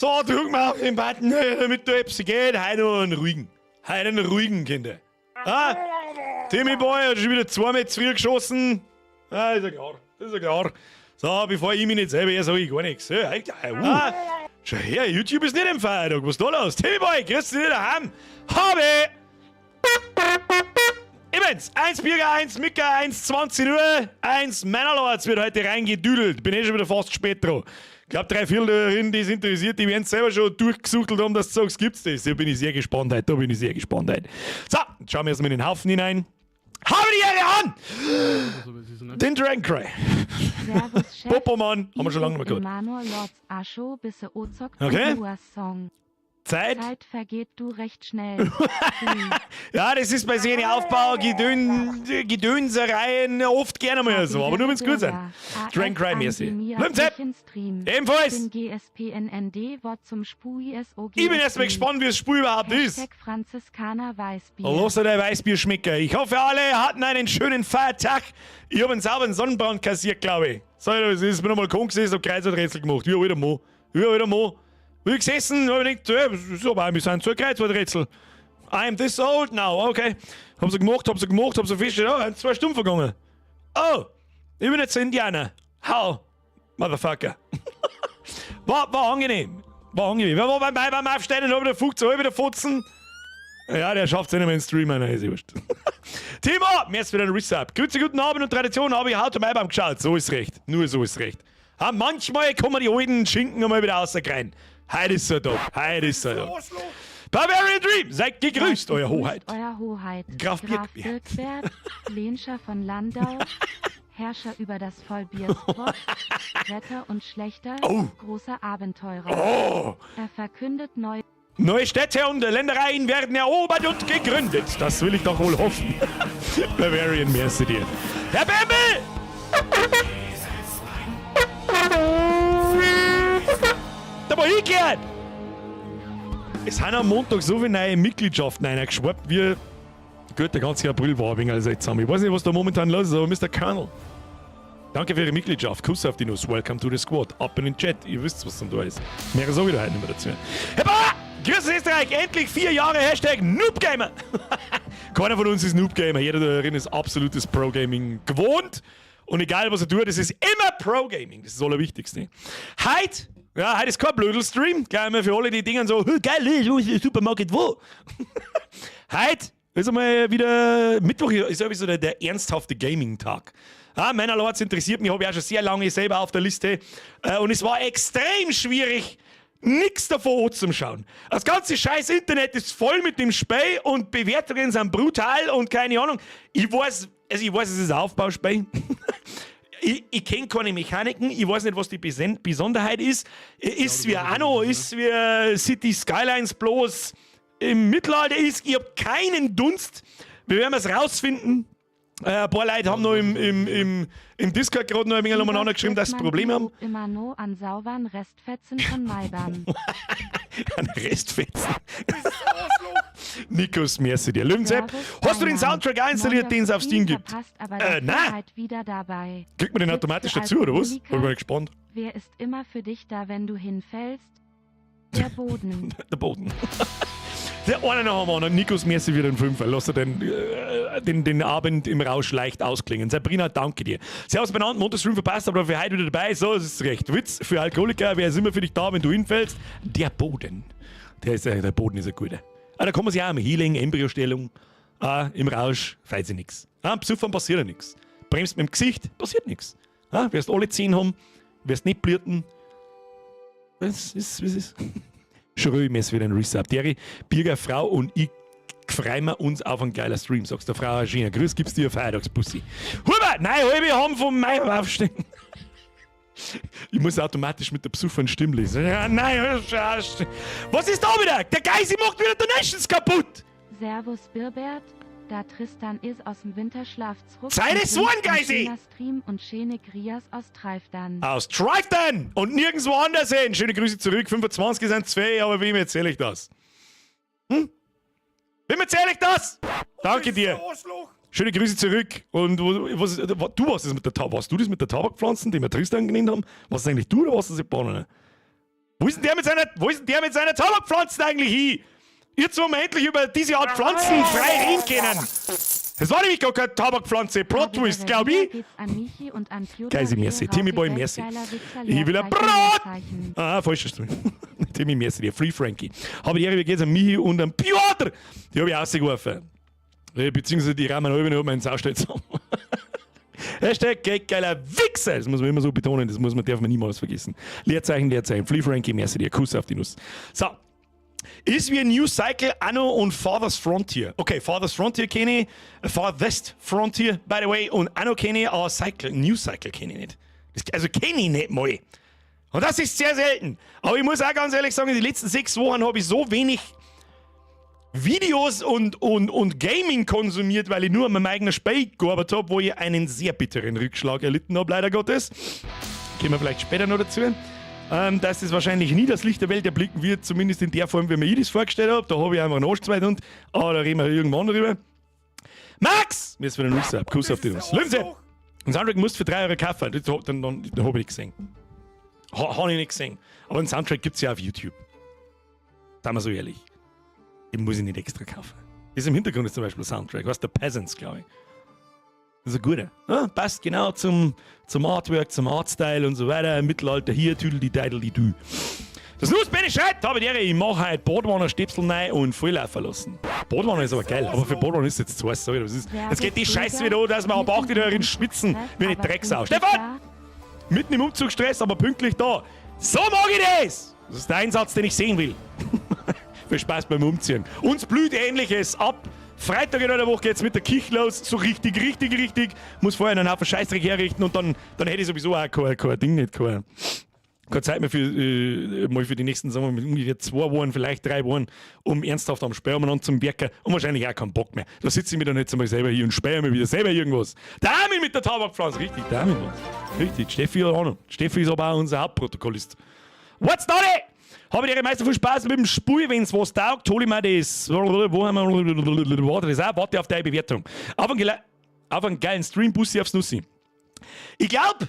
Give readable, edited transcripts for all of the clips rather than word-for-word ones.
So, drück mal auf den Button, damit du etwas geht. Heute noch einen ruhigen, Kinder. Ah, Timmy Boy hat schon wieder 2 Meter zu viel geschossen. Ah, ist ja klar. So, bevor ich mich nicht selber her, sag ich gar nichts. Schau her, YouTube ist nicht im Feiertag. Was ist da los? Timmy Boy, grüß dich daheim. Habe! Immens, 1 Bürger, 1 Micker, 1 20 Uhr, 1 Männerlords wird heute reingedüdelt. Bin schon wieder fast spät dran. Ich glaube, 3 Viertel, die es interessiert, die werden selber schon durchgesuchtelt haben, dass du sagst, gibt's das? Da bin ich sehr gespannt heute, So, jetzt schauen wir erstmal in den Haufen hinein. Habe die Ehre an! Den Dragon Cry. Servus, Chef. Popomann, haben wir schon lange mal gehört. Manor Lords Ascho, bisse Ozok Okay. Song. Zeit? Zeit vergeht du recht schnell. Ja, das ist bei so einem Aufbau, Gedönsereien oft gerne mal so, aber nur wenn es gut sein. Dragon Cry mäßig. Ebenfalls. Ich bin erstmal gespannt, wie das Spiel überhaupt ist. Franziskaner Weißbier. Los, der Weißbierschmecker. Ich hoffe, alle hatten einen schönen Feiertag. Ich habe einen sauberen Sonnenbrand kassiert, glaube ich. So, das ist mir nochmal Balkon gesessen, hab Kreuzworträtsel gemacht. Wie wieder mal. Wie gesessen, hab ich gedacht, so, wir sind so ein Kreuzworträtsel. I am this old now, okay. Hab sie gemacht, hab sie festgestellt, oh, 2 Stunden vergangen. Oh, ich bin jetzt Indianer. How? Motherfucker. war angenehm. Wir waren beim Aufstehen und haben wieder 15, wieder 14. Ja, der schafft es nicht mehr in den Stream, nein, ist wurscht. Timo, mir ist wieder ein Resub. Grüße, guten Abend und Tradition, habe ich Haut am Eibam geschaut. So ist recht. Nur so ist recht. Ja, manchmal kommen die alten Schinken einmal wieder rausgreien. Heute ist er da. Barbarian Dream, seid gegrüßt, Euer Hoheit. Graf Birkbert, Lehnscher von Landau, Herrscher über das Vollbierspot, Retter und Schlechter, großer Abenteurer. Oh. Er verkündet Neue Städte und Ländereien werden erobert und gegründet. Das will ich doch wohl hoffen. Bavarian, merci dir. Herr Bembel! Da war ich gehört! Es sind am Montag so viele neue Mitgliedschaften reingeschwappt, wie gut, der ganze April war ein wenig seltsam. Ich weiß nicht, was da momentan los ist, aber Mr. Colonel. Danke für Ihre Mitgliedschaft. Kuss auf die Nuss. Welcome to the Squad. Ab in den Chat. Ihr wisst, was dann da ist. Mehr so wieder heute nicht mehr dazu. Herr Bauer! Grüß Österreich! Endlich 4 Jahre Hashtag Noobgamer! Keiner von uns ist Noobgamer. Jeder darin ist absolutes Pro-Gaming gewohnt. Und egal, was er tut, es ist immer Pro-Gaming. Das ist das Allerwichtigste. Heute ist kein Blödel-Stream. Gleich mal für alle die Dinger so, geil, wo ist der Supermarkt, wo? Heute ist einmal wieder Mittwoch, ist irgendwie so der ernsthafte Gaming-Tag. Ja, Männerlords interessiert mich, habe ich auch schon sehr lange selber auf der Liste. Und es war extrem schwierig, nichts davon anzuschauen. Das ganze scheiß Internet ist voll mit dem Spiel und Bewertungen sind brutal und keine Ahnung. Ich weiß, es ist ein Aufbauspiel. Ich kenne keine Mechaniken, ich weiß nicht, was die Besonderheit ist. Ist wie Anno, ist wie City Skylines bloß im Mittelalter ist. Ich habe keinen Dunst. Wir werden es rausfinden. Ein paar Leute haben noch im Discord gerade noch ein wenig umeinander geschrieben, dass sie Probleme haben. Immer nur an sauberen Restfetzen von Maibam. An Restfetzen. Nikos, merci dir. Löwensepp, hast du den Soundtrack installiert, den es auf Steam gibt? Nein. Kriegt man den automatisch dazu, oder was? Bin mal gespannt. Wer ist immer für dich da, wenn du hinfällst? Der Boden. Der Boden. Der eine nach dem anderen. Nikos, merci für den Fünfer. Lass dir den Abend im Rausch leicht ausklingen. Sabrina, danke dir. Servus benannt, Montagsstream verpasst, aber für heute wieder dabei. So, das ist recht. Witz für Alkoholiker, wer ist immer für dich da, wenn du hinfällst? Der Boden. Der Boden ist ein guter. Da kann man sich auch am Healing, Embryostellung, im Rausch, weiß ich nichts. Am Besuchern passiert ja nichts. Bremst mit dem Gesicht, passiert nichts. Wirst alle 10 haben, wirst nicht blüten. Was ist? Schröi, mess wieder ein Resub. Deri, Birger, Frau und ich freuen wir uns auf einen geilen Stream, sagst der Frau Agina. Grüß, gibt's dir Feiertagspussy. Huber, nein, wir haben vom Mai aufstehen. Ich muss automatisch mit der Besucherin Stimme lesen. Ja, nein, was ist da wieder? Der Geisi macht wieder Donations kaputt. Servus, Birbert. Da Tristan ist aus dem Winterschlaf zurück. Sei das so ein Geisi! Stream und schöne Grias aus Treifdan. Aus Treifdan! Und nirgendwo anders hin. Schöne Grüße zurück. 25 sind 2, aber wem erzähle ich das? Wem erzähle ich das? Danke dir. Schöne Grüße zurück. Und du warst das mit der Tabakpflanzen, die wir Tristan genannt haben? Was ist eigentlich du oder was ist das Bahnen? Wo ist denn der mit seiner Tabakpflanzen eigentlich hin? Jetzt wollen wir endlich über diese Art Pflanzen frei reden können. Das war nämlich gar keine Tabakpflanze. Plot Twist, glaub ich. Geise, merci. Timmy Boy, merci. Ich will ein Brot! Falsches Stream. Timmy, merci dir. Free Frankie. Aber die Ehre, wie geht's an Michi und an Piotr? Die habe ich rausgeworfen. Beziehungsweise die rahmen alle noch mal ins Ausstell zusammen. Hashtag geiler Wichser. Das muss man immer so betonen, darf man niemals vergessen. Leerzeichen. Free Frankie, merci dir. Kuss auf die Nuss. So. Ist wie ein New Cycle, Anno und Farthest Frontier. Okay, Farthest Frontier kenne ich, Farthest Frontier, by the way, und Anno kenne ich, aber New Cycle kenne ich nicht. Also kenne ich nicht mal. Und das ist sehr selten. Aber ich muss auch ganz ehrlich sagen, in den letzten 6 Wochen habe ich so wenig Videos und Gaming konsumiert, weil ich nur an meinem eigenen Spiel gearbeitet habe, wo ich einen sehr bitteren Rückschlag erlitten habe, leider Gottes. Kommen wir vielleicht später noch dazu. Dass das wahrscheinlich nie das Licht der Welt erblicken wird, zumindest in der Form, wie mir ich das vorgestellt habe. Da habe ich einfach einen Arschzweithund, aber da reden wir irgendwann drüber. Max! Mir ist wieder Nuss ab. Kuss auf die Nuss. Löwse! Den Soundtrack musst du für 3 Euro kaufen. Den habe ich nicht gesehen. Habe ich nicht gesehen. Aber den Soundtrack gibt es ja auf YouTube. Sagen wir so ehrlich. Den muss ich nicht extra kaufen. Das im Hintergrund ist zum Beispiel Soundtrack. Was The Peasants, glaube ich. Das ist ein guter. Ja, passt genau zum Artwork, zum Artstyle und so weiter. Mittelalter hier, Tüdel-die-Deidel-die-Dü. Das Nuss, Benny Scheit, habe ich mache heute Boardwanner Stepsel rein und volllaufen lassen. Boardwanner ist aber geil, aber für Boardwanner ist jetzt zu heiß. Jetzt geht die Scheiße wieder an, dass wir am 8 in schwitzen wie eine Drecksau. Stefan! Mitten im Umzugsstress, aber pünktlich da. So mag ich das! Das ist der Einsatz, den ich sehen will. Viel Spaß beim Umziehen. Uns blüht Ähnliches ab. Freitag in einer Woche geht's mit der Kich los, so richtig. Muss vorher einen Haufen Scheißdreck herrichten und dann hätte ich sowieso auch kein Ding, nicht keine Zeit mehr mal für die nächsten, sagen wir mal, ungefähr 2 Wochen, vielleicht 3 Wochen, um ernsthaft am Sperren an zum Werken und wahrscheinlich auch keinen Bock mehr. Da sitze ich mir dann jetzt einmal selber hier und sperre mir wieder selber irgendwas. Der Armin mit der Tabakpflanze, richtig, der Armin. Richtig, Steffi hat Ahnung. Steffi ist aber auch unser Hauptprotokollist. What's that? Habe ich Meister viel Spaß mit dem Spiel, wenn es was taugt, hole ich mir das. Wo haben wir das auch? Warte auf deine Bewertung. Auf einen geilen Stream, Bussi aufs Nussi. Ich glaube,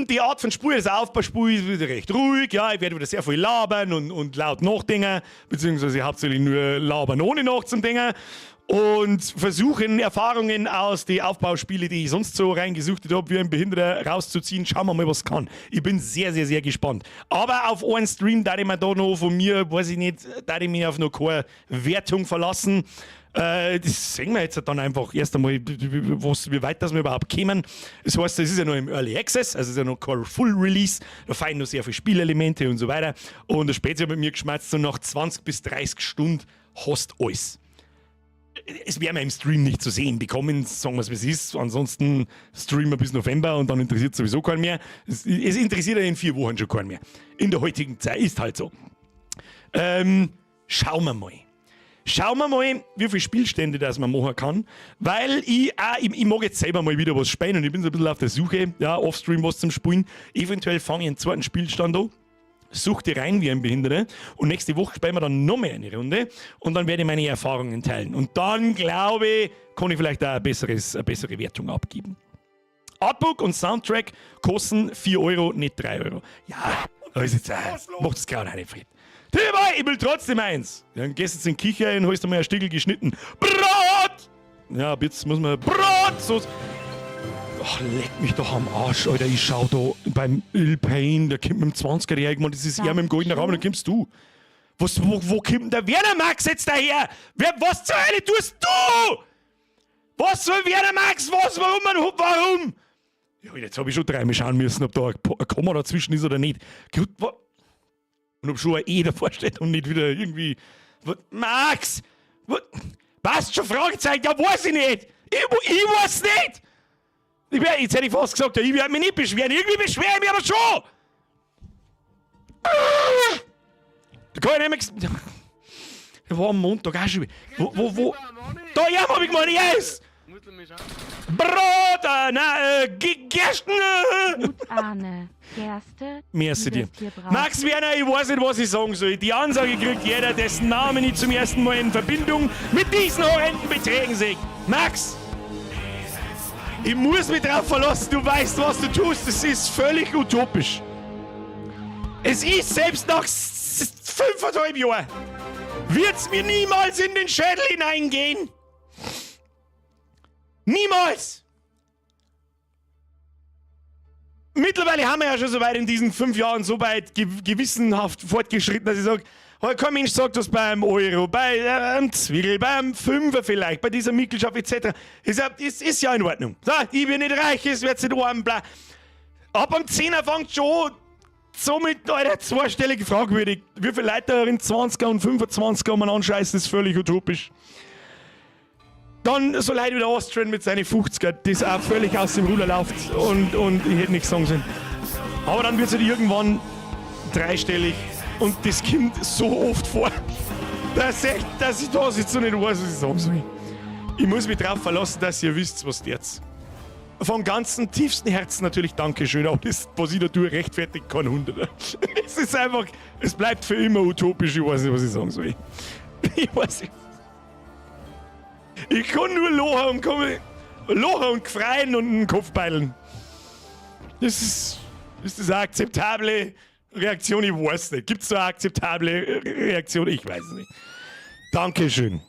die Art von Spiel, das Aufbauspiel, ist wieder recht ruhig. Ja, ich werde wieder sehr viel labern und laut nachdenken, beziehungsweise hauptsächlich nur labern ohne nachzudenken. Und versuchen, Erfahrungen aus den Aufbauspielen, die ich sonst so reingesucht habe, wie ein Behinderter rauszuziehen. Schauen wir mal, was kann. Ich bin sehr, sehr, sehr gespannt. Aber auf einen Stream, da ich mir da noch von mir, weiß ich nicht, da ich mich auf noch keine Wertung verlassen. Das sehen wir jetzt dann einfach erst einmal, wie weit das wir überhaupt kommen. Das heißt, es ist ja noch im Early Access, also es ist ja noch kein Full Release. Da fallen noch sehr viele Spielelemente und so weiter. Und der Spätzle hat mit mir geschmerzt, so nach 20 bis 30 Stunden hast alles. Es werden wir im Stream nicht zu sehen bekommen, sagen wir es wie es ist. Ansonsten streamen wir bis November und dann interessiert sowieso keinen mehr. Es interessiert ja in 4 Wochen schon keinen mehr. In der heutigen Zeit ist halt so. Schauen wir mal. Schauen wir mal, wie viele Spielstände das man machen kann. Weil ich mag jetzt selber mal wieder was spielen und ich bin so ein bisschen auf der Suche, ja, offstream was zum Spielen. Eventuell fange ich einen zweiten Spielstand an. Such dir rein wie ein Behinderter und nächste Woche spielen wir dann noch mehr eine Runde und dann werde ich meine Erfahrungen teilen. Und dann, glaube ich, kann ich vielleicht auch eine bessere Wertung abgeben. Artbook und Soundtrack kosten 4 Euro, nicht 3 Euro. Ja, also jetzt, macht das gerade nicht Fred. Ich will trotzdem eins. Dann gehst du jetzt in die Küche und holst dir mal ein Stückel geschnitten. Brot! Ja, jetzt muss man Brot! So. Ach, leck mich doch am Arsch, Alter. Ich schau da beim Il Pain, der kommt mit dem 20er-Jährigen und das ist er mit dem goldenen Raum und dann kommst du. Wo kommt denn der Werner Max jetzt daher? Was zur Hölle tust du? Was soll Werner Max? Was? Warum? Ja, jetzt habe ich schon dreimal schauen müssen, ob da ein Komma dazwischen ist oder nicht. Gut, und ob schon ein E davor steht und nicht wieder irgendwie. Max! Was? Schon Fragezeichen? Ja, weiß ich nicht! Ich weiß nicht! Jetzt hätte ich fast gesagt, ich werde mich nicht beschweren. Irgendwie beschwere ich mich aber schon! Da kann ich nicht mehr. Da war am Montag auch schon wieder. Wo? Da, ja, hab ich gemeint, yes! Brot, Gersten! Gut, Arne. Gerste. Merci dir. Max Werner, ich weiß nicht, was ich sagen soll. Die Ansage kriegt jeder, dessen Namen ich zum ersten Mal in Verbindung mit diesen horrenden Beträgen sehe. Max! Ich muss mich drauf verlassen, du weißt, was du tust. Das ist völlig utopisch. Es ist selbst nach 5,5 Jahren, wird's mir niemals in den Schädel hineingehen. Niemals! Mittlerweile haben wir ja schon so weit in diesen 5 Jahren so weit gewissenhaft fortgeschritten, dass ich sage, kein Mensch sagt das beim Euro, bei einem Zwickel, beim Fünfer vielleicht, bei dieser Mitgliedschaft etc. Ist ja in Ordnung. So, ich bin nicht reich, es wird nicht arm, bla. Ab am 10er fängt schon somit, Alter, zweistellig fragwürdig. Wie viele Leute da in 20er und 25er man anscheißt, ist völlig utopisch. Dann so Leute wie der Austrian mit seinen 50er, das auch völlig aus dem Ruder läuft und ich hätte nichts sagen sollen. Aber dann wird es halt irgendwann dreistellig und das kommt so oft vor, dass ich da sitze und nicht weiß, was ich sagen soll. Ich muss mich darauf verlassen, dass ihr wisst, was jetzt. Vom ganzen tiefsten Herzen natürlich Dankeschön, aber das, was ich da tue, rechtfertigt kein Hunderter. Es ist einfach, es bleibt für immer utopisch, ich weiß nicht, was ich sagen soll. Ich weiß nicht. Ich kann nur lachen und gefreien und den Kopf beilen. Ist das eine akzeptable Reaktion? Ich weiß nicht. Gibt es da eine akzeptable Reaktion? Ich weiß es nicht. Dankeschön.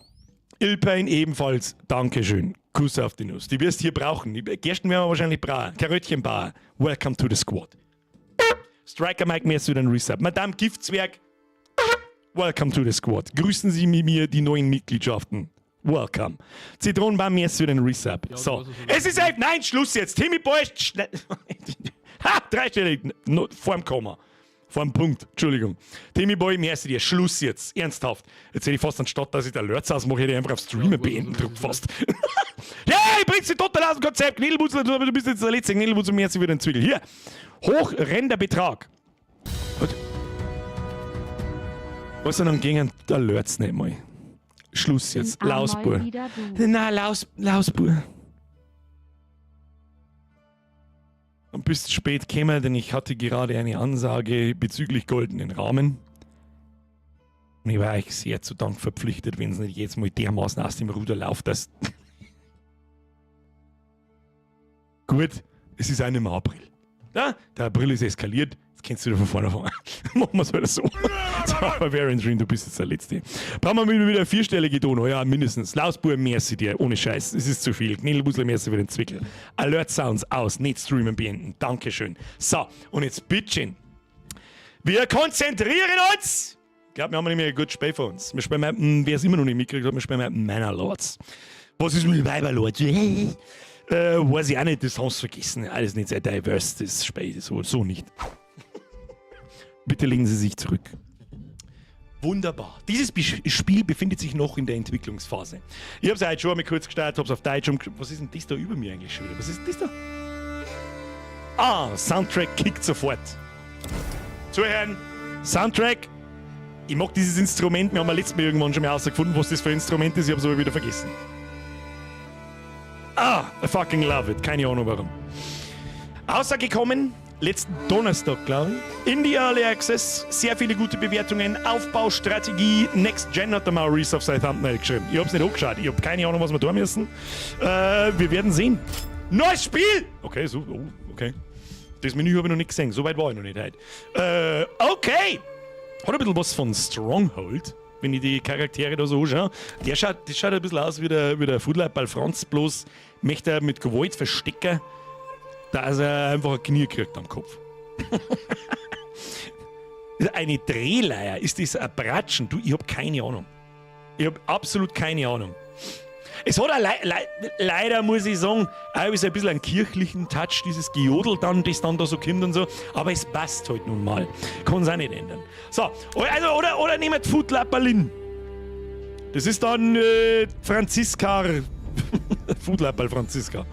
Ilpain ebenfalls. Dankeschön. Kuss auf die Nuss. Die wirst du hier brauchen. Die Gersten werden wir wahrscheinlich brauchen. Karöttchenbar. Welcome to the squad. Striker Mike mehr zu den Resub. Madame Giftzwerg. Welcome to the squad. Grüßen Sie mit mir die neuen Mitgliedschaften. Welcome. Zitronenbaum mehr zu den Resub. Ja, so. Es ist 11. Nein, Schluss jetzt. Timmy Boy ist schnell. Ha! Dreistellig. No, vorm Komma. Vorm Punkt. Entschuldigung. Timmy Boy, mehr zu dir. Schluss jetzt. Ernsthaft. Jetzt hätte ich fast anstatt, dass ich der Alerts ausmache, hätte ich einfach auf Streamen beenden drückt fast. Ja, ich bring's dir total aus dem Konzept. Knädelbutzel, du bist jetzt der Letzte. Knädelbutzel, mehr zu wieder den Zwickel. Hier. Hochrennender Betrag. Was denn dann gegen der Alerts nicht mal? Schluss jetzt. Lausbur. Nein, Lausbur. Und bist spät gekommen, denn ich hatte gerade eine Ansage bezüglich goldenen Rahmen. Und ich war euch sehr zu Dank verpflichtet, wenn es nicht jetzt mal dermaßen aus dem Ruder läuft, dass... Gut, es ist im April. Ja, der April ist eskaliert. Jetzt kannst du wieder von vorne anfangen. Machen wir es wieder so. Barbarian Dream, du bist jetzt der Letzte. Brauchen wir wieder 4-stellige Donau, ja, mindestens. Lausbur, merci dir, ohne Scheiß. Es ist zu viel. Knädelbusler, merci für den Zwickel. Alert Sounds aus, nicht streamen beenden. Dankeschön. So, und jetzt bitteschön. Wir konzentrieren uns. Ich glaube, wir haben nicht mehr ein gutes Spiel für uns. Wir spielen, wer es immer noch nicht mitgekriegt hat, wir spielen Manor Lords. Was ist mit Weiberlords? Weiß ich auch nicht, das hast du vergessen. Alles nicht sehr diverse, das Spiel, so nicht. Bitte legen Sie sich zurück. Wunderbar. Dieses Spiel befindet sich noch in der Entwicklungsphase. Ich habe es heute schon einmal kurz gestartet, habe es auf Deutsch Was ist denn das da über mir eigentlich schon wieder? Was ist das da? Ah, Soundtrack kickt sofort. Zuhören. Soundtrack. Ich mag dieses Instrument. Wir haben letztes Mal irgendwann schon mal herausgefunden, was das für ein Instrument ist. Ich habe es aber wieder vergessen. Ah, I fucking love it. Keine Ahnung warum. Außergekommen, letzten Donnerstag, glaube ich. In die Early Access, sehr viele gute Bewertungen. Aufbaustrategie, Next Gen hat der Maurice auf sein Thumbnail geschrieben. Ich hab's nicht angeschaut, ich hab keine Ahnung, was wir tun müssen. Wir werden sehen. Neues Spiel! Okay, so, oh, okay. Das Menü habe ich noch nicht gesehen, so weit war ich noch nicht heute. Okay! Hat ein bisschen was von Stronghold, wenn ich die Charaktere da so anschaue. Das schaut ein bisschen aus wie der Foodleitball Franz, bloß möchte er mit Gewalt verstecken, dass er einfach ein Knie kriegt am Kopf. Eine Drehleier, ist das ein Bratschen? Du, ich hab keine Ahnung. Ich hab absolut keine Ahnung. Es hat auch leider, muss ich sagen, auch ein bisschen einen kirchlichen Touch, dieses Gejodel dann, das dann da so kommt und so. Aber es passt halt nun mal. Kann es auch nicht ändern. So, also, oder nehmt Foodlapperlin. Das ist dann Franziska. Foodlapperl Franziska.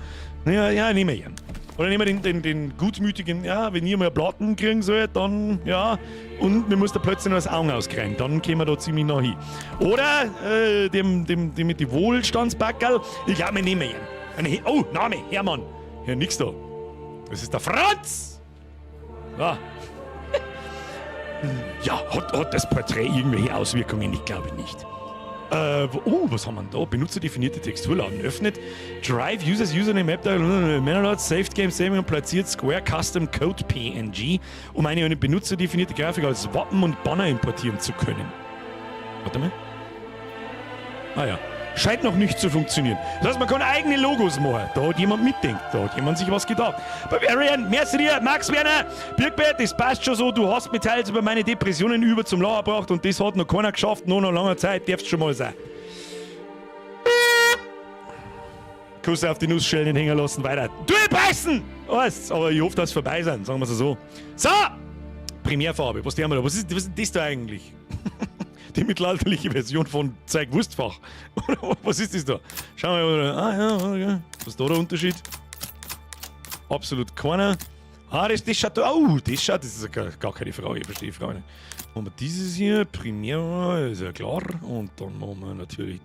Ja, nehmen wir ihn. Oder nehmen wir den gutmütigen, ja, wenn ihr mal Platten kriegen sollt, dann, ja, und wir müssen da plötzlich noch das Augen auskriegen, dann kommen wir da ziemlich nah hin. Oder dem mit den Wohlstandsbackerl, ich glaube, wir nehmen ihn. Oh, Name, Hermann. Ja, nix da. Das ist der Franz. Ja. Ja, hat das Porträt irgendwelche Auswirkungen? Ich glaube nicht. Was haben wir denn da? Benutzerdefinierte Texturladen. Öffnet Drive, Users, Username, App, Manual, Saved Game, Saving und platziert Square Custom Code PNG, um eine benutzerdefinierte Grafik als Wappen und Banner importieren zu können. Warte mal. Ah ja. Scheint noch nicht zu funktionieren. Das heißt, man kann eigene Logos machen. Da hat jemand mitdenkt. Da hat jemand sich was gedacht. Bavarian, merci dir, Max Werner, Birgbert, das passt schon so. Du hast mich teils über meine Depressionen über zum Lager gebracht und das hat noch keiner geschafft. Noch nach langer Zeit darfst schon mal sein. Kuss auf die Nussschellen hängen lassen, weiter. Durchbeißen! Alles. Aber ich hoffe, dass es vorbei sind, sagen wir es so. So! Primärfarbe, was haben wir da? Was ist das da eigentlich? Die mittelalterliche Version von Zeig-Wurstfach. Was ist das da? Schauen wir mal. Ja. Was ist da der Unterschied? Absolut keiner. Das schaut da. Das ist gar keine Frage. Ich verstehe die Frage nicht. Machen wir dieses hier, Primär, ist ja klar. Und dann machen wir natürlich.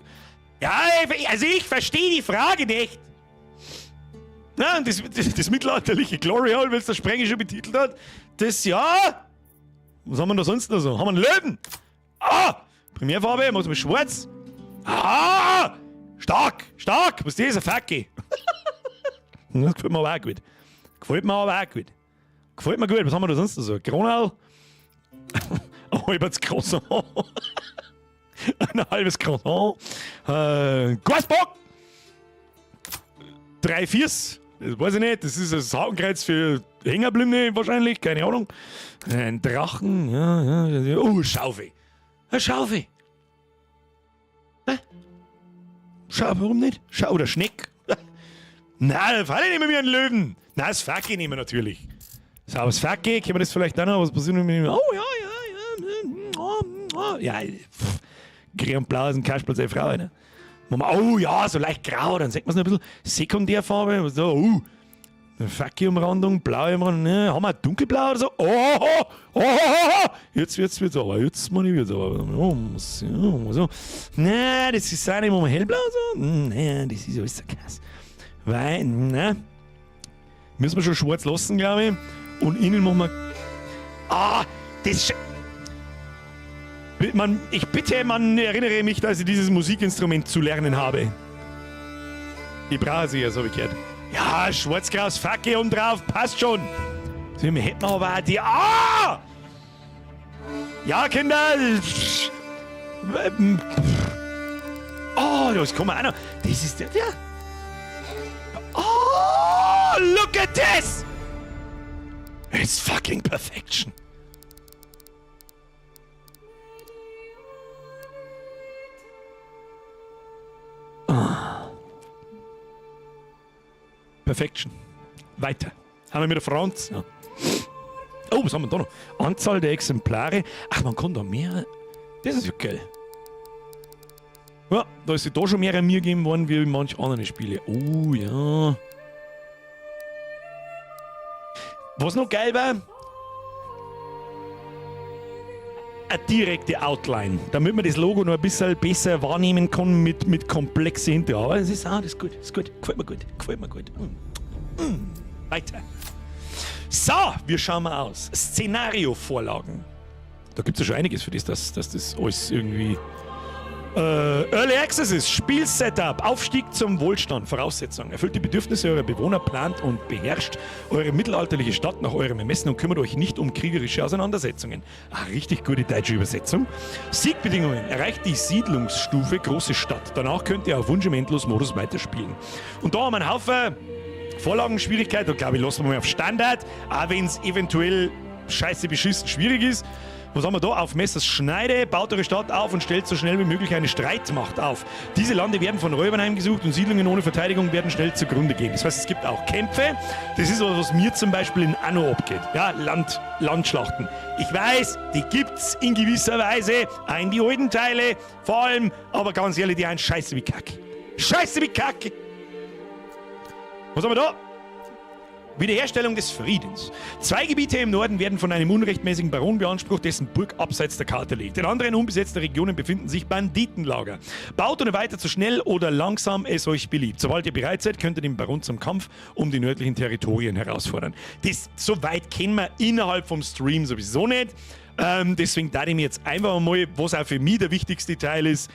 Ja, also ich verstehe die Frage nicht. Na, das mittelalterliche Glory Hole, weil es der Sprenger schon betitelt hat. Das ja. Was haben wir da sonst noch so? Haben wir einen Löwen? Primärfarbe, muss man schwarz. Stark. Was ist das? Ein Facke. Das gefällt mir aber auch gut. Gefällt mir gut. Was haben wir da sonst noch so? Kronal. Ein halbes Croissant. Ein halbes Croissant. Gasbock. 3 Viers. Das weiß ich nicht. Das ist ein Hakenkreuz für Hängerblinde wahrscheinlich. Keine Ahnung. Ein Drachen. Ja. Schaufel. Eine Schaufel. Warum nicht? Oder Schneck. Nein, da falle ich nicht mehr wie ein Löwen. Nein, das Facke nehmen wir natürlich. So, das Facke, können wir das vielleicht auch noch? Was passiert mit dem? Ja. Grün und Blau ist ein Kasperl seine Frau. Ne? So leicht grau, dann sieht man es noch ein bisschen. Sekundärfarbe, so, Facke-Umrandung, blaue Umrandung, ne? Haben wir dunkelblau oder so? Jetzt wird's aber. So. Nein, das ist auch nicht mal hellblau so. Nein, das ist alles so krass. Weil, ne? Müssen wir schon schwarz lassen, glaube ich. Und innen machen wir. Ich bitte, man erinnere mich, dass ich dieses Musikinstrument zu lernen habe. Ich brauche sie, so habe ich gehört. Ja, schwarz-graues Facke oben drauf, passt schon. So, wir hätten aber auch die. Ja, Kinder. Das kommen wir auch noch. Das ist der. Look at this! It's fucking perfection. Perfection. Weiter. Haben wir mit der Franz. Ja. Was haben wir da noch? Anzahl der Exemplare. Ach, man kann da mehr. Das ist ja geil. Ja, da ist da schon mehr an mir gegeben worden, wie in manch anderen Spiele. Oh ja. Was noch geil war? Eine direkte Outline, damit man das Logo noch ein bisschen besser wahrnehmen kann mit komplexen Hintergrund. Aber das ist gut, gefällt mir gut. Weiter. So, wir schauen mal aus. Szenario-Vorlagen. Da gibt es ja schon einiges für das, dass das alles irgendwie... Early Access ist Spielsetup, Aufstieg zum Wohlstand, Voraussetzungen. Erfüllt die Bedürfnisse eurer Bewohner, plant und beherrscht eure mittelalterliche Stadt nach eurem Ermessen und kümmert euch nicht um kriegerische Auseinandersetzungen. Richtig gute deutsche Übersetzung. Siegbedingungen. Erreicht die Siedlungsstufe große Stadt. Danach könnt ihr auf Wunsch im Endlosmodus weiterspielen. Und da haben wir einen Haufen Vorlagenschwierigkeit. Da glaube ich, lassen wir mal auf Standard, auch wenn es eventuell scheiße beschissen schwierig ist. Was haben wir da? Auf Messers Schneide, baut eure Stadt auf und stellt so schnell wie möglich eine Streitmacht auf. Diese Lande werden von Räubern heimgesucht und Siedlungen ohne Verteidigung werden schnell zugrunde gehen. Das heißt, es gibt auch Kämpfe. Das ist was mir zum Beispiel in Anno abgeht. Ja, Landschlachten. Ich weiß, die gibt's in gewisser Weise, auch in die alten Teile vor allem, aber ganz ehrlich, die einen scheiße wie Kacke. Scheiße wie Kacke! Was haben wir da? Wiederherstellung des Friedens. 2 Gebiete im Norden werden von einem unrechtmäßigen Baron beansprucht, dessen Burg abseits der Karte liegt. In anderen unbesetzten Regionen befinden sich Banditenlager. Baut oder weiter so schnell oder langsam es euch beliebt. Sobald ihr bereit seid, könnt ihr den Baron zum Kampf um die nördlichen Territorien herausfordern. Das soweit kennen wir innerhalb vom Stream sowieso nicht. Deswegen darf ich mir jetzt einfach mal, was auch für mich der wichtigste Teil ist,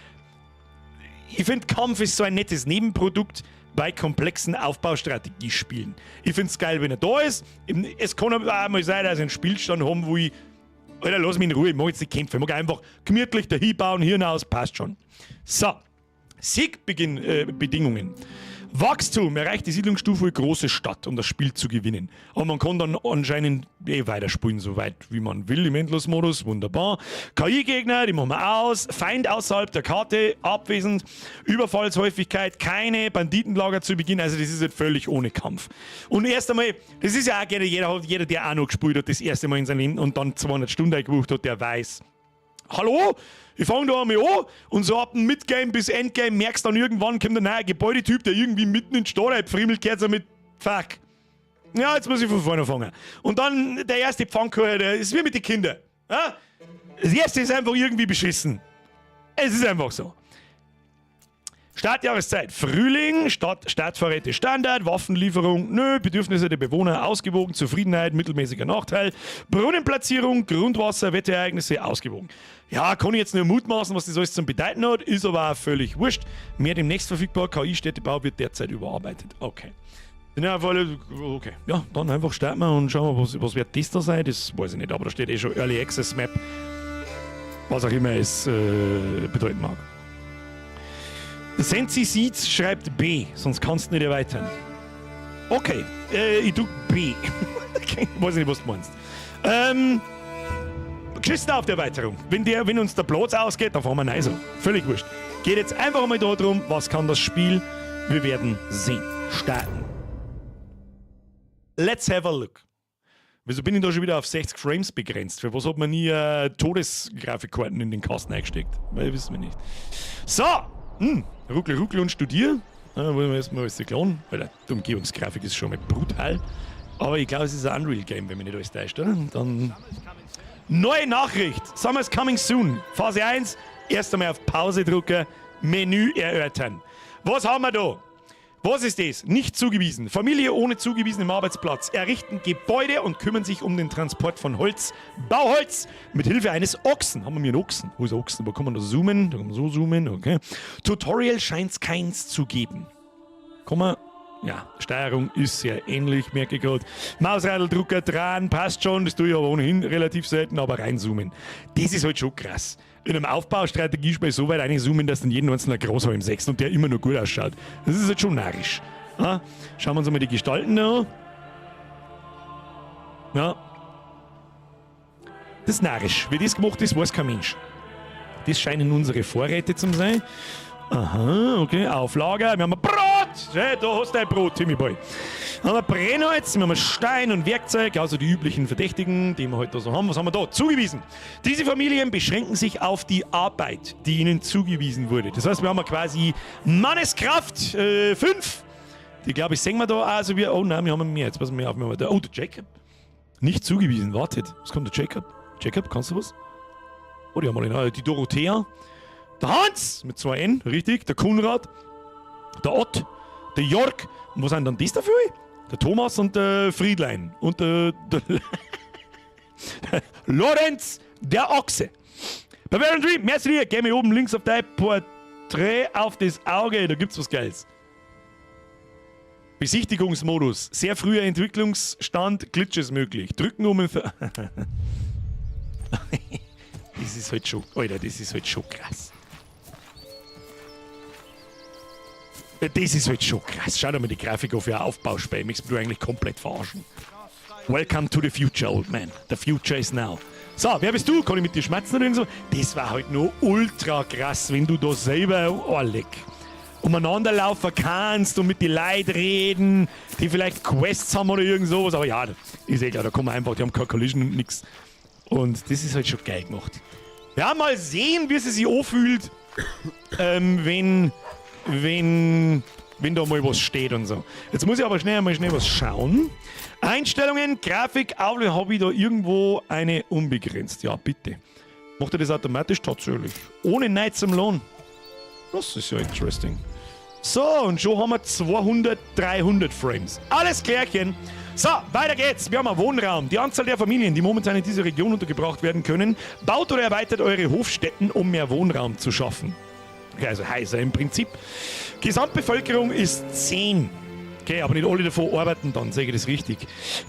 ich finde, Kampf ist so ein nettes Nebenprodukt bei komplexen Aufbaustrategiespielen. Ich finde es geil, wenn er da ist. Es kann aber auch mal sein, dass ich einen Spielstand haben, wo ich, Alter, lass mich in Ruhe, ich mag jetzt nicht kämpfen. Ich mag einfach gemütlich dahin bauen, Hirn aus, passt schon. So, Siegbedingungen. Wachstum erreicht die Siedlungsstufe große Stadt, um das Spiel zu gewinnen. Aber man kann dann anscheinend weiterspielen, so weit wie man will, im Endlosmodus, wunderbar. KI-Gegner, die machen wir aus. Feind außerhalb der Karte, abwesend. Überfallshäufigkeit, keine Banditenlager zu Beginn, also das ist halt völlig ohne Kampf. Und erst einmal, das ist ja auch gerne jeder, der auch noch gespielt hat, das erste Mal in seinem Leben und dann 200 Stunden eingebucht hat, der weiß. Hallo? Ich fange da einmal an und so ab dem Midgame bis Endgame merkst du dann irgendwann, kommt ein neuer Gebäudetyp, der irgendwie mitten in die Stadt reinfriemelt, gehört so mit Fuck. Ja, jetzt muss ich von vorne fangen. Und dann der erste Pfannkuchen, der ist wie mit den Kindern. Ja? Das erste ist einfach irgendwie beschissen. Es ist einfach so. Startjahreszeit Frühling, Startvorräte Standard, Waffenlieferung, nö, Bedürfnisse der Bewohner ausgewogen, Zufriedenheit, mittelmäßiger Nachteil, Brunnenplatzierung, Grundwasser, Wetterereignisse ausgewogen. Ja, kann ich jetzt nur mutmaßen, was das alles zum Bedeuten hat, ist aber auch völlig wurscht. Mehr demnächst verfügbar, KI-Städtebau wird derzeit überarbeitet. Okay. Okay, ja, dann einfach starten wir und schauen wir, was wird das da sein, das weiß ich nicht, aber da steht eh schon Early Access Map, was auch immer es bedeuten mag. Sensi Seeds schreibt B, sonst kannst du nicht erweitern. Okay, ich tu B. Okay, weiß nicht, was du meinst. Geschissen auf die Erweiterung. Wenn uns der Platz ausgeht, dann fahren wir rein so. Völlig wurscht. Geht jetzt einfach mal darum, was kann das Spiel? Wir werden sehen. Starten. Let's have a look. Wieso bin ich da schon wieder auf 60 Frames begrenzt? Für was hat man nie Todesgrafikkarten in den Kasten eingesteckt? Weil wissen wir nicht. So! Ruckel und studier. Wollen wir erstmal alles erklären, weil die Umgebungsgrafik ist schon mal brutal. Aber ich glaube, es ist ein Unreal-Game, wenn mich nicht alles täuscht, oder? Dann. Neue Nachricht! Summer's coming soon. Phase 1. Erst einmal auf Pause drücken. Menü erörtern. Was haben wir da? Was ist das? Nicht zugewiesen. Familie ohne zugewiesenem Arbeitsplatz errichten Gebäude und kümmern sich um den Transport von Holz. Bauholz mit Hilfe eines Ochsen. Haben wir mir einen Ochsen? Wo ist der Ochsen? Wo kann man da zoomen? Da kann man so zoomen. Okay. Tutorial scheint es keins zu geben. Kann man. Ja, Steuerung ist sehr ähnlich, merke ich gerade. Mausradeldrucker dran, passt schon. Das tue ich aber ohnehin relativ selten, aber reinzoomen. Das ist halt schon krass. In einem Aufbaustrategiespiel so weit reinzoomen, dass dann jeden einzelnen Großraum sechst und der immer noch gut ausschaut. Das ist halt schon narrisch. Ja, schauen wir uns mal die Gestalten an. Ja. Das ist narrisch. Wie das gemacht ist, weiß kein Mensch. Das scheinen unsere Vorräte zu sein. Aha, okay, Auflager. Wir haben ein Brot! Hey, da hast du ein Brot, Timmy Boy. Dann haben wir Brennholz, wir haben Stein und Werkzeug, also die üblichen Verdächtigen, die wir heute da so haben. Was haben wir da? Zugewiesen. Diese Familien beschränken sich auf die Arbeit, die ihnen zugewiesen wurde. Das heißt, wir haben quasi Manneskraft 5. Die, glaube ich, sehen wir da. Also wir, oh nein, wir haben mehr. Jetzt passen wir auf. Oh, der Jacob. Nicht zugewiesen, wartet. Was kommt der Jacob? Jacob, kannst du was? Oh, die haben wir die Dorothea. Der Hans mit 2 N, richtig. Der Konrad. Der Ott. Der Jörg. Und was sind dann das dafür? Der Thomas und der Friedlein. Und der Lorenz, der Ochse. Bei Baron Dream, merci dir. Geh mir oben links auf dein Porträt auf das Auge. Da gibt's was Geiles. Besichtigungsmodus. Sehr früher Entwicklungsstand. Glitches möglich. Drücken um. Das ist halt schon. Alter, das ist halt schon krass. Das ist halt schon krass. Schau dir mal die Grafik auf, ja, Aufbauspiel. Möchtest du eigentlich komplett verarschen. Welcome to the future, old man. The future is now. So, wer bist du? Kann ich mit dir schmerzen oder so? Das war halt nur ultra krass, wenn du da selber, umeinander laufen kannst und mit den Leuten reden, die vielleicht Quests haben oder irgend sowas. Aber ja, ist eh klar, da kommen einfach, die haben keine Collision und nix. Und das ist halt schon geil gemacht. Ja, mal sehen, wie sie sich anfühlt, wenn da mal was steht und so. Jetzt muss ich aber schnell was schauen. Einstellungen, Grafik, habe ich da irgendwo eine unbegrenzt? Ja, bitte. Macht er das automatisch? Tatsächlich. Ohne Neid zum Lohn. Das ist ja interesting. So, und schon haben wir 200, 300 Frames. Alles klärchen. So, weiter geht's. Wir haben einen Wohnraum. Die Anzahl der Familien, die momentan in dieser Region untergebracht werden können, baut oder erweitert eure Hofstätten, um mehr Wohnraum zu schaffen. Okay, also heißer im Prinzip. Gesamtbevölkerung ist 10. Okay, aber nicht alle davon arbeiten dann, sage ich das richtig.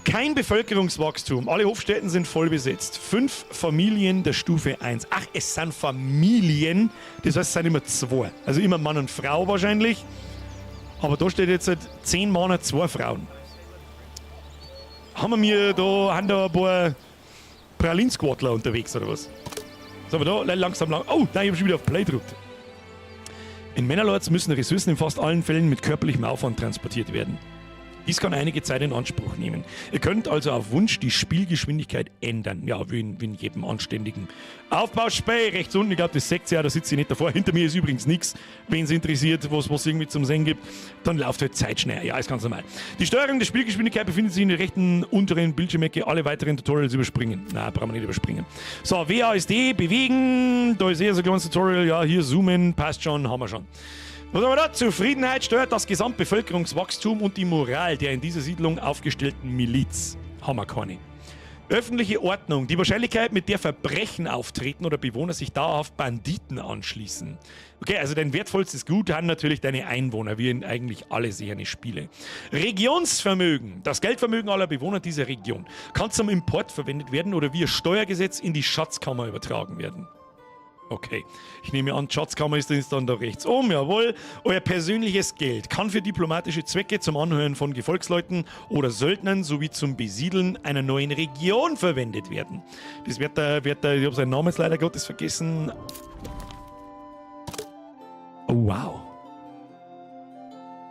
Kein Bevölkerungswachstum. Alle Hofstätten sind voll besetzt. 5 Familien der Stufe 1. Ach, es sind Familien. Das heißt, es sind immer 2. Also immer Mann und Frau wahrscheinlich. Aber da steht jetzt seit 10 Monaten 2 Frauen. Haben da ein paar Pralinsquadler unterwegs oder was? So, aber da langsam lang. Oh, nein, ich habe schon wieder auf Play gedrückt. In Männerlords müssen Ressourcen in fast allen Fällen mit körperlichem Aufwand transportiert werden. Dies kann einige Zeit in Anspruch nehmen. Ihr könnt also auf Wunsch die Spielgeschwindigkeit ändern. Ja, wie in jedem anständigen Aufbauspiel. Rechts unten, ich glaube, das seht ihr ja, da sitzt ihr nicht davor. Hinter mir ist übrigens nichts. Wenn es interessiert, was irgendwie zum Sehen gibt, dann läuft halt Zeit schneller. Ja, ist ganz normal. Die Steuerung der Spielgeschwindigkeit befindet sich in der rechten unteren Bildschirmecke. Alle weiteren Tutorials überspringen. Nein, brauchen wir nicht überspringen. So, WASD, bewegen. Da ist eher so ein kleines Tutorial. Ja, hier zoomen, passt schon, haben wir schon. Was haben wir da? Zufriedenheit steuert das Gesamtbevölkerungswachstum und die Moral der in dieser Siedlung aufgestellten Miliz. Haben wir keine. Öffentliche Ordnung. Die Wahrscheinlichkeit, mit der Verbrechen auftreten oder Bewohner sich dauerhaft Banditen anschließen. Okay, also dein wertvollstes Gut haben natürlich deine Einwohner, wie in eigentlich alle seherne Spiele. Regionsvermögen. Das Geldvermögen aller Bewohner dieser Region kann zum Import verwendet werden oder via Steuergesetz in die Schatzkammer übertragen werden. Okay, ich nehme an, Schatzkammer ist dann da rechts oben, jawohl. Euer persönliches Geld kann für diplomatische Zwecke zum Anhören von Gefolgsleuten oder Söldnern sowie zum Besiedeln einer neuen Region verwendet werden. Das wird der ich habe seinen Namen jetzt leider Gottes vergessen. Oh, wow.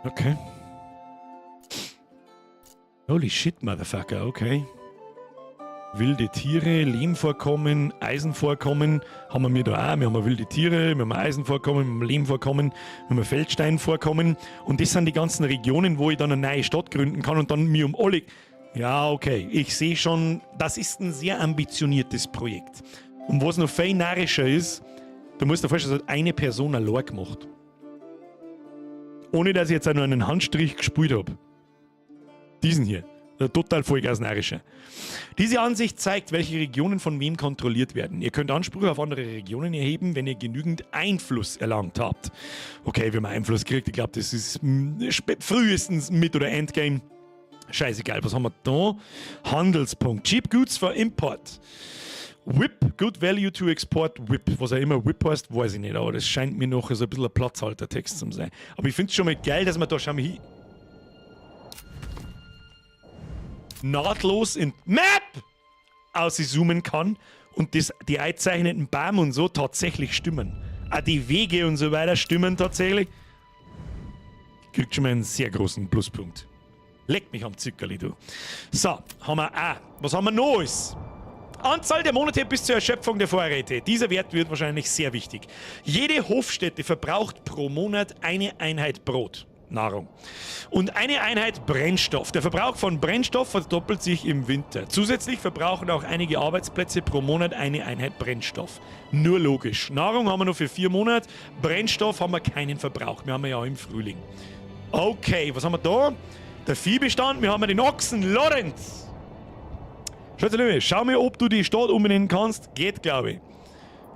Okay. Holy shit, Motherfucker, okay. Wilde Tiere, Lehmvorkommen, Eisenvorkommen haben wir da auch. Wir haben wilde Tiere, wir haben Eisenvorkommen, wir haben Lehmvorkommen, wir haben Feldsteinvorkommen. Und das sind die ganzen Regionen, wo ich dann eine neue Stadt gründen kann und dann mir um alle... Ja, okay, ich sehe schon, das ist ein sehr ambitioniertes Projekt. Und was noch viel narrischer ist, du musst dir vorstellen, das hat eine Person allein gemacht. Ohne, dass ich jetzt auch nur einen Handstrich gespielt habe. Diesen hier. Total vollgasnarischer. Diese Ansicht zeigt, welche Regionen von wem kontrolliert werden. Ihr könnt Anspruch auf andere Regionen erheben, wenn ihr genügend Einfluss erlangt habt. Okay, wir haben Einfluss gekriegt. Ich glaube, das ist frühestens Mid- oder Endgame. Scheißegal, was haben wir da? Handelspunkt. Cheap Goods for Import. Whip, good value to export Whip. Was auch immer Whip heißt, weiß ich nicht, aber das scheint mir noch so ein bisschen ein Platzhalter-Text zu sein. Aber ich finde es schon mal geil, dass man da, schauen wir hin, nahtlos in Map auszoomen kann und die eingezeichneten Bäume und so tatsächlich stimmen. Auch die Wege und so weiter stimmen tatsächlich. Kriegt schon mal einen sehr großen Pluspunkt. Leck mich am Zickerli, du. So, haben wir auch. Was haben wir noch alles? Anzahl der Monate bis zur Erschöpfung der Vorräte. Dieser Wert wird wahrscheinlich sehr wichtig. Jede Hofstätte verbraucht pro Monat eine Einheit Brot. Nahrung. Und eine Einheit Brennstoff. Der Verbrauch von Brennstoff verdoppelt sich im Winter. Zusätzlich verbrauchen auch einige Arbeitsplätze pro Monat eine Einheit Brennstoff. Nur logisch. Nahrung haben wir nur für 4 Monate. Brennstoff haben wir keinen Verbrauch. Wir haben ja im Frühling. Okay, was haben wir da? Der Viehbestand. Wir haben den Ochsen Lorenz. Schau mir, ob du die Stadt umbenennen kannst. Geht, glaube ich.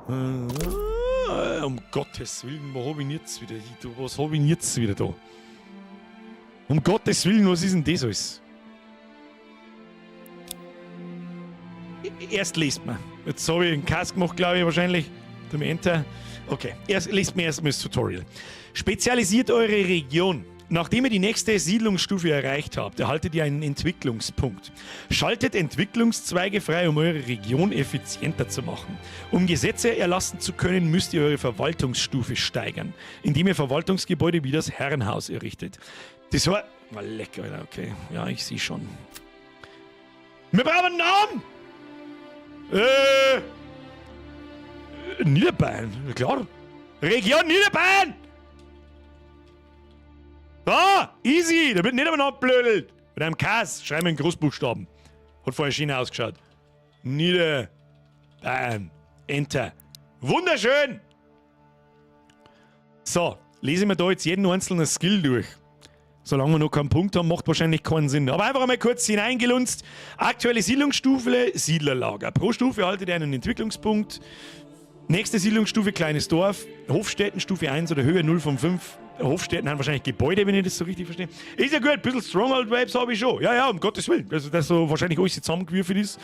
Um Gottes Willen, was habe ich jetzt wieder? Was habe ich jetzt wieder da? Um Gottes Willen, was ist denn das alles? Erst liest man. Jetzt habe ich einen Cast gemacht, glaube ich, wahrscheinlich. Dem Enter. Okay, liest mir erstmal das Tutorial. Spezialisiert eure Region. Nachdem ihr die nächste Siedlungsstufe erreicht habt, erhaltet ihr einen Entwicklungspunkt. Schaltet Entwicklungszweige frei, um eure Region effizienter zu machen. Um Gesetze erlassen zu können, müsst ihr eure Verwaltungsstufe steigern, indem ihr Verwaltungsgebäude wie das Herrenhaus errichtet. Das war... lecker, Alter, okay. Ja, ich sehe schon. Wir brauchen einen Namen! Niederbayern, klar. Region Niederbayern! Da! Easy! Da wird nicht einmal abblödelt! Mit einem Kass, schreiben wir in Großbuchstaben. Hat vorher schön ausgeschaut. Niederbayern. Enter. Wunderschön! So, lesen wir da jetzt jeden einzelnen Skill durch. Solange wir noch keinen Punkt haben, macht wahrscheinlich keinen Sinn. Aber einfach einmal kurz hineingelunzt. Aktuelle Siedlungsstufe, Siedlerlager. Pro Stufe erhaltet ihr einen Entwicklungspunkt. Nächste Siedlungsstufe, kleines Dorf. Hofstätten, Stufe 1 oder Höhe 0 von 5. Hofstätten haben wahrscheinlich Gebäude, wenn ich das so richtig verstehe. Ist ja gut, ein bisschen Stronghold-Vibes habe ich schon. Ja, um Gottes Willen. Also, dass so wahrscheinlich alles zusammengewürfelt ist.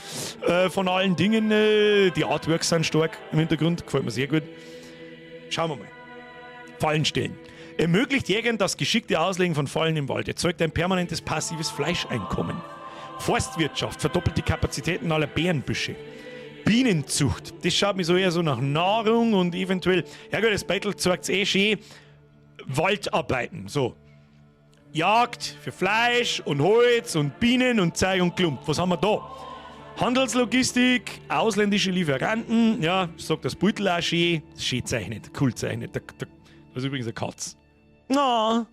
Von allen Dingen. Die Artworks sind stark im Hintergrund. Gefällt mir sehr gut. Schauen wir mal. Fallen stellen. Ermöglicht Jägern das geschickte Auslegen von Fallen im Wald. Erzeugt ein permanentes passives Fleischeinkommen. Forstwirtschaft verdoppelt die Kapazitäten aller Beerenbüsche. Bienenzucht. Das schaut mir so eher so nach Nahrung und eventuell. Ja gut, das Battle zeigt es schön. Waldarbeiten, so. Jagd für Fleisch und Holz und Bienen und Zeug und Klump. Was haben wir da? Handelslogistik, ausländische Lieferanten, ja, sagt das Beutel auch schön. Schön zeichnet, cool zeichnet. Das ist übrigens eine Katz. Na.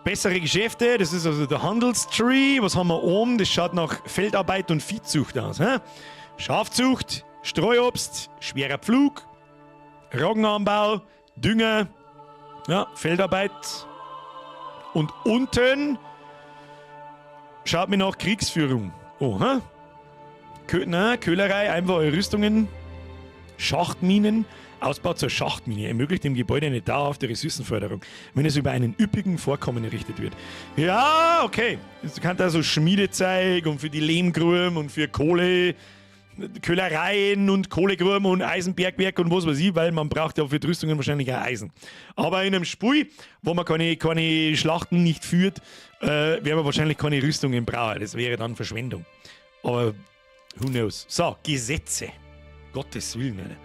Bessere Geschäfte, das ist also der Handelstree. Was haben wir oben? Das schaut nach Feldarbeit und Viehzucht aus. Hä? Schafzucht, Streuobst, schwerer Pflug, Roggenanbau, Dünger, ja, Feldarbeit. Und unten schaut mir nach Kriegsführung. Oh, hä? Köhlerei, einfache Rüstungen, Schachtminen. Ausbau zur Schachtmine ermöglicht dem Gebäude eine dauerhafte Ressourcenförderung, wenn es über einen üppigen Vorkommen errichtet wird. Ja, okay. Du kannst also Schmiedezeug und für die Lehmgruben und für Kohle, Köhlereien und Kohlegruben und Eisenbergwerk und was weiß ich, weil man braucht ja für die Rüstungen wahrscheinlich auch Eisen. Aber in einem Spiel, wo man keine Schlachten nicht führt, werden wir wahrscheinlich keine Rüstungen brauchen. Das wäre dann Verschwendung. Aber who knows. So, Gesetze. Gottes Willen, Alter.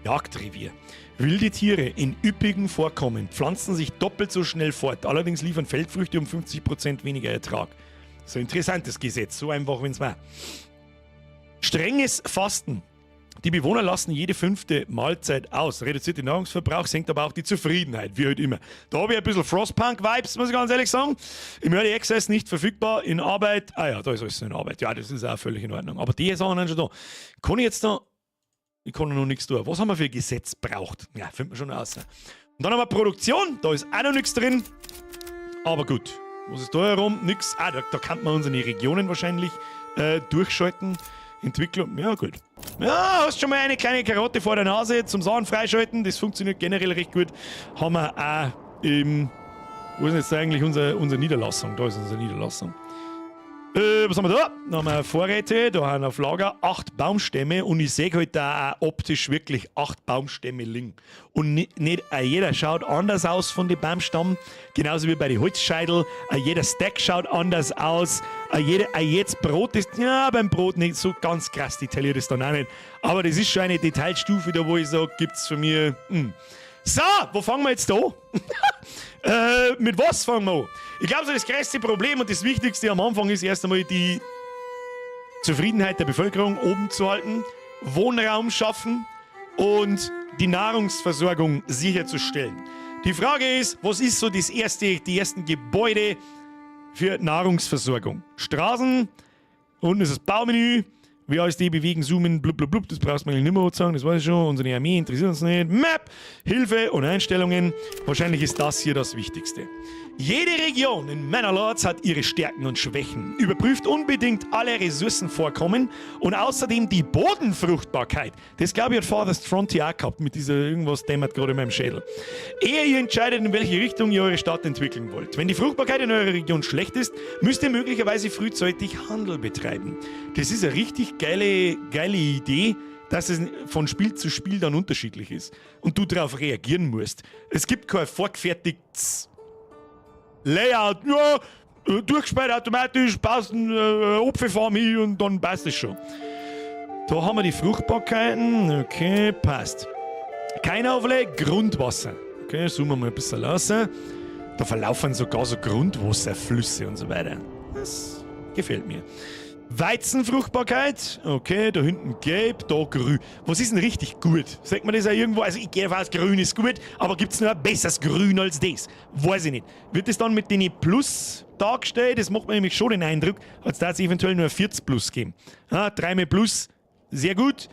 Jagdrevier. Wilde Tiere in üppigen Vorkommen pflanzen sich doppelt so schnell fort, allerdings liefern Feldfrüchte um 50% weniger Ertrag. So ein interessantes Gesetz, so einfach, wenn es war. Strenges Fasten. Die Bewohner lassen jede 5. Mahlzeit aus. Reduziert den Nahrungsverbrauch, senkt aber auch die Zufriedenheit, wie halt immer. Da habe ich ein bisschen Frostpunk-Vibes, muss ich ganz ehrlich sagen. Im Early Access nicht verfügbar, in Arbeit. Ah ja, da ist alles in Arbeit. Ja, das ist auch völlig in Ordnung. Aber die Sachen sind schon da. Kann ich jetzt da... Ich kann noch nichts tun. Was haben wir für ein Gesetz braucht? Ja, findet man schon raus. Und dann haben wir Produktion. Da ist auch noch nichts drin. Aber gut. Was ist da herum? Nix. Ah, da kann man unsere Regionen wahrscheinlich durchschalten. Entwicklung. Ja, gut. Ja, hast schon mal eine kleine Karotte vor der Nase zum Sachen freischalten. Das funktioniert generell recht gut. Haben wir auch im... Wo ist denn jetzt eigentlich unsere Niederlassung? Da ist unsere Niederlassung. Was haben wir da? Da haben wir Vorräte, da haben wir auf Lager 8 Baumstämme und ich sehe halt da auch optisch wirklich 8 Baumstämme liegen. Und nicht jeder schaut anders aus von den Baumstämmen, genauso wie bei den Holzscheidel. Jeder Stack schaut anders aus. Jedes Brot ist, ja, beim Brot nicht so ganz krass detailliert ist dann auch nicht. Aber das ist schon eine Detailstufe, da wo ich sage, gibt's für mich. So, wo fangen wir jetzt da an? Mit was fangen wir an? Ich glaube, so das größte Problem und das Wichtigste am Anfang ist erst einmal die Zufriedenheit der Bevölkerung oben zu halten, Wohnraum schaffen und die Nahrungsversorgung sicherzustellen. Die Frage ist, was ist so die ersten Gebäude für Nahrungsversorgung? Straßen, unten ist das Baumenü, wie alles die bewegen, zoomen, blub, blub, blub, das brauchst du mir nicht mehr sagen, das weiß ich schon, unsere Armee interessiert uns nicht. Map, Hilfe und Einstellungen, wahrscheinlich ist das hier das Wichtigste. Jede Region in Manor hat ihre Stärken und Schwächen. Überprüft unbedingt alle Ressourcenvorkommen und außerdem die Bodenfruchtbarkeit. Das glaube ich hat Farthest Frontier auch gehabt, mit dieser irgendwas dämmert gerade in meinem Schädel. Ehe ihr entscheidet, in welche Richtung ihr eure Stadt entwickeln wollt. Wenn die Fruchtbarkeit in eurer Region schlecht ist, müsst ihr möglicherweise frühzeitig Handel betreiben. Das ist eine richtig geile Idee, dass es von Spiel zu Spiel dann unterschiedlich ist und du darauf reagieren musst. Es gibt kein vorgefertigtes Layout, ja, durchgesperrt automatisch, passt ein Apfelfarm hin und dann passt es schon. Da haben wir die Fruchtbarkeiten, okay, passt. Kein Aufleg, Grundwasser. Okay, zoomen wir mal ein bisschen raus. Da verlaufen sogar so Grundwasserflüsse und so weiter. Das gefällt mir. Weizenfruchtbarkeit, okay, da hinten gelb, da grün. Was ist denn richtig gut? Sagt man das ja irgendwo? Also ich gehe davon aus, grün ist gut, aber gibt es noch ein besseres Grün als das? Weiß ich nicht. Wird das dann mit den Plus dargestellt? Das macht mir nämlich schon den Eindruck, als da es eventuell nur ein 40 Plus geben. 3 mal Plus, sehr gut.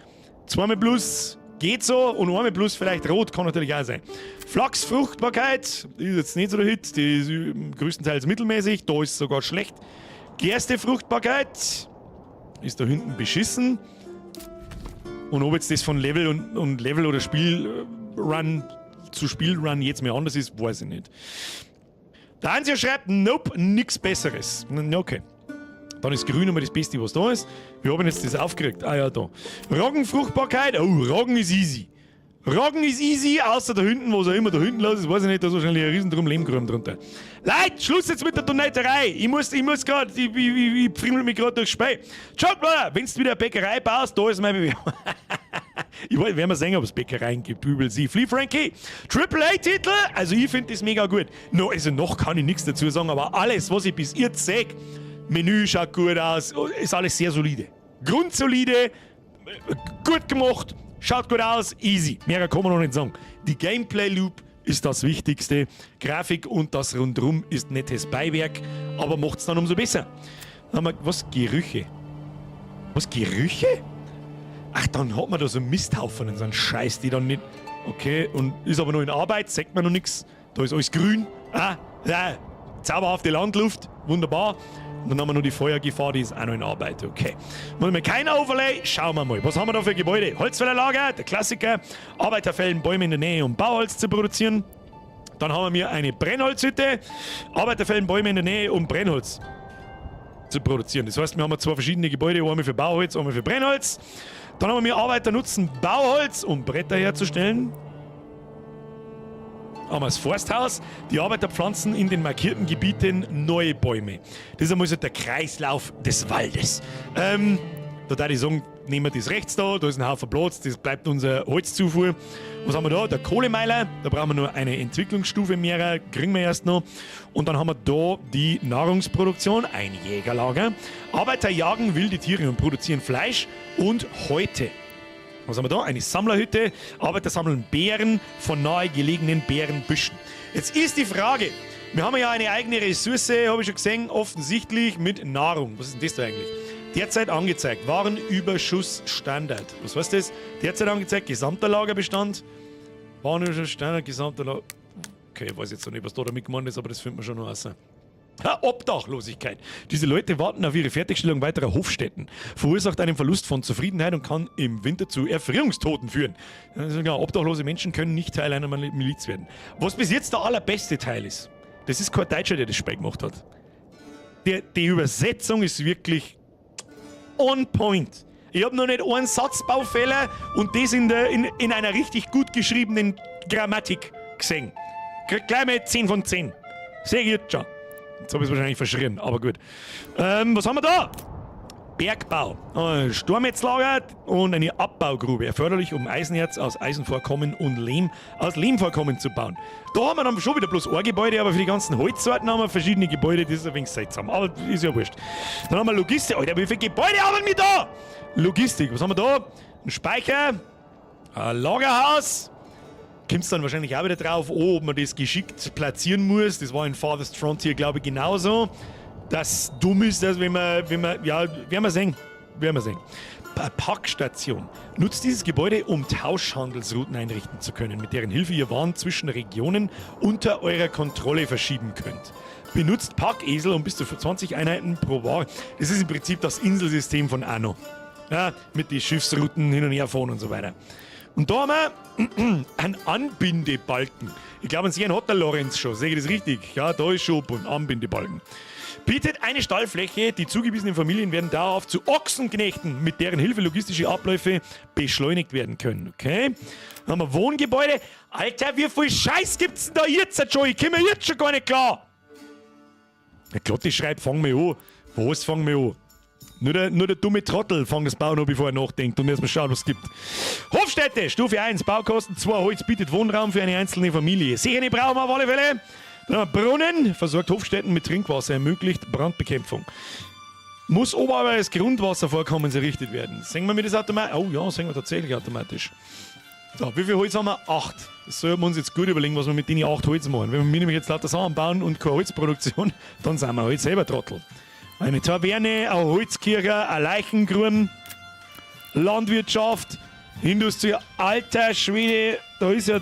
2 mal Plus, geht so. Und 1 mal Plus vielleicht rot, kann natürlich auch sein. Flachsfruchtbarkeit, ist jetzt nicht so der Hit, die ist größtenteils mittelmäßig, da ist es sogar schlecht. Gerstefruchtbarkeit ist da hinten beschissen. Und ob jetzt das von Level und Level oder Spielrun zu Spielrun jetzt mehr anders ist, weiß ich nicht. Der Hansi schreibt, nope, nix Besseres. Okay. Dann ist grün immer das Beste, was da ist. Wir haben jetzt das aufgeregt. Ah ja, da. Roggenfruchtbarkeit. Oh, Roggen ist easy. Roggen ist easy, außer da hinten, was auch immer da hinten los ist, weiß ich nicht, da ist wahrscheinlich ein riesen Lehmkram drunter. Leute, Schluss jetzt mit der Donnerei. Ich muss gerade, ich friemel mich gerade durchs Speil. Schaut mal, wenn du wieder eine Bäckerei baust, da ist mein Bewerbung. Ich werde mal sehen, ob es Bäckereien gibt. Übel sie. Flea Frankie, AAA-Titel, also ich finde das mega gut. No, also noch kann ich nichts dazu sagen, aber alles, was ich bis jetzt sehe, Menü schaut gut aus, ist alles sehr solide. Grundsolide, gut gemacht, schaut gut aus, easy. Mehr kann man noch nicht sagen. Die Gameplay-Loop ist das Wichtigste. Grafik und das Rundrum ist nettes Beiwerk, aber macht es dann umso besser. Dann haben wir, was? Gerüche? Was? Gerüche? Ach, dann hat man da so einen Misthaufen und so einen Scheiß, die dann nicht... Okay, und ist aber noch in Arbeit, sagt man noch nichts. Da ist alles grün. Ja, zauberhafte Landluft, wunderbar. Und dann haben wir noch die Feuergefahr, die ist auch noch in Arbeit. Okay. Wollen wir kein Overlay? Schauen wir mal. Was haben wir da für Gebäude? Holzfällerlager, der Klassiker. Arbeiter fällen Bäume in der Nähe, um Bauholz zu produzieren. Dann haben wir eine Brennholzhütte. Arbeiter fällen Bäume in der Nähe, um Brennholz zu produzieren. Das heißt, wir haben zwei verschiedene Gebäude, einmal für Bauholz, einmal für Brennholz. Dann haben wir Arbeiter nutzen Bauholz, um Bretter herzustellen. Haben wir das Forsthaus. Die Arbeiter pflanzen in den markierten Gebieten neue Bäume. Das ist einmal so der Kreislauf des Waldes. Da würde ich sagen, nehmen wir das rechts da ist ein Haufen Platz, das bleibt unsere Holzzufuhr. Was haben wir da? Der Kohlemeiler, da brauchen wir nur eine Entwicklungsstufe mehr, kriegen wir erst noch. Und dann haben wir da die Nahrungsproduktion, ein Jägerlager. Arbeiter jagen wilde Tiere und produzieren Fleisch und Häute. Was haben wir da? Eine Sammlerhütte. Arbeiter sammeln Beeren von nahe gelegenen Beerenbüschen. Jetzt ist die Frage, wir haben ja eine eigene Ressource, habe ich schon gesehen, offensichtlich mit Nahrung. Was ist denn das da eigentlich? Derzeit angezeigt, Warenüberschussstandard. Was heißt das? Derzeit angezeigt, gesamter Lagerbestand. Warenüberschussstandard, gesamter Lager... Okay, ich weiß jetzt noch nicht, was da damit gemeint ist, aber das findet man schon noch raus. Obdachlosigkeit. Diese Leute warten auf ihre Fertigstellung weiterer Hofstätten. Verursacht einen Verlust von Zufriedenheit und kann im Winter zu Erfrierungstoten führen. Sogar obdachlose Menschen können nicht Teil einer Miliz werden. Was bis jetzt der allerbeste Teil ist, das ist kein Deutscher, der das Spiel gemacht hat. Die Übersetzung ist wirklich on point. Ich habe noch nicht einen Satzbaufehler und das in einer richtig gut geschriebenen Grammatik gesehen. Krieg gleich mal 10 von 10. Sehe ich jetzt schon. Jetzt habe ich es wahrscheinlich verschrien, aber gut. Was haben wir da? Bergbau. Sturmnetzlager und eine Abbaugrube. Erforderlich, um Eisenerz aus Eisenvorkommen und Lehm aus Lehmvorkommen zu bauen. Da haben wir dann schon wieder bloß ein Gebäude, aber für die ganzen Holzsorten haben wir verschiedene Gebäude. Das ist ein wenig seltsam, aber ist ja wurscht. Dann haben wir Logistik. Alter, wie viele Gebäude haben wir da? Logistik. Was haben wir da? Ein Speicher. Ein Lagerhaus. Kommt dann wahrscheinlich auch wieder drauf, ob man das geschickt platzieren muss. Das war in Farthest Frontier, glaube ich, genauso. Das dumm ist, dass wenn man, ja, werden wir sehen. Packstation. Nutzt dieses Gebäude, um Tauschhandelsrouten einrichten zu können, mit deren Hilfe ihr Waren zwischen Regionen unter eurer Kontrolle verschieben könnt. Benutzt Packesel um bis zu 20 Einheiten pro Ware. Das ist im Prinzip das Inselsystem von Anno. Ja, mit den Schiffsrouten hin und her fahren und so weiter. Und da haben wir einen Anbindebalken. Ich glaube, an sich hat der Lorenz schon. Sehe ich das richtig? Ja, da ist schon ein Anbindebalken. Bietet eine Stallfläche, die zugewiesenen Familien werden dauerhaft zu Ochsenknechten, mit deren Hilfe logistische Abläufe beschleunigt werden können. Okay? Dann haben wir Wohngebäude. Alter, wie viel Scheiß gibt's denn da jetzt schon? Ich komme jetzt schon gar nicht klar. Der Klotti schreibt, fang mir an. Was fang mir an? Nur der dumme Trottel fängt das Bauen an, bevor er nachdenkt und erstmal schaut, was es gibt. Hofstätte, Stufe 1, Baukosten 2, Holz bietet Wohnraum für eine einzelne Familie. Sichere brauchen wir auf alle Fälle. Dann haben wir Brunnen, versorgt Hofstätten mit Trinkwasser, ermöglicht Brandbekämpfung. Muss oberhalb des Grundwasservorkommens errichtet werden. Sehen wir mir das automatisch? Oh ja, sehen wir tatsächlich automatisch. So, wie viel Holz haben wir? 8. Das sollten wir uns jetzt gut überlegen, was wir mit den 8 Holz machen. Wenn wir nämlich jetzt lauter Sachen bauen und keine Holzproduktion, dann sind wir halt selber Trottel. Eine Taverne, eine Holzkirche, ein Leichengruben, Landwirtschaft, Industrie, alter Schwede, da ist ja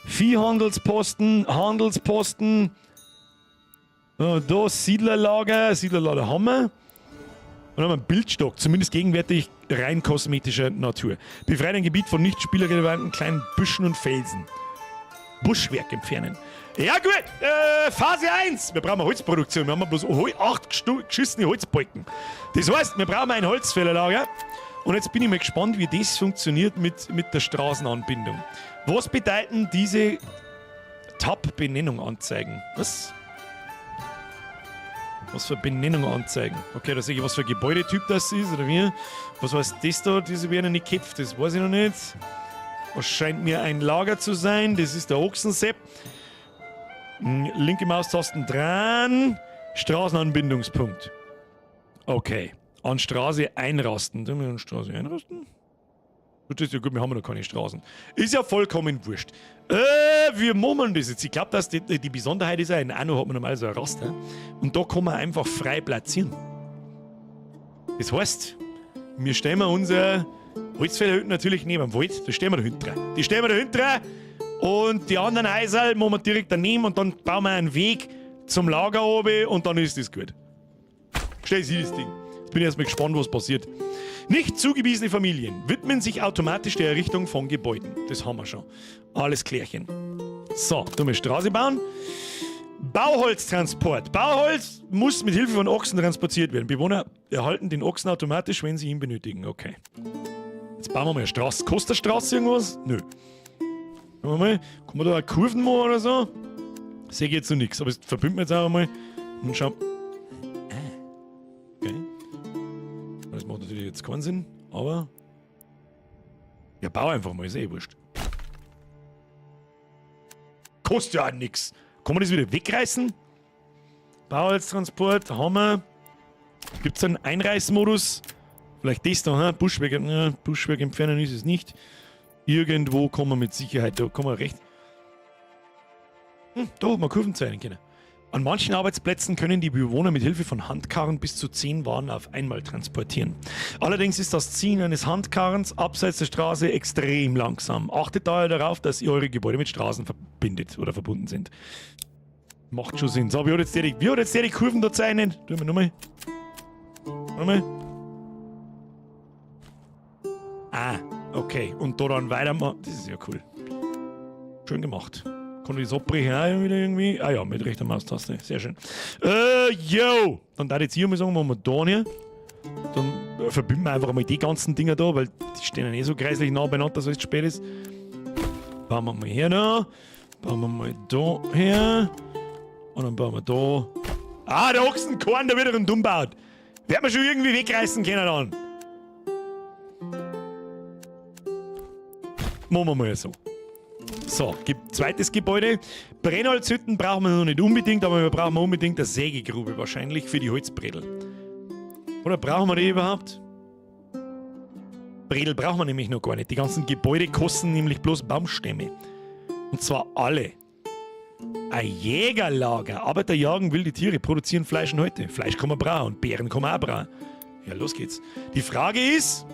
Viehhandelsposten, Handelsposten, da Siedlerlager haben wir. Und dann haben wir einen Bildstock, zumindest gegenwärtig rein kosmetischer Natur. Befreit ein Gebiet von nicht spielerrelevanten kleinen Büschen und Felsen. Buschwerk entfernen. Ja gut, Phase 1. Wir brauchen eine Holzproduktion. Wir haben bloß 8 geschissene Holzbalken. Das heißt, wir brauchen ein Holzfällerlager. Und jetzt bin ich mal gespannt, wie das funktioniert mit der Straßenanbindung. Was bedeuten diese Tab-Benennung anzeigen? Was für Benennung anzeigen? Okay, da sehe ich, was für ein Gebäudetyp das ist, oder wie? Was heißt das da? Diese werden nicht geköpft, das weiß ich noch nicht. Was scheint mir ein Lager zu sein? Das ist der Ochsensepp. Linke Maustasten dran. Straßenanbindungspunkt. Okay. An Straße einrasten. Sollen wir an Straße einrasten? Das ist ja gut, wir haben ja noch keine Straßen. Ist ja vollkommen wurscht. Wie machen wir das jetzt? Ich glaube, dass die Besonderheit ist, in Anno hat man normal so ein Raster. Und da kann man einfach frei platzieren. Das heißt, wir stellen unser Holzfällerhütten natürlich neben dem Wald. Da stellen wir da hinten dran. Die stellen wir da hinten dran. Und die anderen Häuser machen wir direkt daneben und dann bauen wir einen Weg zum Lager oben und dann ist das gut. Stell sie das Ding. Jetzt bin ich erstmal gespannt, was passiert. Nicht zugewiesene Familien widmen sich automatisch der Errichtung von Gebäuden. Das haben wir schon. Alles klärchen. So, tun wir Straße bauen. Bauholztransport. Bauholz muss mit Hilfe von Ochsen transportiert werden. Bewohner erhalten den Ochsen automatisch, wenn sie ihn benötigen. Okay. Jetzt bauen wir mal eine Straße. Kostet eine Straße irgendwas? Nö. Schauen wir mal. Kann man da eine Kurven machen oder so? Sehe ich jetzt noch nichts. Aber das verbinden wir jetzt auch mal. Und schauen. Okay. Das macht natürlich jetzt keinen Sinn, aber. Ja, bau einfach mal, ist eh wurscht. Kostet ja auch nichts. Kann man das wieder wegreißen? Bauholztransport, Hammer. Gibt es einen Einreißmodus? Vielleicht das da, Buschwerk, Buschwerk entfernen ist es nicht. Irgendwo kann man mit Sicherheit, da kann man recht. Da hat man Kurven zeigen können. An manchen Arbeitsplätzen können die Bewohner mit Hilfe von Handkarren bis zu 10 Waren auf einmal transportieren. Allerdings ist das Ziehen eines Handkarrens abseits der Straße extrem langsam. Achtet daher darauf, dass ihr eure Gebäude mit Straßen verbindet oder verbunden sind. Macht schon Sinn. So, wie hat jetzt der die Kurven da zeichnen? Tun wir nochmal. Nochmal. Ah, okay. Und da dann weitermachen. Das ist ja cool. Schön gemacht. Kann ich das abbrechen auch wieder irgendwie? Ah ja, mit rechter Maustaste. Sehr schön. Yo! Dann da jetzt hier mal sagen, machen wir da hier. Dann verbinden wir einfach mal die ganzen Dinger da, weil die stehen ja nicht so kreislich nah beieinander, dass es spät ist. Bauen wir mal hier noch. Bauen wir mal da her. Und dann bauen wir da. Ah, der Ochsenkorn, der wieder dumm baut. Werden wir schon irgendwie wegreißen können dann. Machen wir mal so. So, zweites Gebäude. Brennholzhütten brauchen wir noch nicht unbedingt, aber wir brauchen unbedingt eine Sägegrube wahrscheinlich für die Holzbredel. Oder brauchen wir die überhaupt? Bredel brauchen wir nämlich noch gar nicht. Die ganzen Gebäude kosten nämlich bloß Baumstämme. Und zwar alle. Ein Jägerlager. Arbeiter jagen wilde Tiere, produzieren Fleisch und Häute. Fleisch kann man brauen, Beeren kann man auch brauen. Ja, los geht's. Die Frage ist,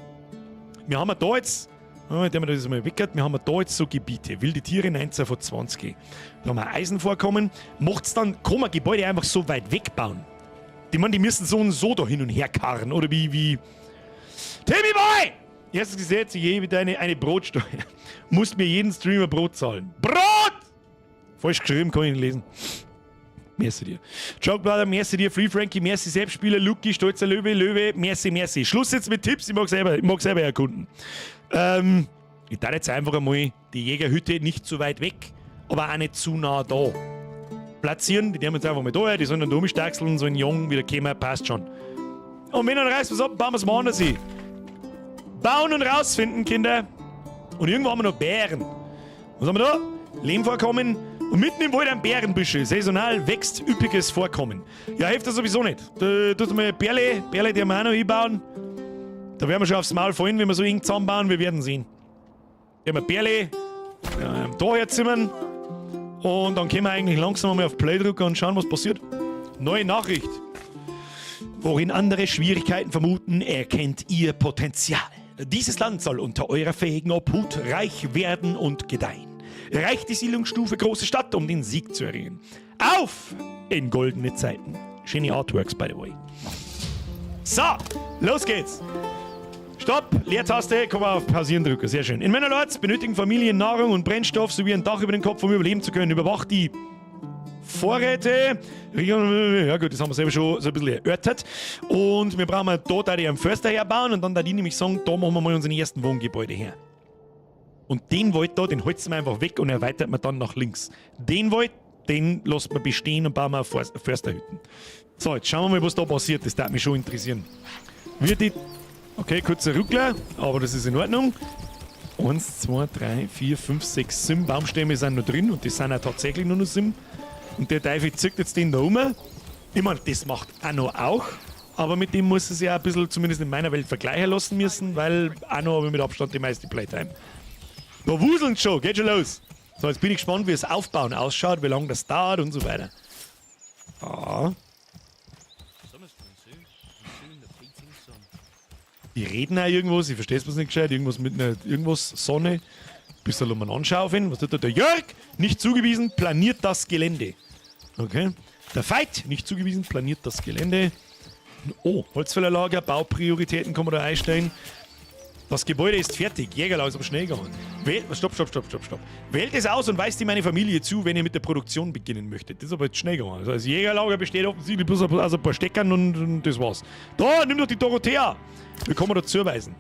wir haben da jetzt, indem man das mal weggehört, wir haben da jetzt so Gebiete. Wilde Tiere 19 von 20. Da haben wir Eisenvorkommen. Macht's dann, kann man Gebäude einfach so weit wegbauen? Die müssen so und so da hin und her karren. Oder wie. Timmy Boy! Erstes Gesetz, ich hebe eine Brotsteuer. Musst mir jeden Streamer Brot zahlen. Brot! Falsch geschrieben, kann ich nicht lesen. Merci dir. Jogblader, merci dir. Free Frankie, merci. Selbstspieler, Luki, Stolzer Löwe, merci. Schluss jetzt mit Tipps, ich mag selber erkunden. Ich darf jetzt einfach einmal die Jägerhütte nicht zu weit weg, aber auch nicht zu nah da platzieren. Die nehmen jetzt einfach mal da her, die sollen dann umstachseln, so ein Jungen wieder kommen, passt schon. Und wenn dann reißt was ab, bauen wir es woanders hin. Bauen und rausfinden, Kinder. Und irgendwo haben wir noch Bären. Was haben wir da? Lehmvorkommen. Und mitten im Wald ein Bärenbüsche. Saisonal wächst üppiges Vorkommen. Ja, hilft das sowieso nicht. Da tut mal Bärle, die haben wir auch noch einbauen. Da werden wir schon aufs Maul fallen, wenn wir so eng zusammenbauen. Wir werden sehen. Da haben wir Bärle da herzimmern. Und dann können wir eigentlich langsam mal auf Play drücken und schauen, was passiert. Neue Nachricht. Worin andere Schwierigkeiten vermuten, erkennt ihr Potenzial. Dieses Land soll unter eurer fähigen Obhut reich werden und gedeihen. Reicht die Siedlungsstufe große Stadt, um den Sieg zu erringen. Auf in goldene Zeiten. Schöne Artworks, by the way. So, los geht's. Stopp, Leertaste, kann man auf Pausieren drücken. Sehr schön. In Männerlords benötigen Familien Nahrung und Brennstoff sowie ein Dach über den Kopf, um überleben zu können. Überwacht die Vorräte. Ja gut, das haben wir selber schon so ein bisschen erörtert. Und wir brauchen da einen Förster herbauen und dann da die nämlich sagen, da machen wir mal unseren ersten Wohngebäude her. Und den Wald da, den holzen wir einfach weg und erweitert man dann nach links. Den Wald, den lassen wir bestehen und bauen wir auf Försterhütten. So, jetzt schauen wir mal, was da passiert. Das darf mich schon interessieren. Wird die... Okay, kurzer Ruckler, aber das ist in Ordnung. 1, 2, 3, 4, 5, 6, 7 Baumstämme sind noch drin und die sind auch tatsächlich nur noch 7. Und der Teufel zückt jetzt den da um. Ich meine, das macht Anno auch, aber mit dem muss es ja ein bisschen, zumindest in meiner Welt, vergleichen lassen müssen, weil Anno habe ich mit Abstand die meiste Playtime. Da wuseln schon, geht schon los. So, jetzt bin ich gespannt, wie das Aufbauen ausschaut, wie lange das dauert und so weiter. Ah. Die reden auch irgendwas, ich verstehe es nicht gescheit, irgendwas mit einer Sonne. Bisschen mal anschauen. Was tut der Jörg? Nicht zugewiesen, planiert das Gelände. Okay. Der Veit, nicht zugewiesen, planiert das Gelände. Oh, Holzfällerlager, Bauprioritäten kann man da einstellen. Das Gebäude ist fertig. Jägerlager ist aber schnell gegangen. Stopp. Wählt es aus und weist ihm meine Familie zu, wenn ihr mit der Produktion beginnen möchtet. Das ist aber jetzt schnell gegangen. Also das Jägerlager besteht offensichtlich bloß aus ein paar Steckern und das war's. Da, nimm doch die Dorothea. Wie kann man da zuweisen?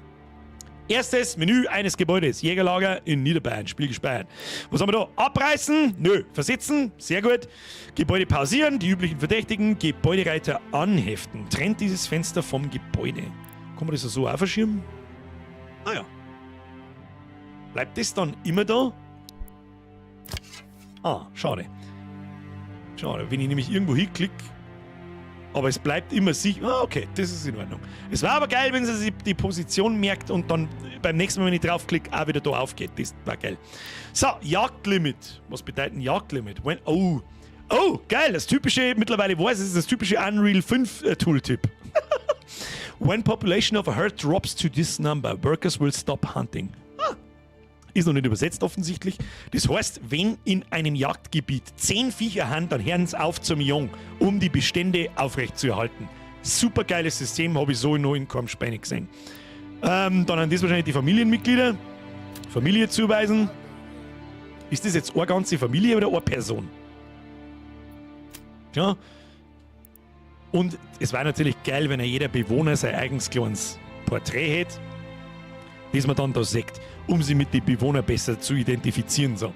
Erstes Menü eines Gebäudes. Jägerlager in Niederbayern. Spiel gespeichert. Was haben wir da? Abreißen? Nö. Versetzen? Sehr gut. Gebäude pausieren. Die üblichen Verdächtigen. Gebäudereiter anheften. Trennt dieses Fenster vom Gebäude. Kann man das so auch verschirmen? Ah ja. Bleibt das dann immer da? Ah, schade. Schade. Wenn ich nämlich irgendwo hinklicke, aber es bleibt immer sicher. Ah, okay, das ist in Ordnung. Es war aber geil, wenn sie sich die Position merkt und dann beim nächsten Mal, wenn ich draufklicke, auch wieder da aufgeht. Das war geil. So, Jagdlimit. Was bedeutet Jagdlimit? Oh, geil. Das typische, mittlerweile weiß ich, ist das typische Unreal 5 Tooltip. When population of a herd drops to this number, workers will stop hunting. Ist noch nicht übersetzt offensichtlich. Das heißt, wenn in einem Jagdgebiet 10 Viecher haben, dann hören sie auf zum Jung, um die Bestände aufrechtzuerhalten. Super geiles System, habe ich so noch in keinem Spiel nicht gesehen. Dann haben das wahrscheinlich die Familienmitglieder. Familie zuweisen. Ist das jetzt eine ganze Familie oder eine Person? Ja. Und es war natürlich geil, wenn jeder Bewohner sein eigenes kleines Porträt hätte, das man dann da sieht, um sie mit den Bewohnern besser zu identifizieren. So.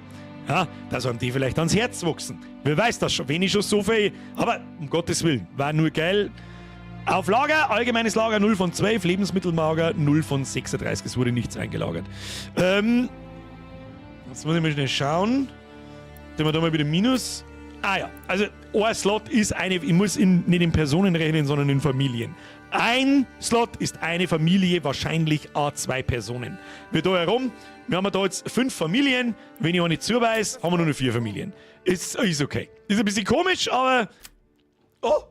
Ja, dass einem die vielleicht ans Herz wachsen. Wer weiß das schon, wenn ich schon so viel... Aber um Gottes Willen, war nur geil. Auf Lager, allgemeines Lager 0 von 12, Lebensmittellager 0 von 36. Es wurde nichts eingelagert. Jetzt muss ich mal schnell schauen. Dann haben wir da mal wieder Minus. Ah ja, also ein Slot ist eine, ich muss nicht in Personen rechnen, sondern in Familien. Ein Slot ist eine Familie, wahrscheinlich A2 Personen. Wir da herum, wir haben da jetzt 5 Familien. Wenn ich auch nicht zuweise, haben wir nur noch 4 Familien. Ist okay. Ist ein bisschen komisch, aber... Oh!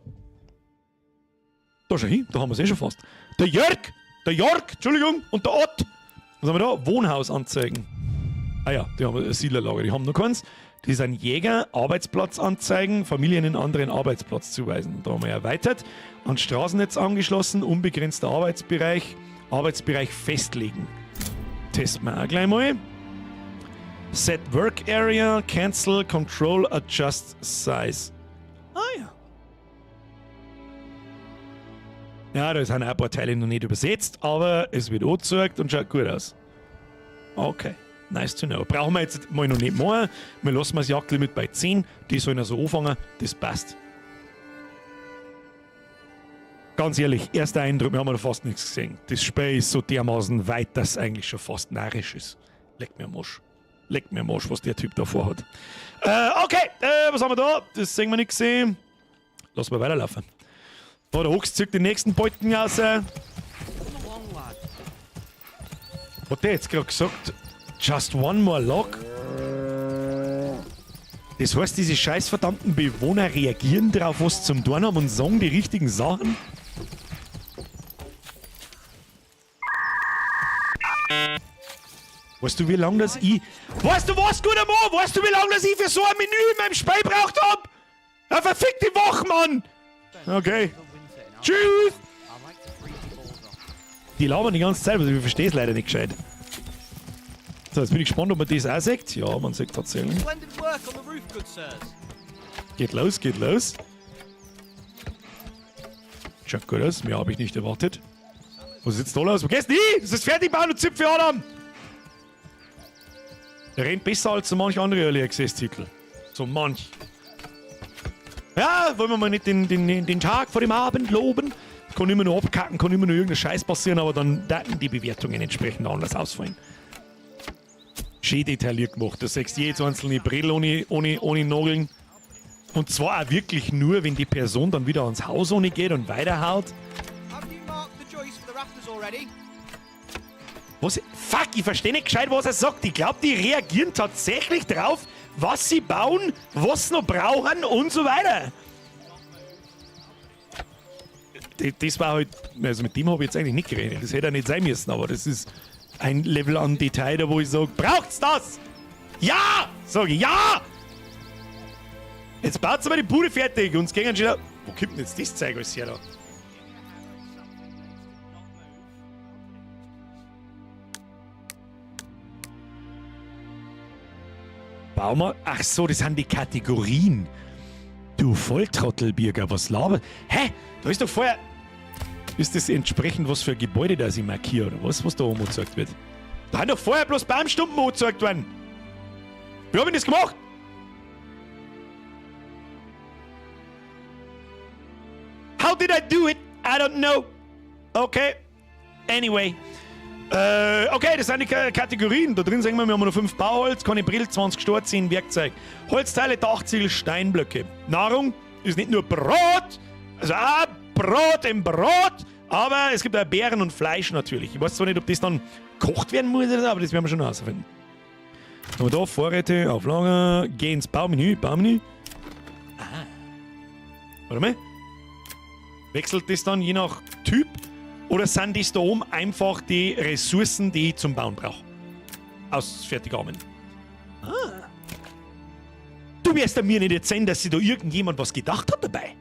Da schau hin, da haben wir es schon fast. Der Jörg, Entschuldigung, und der Ott. Was haben wir da? Wohnhaus anzeigen. Ah ja, die haben ein Siedlerlager, die haben noch keins. Die sind Jäger, Arbeitsplatz anzeigen, Familien in anderen Arbeitsplatz zuweisen. Da haben wir erweitert, an Straßennetz angeschlossen, unbegrenzter Arbeitsbereich festlegen. Testen wir auch gleich mal. Set Work Area, Cancel, Control, Adjust Size. Ah ja. Ja, da sind auch ein paar Teile noch nicht übersetzt, aber es wird angezeigt und schaut gut aus. Okay. Nice to know. Brauchen wir jetzt mal noch nicht mehr. Wir lassen das Jagdlimit bei 10. Die sollen also anfangen. Das passt. Ganz ehrlich, erster Eindruck, wir haben noch fast nichts gesehen. Das Spiel ist so dermaßen weit, dass es eigentlich schon fast narrisch ist. Leck mir am Arsch. Was der Typ da vorhat. Okay, was haben wir da? Das sehen wir nicht gesehen. Lassen wir weiterlaufen. Da, der Ochs zieht den nächsten Balken raus. Hat der jetzt gerade gesagt? Just one more log? Das heißt, diese scheiß verdammten Bewohner reagieren darauf, was zum tun haben und sagen die richtigen Sachen? Weißt du, wie lange das ich... Weißt du was, guter Mann? Weißt du, wie lange das ich für so ein Menü in meinem Spiel braucht hab? Eine verfickte Woche, Mann! Okay. Tschüss! Die labern die ganze Zeit, aber ich verstehe es leider nicht gescheit. So, jetzt bin ich gespannt, ob man das auch sieht. Ja, man sieht tatsächlich. Splendid work on the roof, good sirs. Geht los, geht los. Schaut gut aus, mehr habe ich nicht erwartet. Wo sieht's toll aus? Wo gehst du hin? Das ist fertig, bauen und Zipfel Adam! Der rennt besser als so manch andere Early Access Titel. So manch. Ja, wollen wir mal nicht den Tag vor dem Abend loben? Kann immer nur abkacken, kann immer nur irgendein Scheiß passieren, aber dann daten die Bewertungen entsprechend anders ausfallen. Schön detailliert gemacht. Du siehst jedes einzelne Brill ohne Nageln. Und zwar auch wirklich nur, wenn die Person dann wieder ans Haus ohne geht und weiterhaut. Have you marked the joists for the rafters already? Was? Fuck, ich verstehe nicht gescheit, was er sagt. Ich glaube, die reagieren tatsächlich drauf, was sie bauen, was sie noch brauchen und so weiter. Das war halt, also mit dem habe ich jetzt eigentlich nicht geredet. Das hätte er nicht sein müssen, aber das ist ein Level an Detail, da wo ich sage, braucht's das? Ja! Sage ich, ja! Jetzt baut's mal die Bude fertig und es gehen schon. Wo kommt denn jetzt das Zeug alles her da? Baumer? Ach so, das sind die Kategorien. Du Volltrottelbürger, was labert? Hä? Da ist doch vorher. Ist das entsprechend, was für ein Gebäude da ich markiere, oder was da oben angezeigt wird? Da haben doch vorher bloß Baumstumpen angezeigt worden. Wie hab ich das gemacht? How did I do it? I don't know. Okay. Anyway. Okay, das sind die Kategorien. Da drin sagen wir haben noch 5 Bauholz, keine Brill, 20 Storziehen, Werkzeug. Holzteile, Dachziegel, Steinblöcke. Nahrung ist nicht nur Brot, also auch Brot im Brot, aber es gibt auch Beeren und Fleisch natürlich. Ich weiß zwar nicht, ob das dann gekocht werden muss, aber das werden wir schon herausfinden. Aber da Vorräte auf Lager, geh ins Baumenü. Ah. Warte mal. Wechselt das dann je nach Typ? Oder sind das da oben einfach die Ressourcen, die ich zum Bauen brauche? Aus Fertigarmen. Ah. Du wirst mir nicht erzählen, dass sich da irgendjemand was gedacht hat dabei.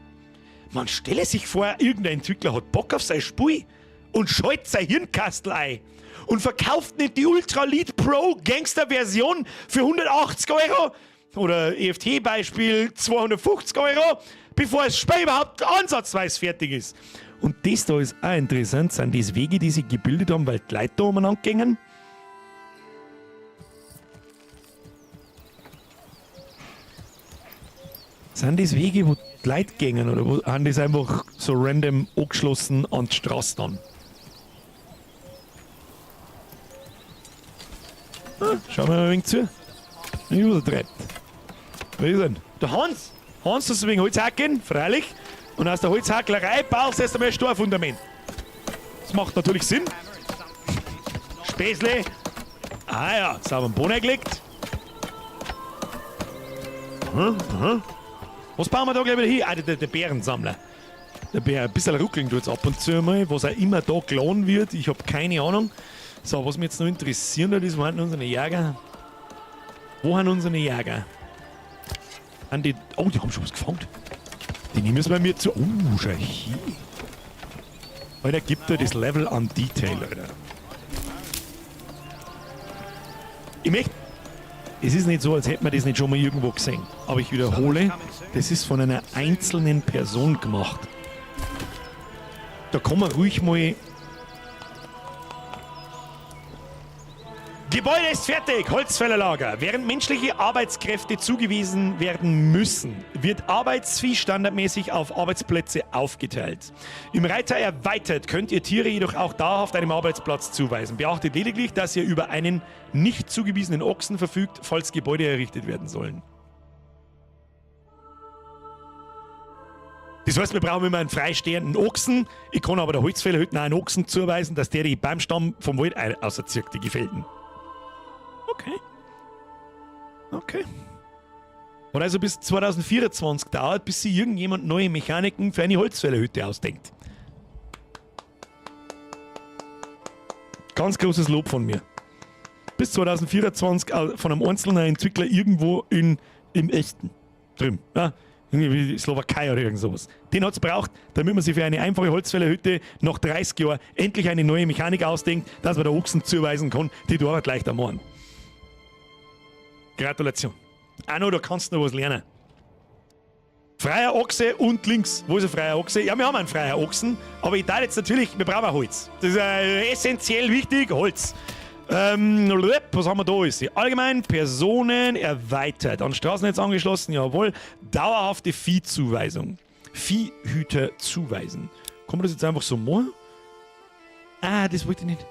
Man stelle sich vor, irgendein Entwickler hat Bock auf sein Spiel und scheut sein Hirnkastel ein und verkauft nicht die Ultra Lead Pro Gangster Version für 180 € oder EFT-Beispiel 250 €, bevor das Spiel überhaupt ansatzweise fertig ist. Und das da ist auch interessant, sind das Wege, die sich gebildet haben, weil die Leute da umeinander gingen. Sind das Wege, wo die Leute gehen oder wo haben das einfach so random angeschlossen an die Straße dann? Ah, schauen wir mal ein wenig zu. Übertreibt. Wer ist denn? Der Hans! Hans, hast du wegen Holz hacken? Freilich. Und aus der Holzhacklerei baust du erst einmal ein Steinfundament. Das macht natürlich Sinn. Späßle. Ah ja, sauber am Boden gelegt. Was bauen wir da gleich wieder hin? Ah, der Bärensammler. Der Bär, ein bisschen ruckeln tut es ab und zu mal, was auch immer da geladen wird. Ich habe keine Ahnung. So, was mich jetzt noch interessieren hat, ist, wo sind unsere Jäger? Wo haben unsere Jäger? An die. Oh, die haben schon was gefangen. Die nehmen wir mir zu. Oh, schau hier. Alter, gibt er das Level an Detail, Alter. Ich möchte. Es ist nicht so, als hätte man das nicht schon mal irgendwo gesehen. Aber ich wiederhole, das ist von einer einzelnen Person gemacht. Da kann man ruhig mal. Gebäude ist fertig, Holzfällerlager. Während menschliche Arbeitskräfte zugewiesen werden müssen, wird Arbeitsvieh standardmäßig auf Arbeitsplätze aufgeteilt. Im Reiter erweitert könnt ihr Tiere jedoch auch dauerhaft einem Arbeitsplatz zuweisen. Beachtet lediglich, dass ihr über einen nicht zugewiesenen Ochsen verfügt, falls Gebäude errichtet werden sollen. Das heißt, wir brauchen immer einen freistehenden Ochsen. Ich kann aber der Holzfällerhütte einen Ochsen zuweisen, dass der die Baumstamm vom Wald auserzieht, die Gefällten. Okay. Okay. Und also bis 2024 dauert, bis sich irgendjemand neue Mechaniken für eine Holzfällerhütte ausdenkt. Ganz großes Lob von mir. Bis 2024 von einem einzelnen Entwickler irgendwo im Echten. Drüben. Ja, Irgendwie Slowakei oder irgend sowas. Den hat es braucht, damit man sich für eine einfache Holzfällerhütte nach 30 Jahren endlich eine neue Mechanik ausdenkt, dass man der Ochsen zuweisen kann, die die Arbeit leichter machen. Gratulation. Arno, da kannst du noch was lernen. Freier Ochse und links. Wo ist ein freier Ochse? Ja, wir haben einen freier Ochsen, aber ich teile jetzt natürlich, wir brauchen Holz. Das ist essentiell wichtig, Holz. Was haben wir da? Ist sie allgemein Personen erweitert. An Straßennetz angeschlossen, jawohl. Dauerhafte Viehzuweisung. Viehhüter zuweisen. Kann man das jetzt einfach so machen? Ah, das wollte ich nicht.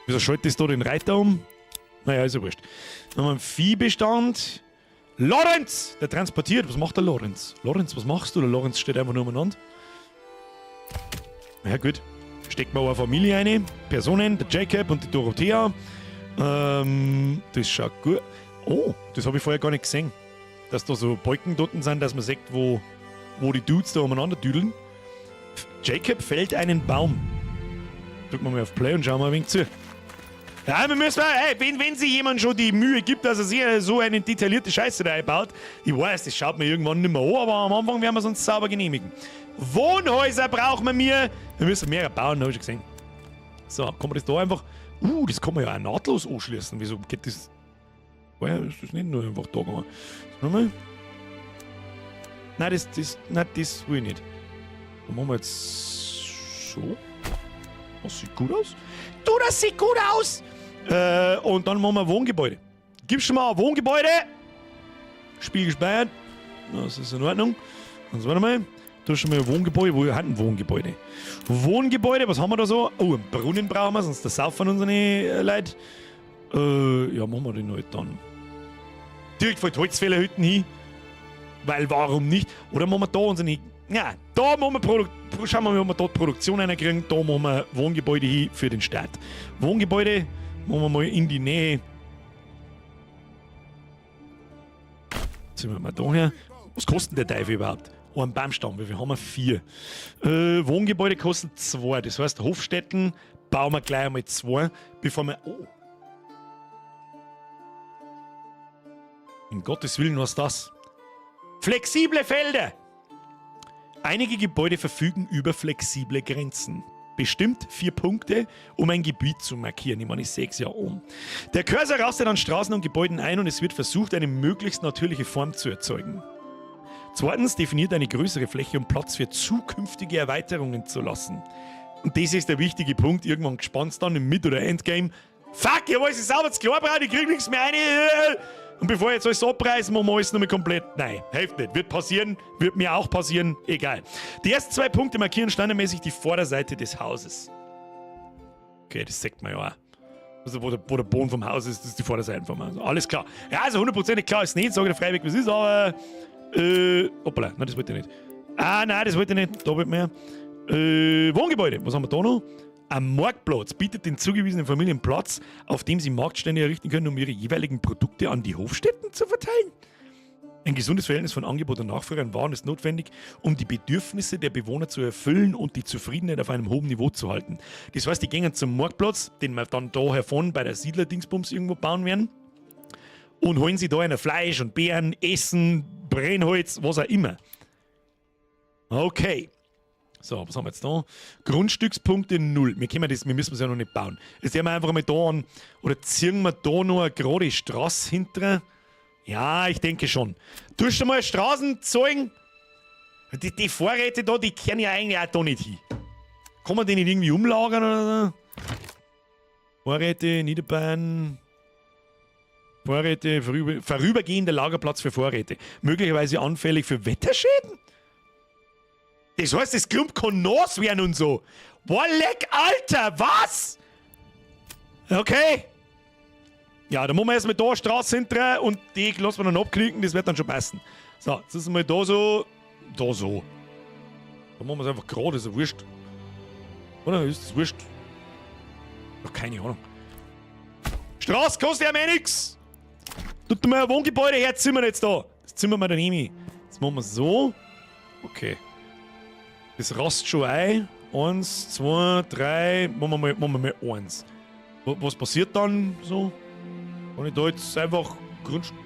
Wieso schaltet das da den Reiter um? Naja, ist ja wurscht. Dann haben wir einen Viehbestand. Lorenz! Der transportiert. Was macht der Lorenz? Lorenz, was machst du? Der Lorenz steht einfach nur umeinander. Ja gut. Steckt mal eine Familie rein. Personen, der Jacob und die Dorothea. Das schaut gut. Oh, das habe ich vorher gar nicht gesehen. Dass da so Balken dort sind, dass man sieht, wo die Dudes da umeinander düdeln. Jacob fällt einen Baum. Drücken wir mal auf Play und schauen mal ein wenig zu. Ja, wir müssen mal, hey, wenn sich jemand schon die Mühe gibt, dass er sich so eine detaillierte Scheiße da einbaut, ich weiß, das schaut mir irgendwann nicht mehr an, aber am Anfang werden wir es uns sauber genehmigen. Wohnhäuser brauchen wir müssen mehrere bauen, habe ich schon gesehen. So, kann man das da einfach, das kann man ja auch nahtlos anschließen, wieso geht das, woher ist das nicht nur einfach da gegangen? Nochmal? Nein, das will ich nicht. Dann machen wir jetzt so. Das sieht gut aus. Du, das sieht gut aus! Und dann machen wir ein Wohngebäude. Gibst du mal ein Wohngebäude? Spiel gespeichert. Das ist in Ordnung. Also warte mal. Da ist schon mal ein Wohngebäude. Wo hat ein Wohngebäude? Wohngebäude, was haben wir da so? Oh, einen Brunnen brauchen wir, sonst das saufen unsere Leute. Ja, machen wir den halt dann. Direkt vor die Holzfällerhütten hin. Weil warum nicht? Oder machen wir da unsere... Ja, da machen wir schauen wir mal, ob wir dort Produktion reinkriegen. Da machen wir Wohngebäude hin für den Staat. Wohngebäude machen wir mal in die Nähe. Ziehen wir mal da her. Was kostet der Teufel überhaupt? Oh, ein Baumstamm, wie viel haben wir? 4. Wohngebäude kostet 2. Das heißt, Hofstätten bauen wir gleich einmal 2, bevor wir... Oh! In Gottes Willen, was ist das? Flexible Felder! Einige Gebäude verfügen über flexible Grenzen. Bestimmt 4 Punkte, um ein Gebiet zu markieren. Ich meine, ich sehe es ja um. Der Cursor rastet an Straßen und Gebäuden ein und es wird versucht, eine möglichst natürliche Form zu erzeugen. Zweitens definiert eine größere Fläche, um Platz für zukünftige Erweiterungen zu lassen. Und das ist der wichtige Punkt. Irgendwann gespannt dann im Mid- oder Endgame. Fuck, ich weiß, ich sauber das klar brauche, ich krieg nichts mehr rein. Und bevor ich jetzt alles abreißen, machen wir alles nochmal komplett. Nein, hilft nicht. Wird passieren, wird mir auch passieren, egal. Die ersten 2 Punkte markieren standardmäßig die Vorderseite des Hauses. Okay, das sagt man ja auch. Also wo der Boden vom Haus ist, das ist die Vorderseite vom Haus. Alles klar. Ja, also 100% klar ist nicht, sage der freiweg, was ist, aber... hoppala, nein, das wollte ich nicht. Ah, nein, das wollte ich nicht. Da wird mehr. Wohngebäude, was haben wir da noch? Ein Marktplatz bietet den zugewiesenen Familien Platz, auf dem sie Marktstände errichten können, um ihre jeweiligen Produkte an die Hofstätten zu verteilen. Ein gesundes Verhältnis von Angebot und Nachfrage an Waren ist notwendig, um die Bedürfnisse der Bewohner zu erfüllen und die Zufriedenheit auf einem hohen Niveau zu halten. Das heißt, die gehen zum Marktplatz, den wir dann da hervon bei der Siedler-Dingsbums irgendwo bauen werden, und holen sich da ein Fleisch und Beeren, Essen, Brennholz, was auch immer. Okay. So, was haben wir jetzt da? Grundstückspunkte 0. Wir müssen es ja noch nicht bauen. Jetzt sehen wir einfach mal da an, oder ziehen wir da noch eine gerade Straße hinter? Ja, ich denke schon. Tust du mal Straßen zeigen? Die Vorräte da, die kehren ja eigentlich auch da nicht hin. Kann man die nicht irgendwie umlagern oder so? Vorräte, Niederbayern. Vorräte, vorübergehender Lagerplatz für Vorräte. Möglicherweise anfällig für Wetterschäden? Das heißt, das Klump kann nass werden und so. Boah, leck, Alter, was? Okay. Ja, dann machen wir erstmal da eine Straße hinter und die lassen wir dann abklicken, das wird dann schon passen. So, jetzt ist mal da so, da so. Dann machen wir es einfach gerade, ist ja wurscht. Oder ist das wurscht? Ach, keine Ahnung. Straße kostet ja mehr nix. Tut mal ein Wohngebäude her, zimmern jetzt da. Das zimmern wir dann hin. Jetzt machen wir es so. Okay. Das rast schon ein. 1, 2, 3. Machen wir mal 1. Was passiert dann so? Kann ich da jetzt einfach Grundstück...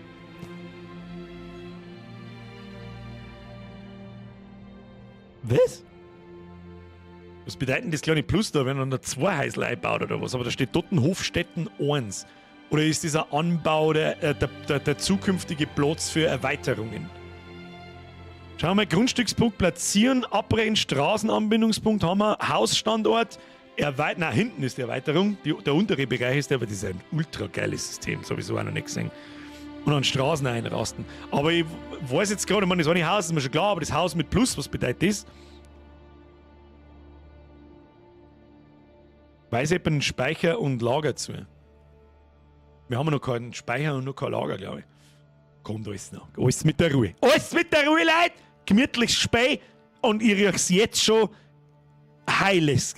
Was? Was bedeutet das kleine Plus da, wenn man da 2 Häusler einbaut oder was? Aber da steht dort ein Hofstetten 1. Oder ist dieser Anbau der zukünftige Platz für Erweiterungen? Schauen wir mal, Grundstückspunkt platzieren, abbrechen, Straßenanbindungspunkt haben wir, Hausstandort, hinten ist die Erweiterung, der untere Bereich ist der, aber das ist ein ultra geiles System, sowieso auch noch nicht gesehen. Und an Straßen einrasten. Aber ich weiß jetzt gerade, das eine Haus ist mir schon klar, aber das Haus mit Plus, was bedeutet das? Weiß jemand einen Speicher und Lager zu? Wir haben noch keinen Speicher und noch kein Lager, glaube ich. Kommt alles noch. Alles mit der Ruhe. Alles mit der Ruhe, Leute! Gemütlich Spei und ich riech's jetzt schon heiles.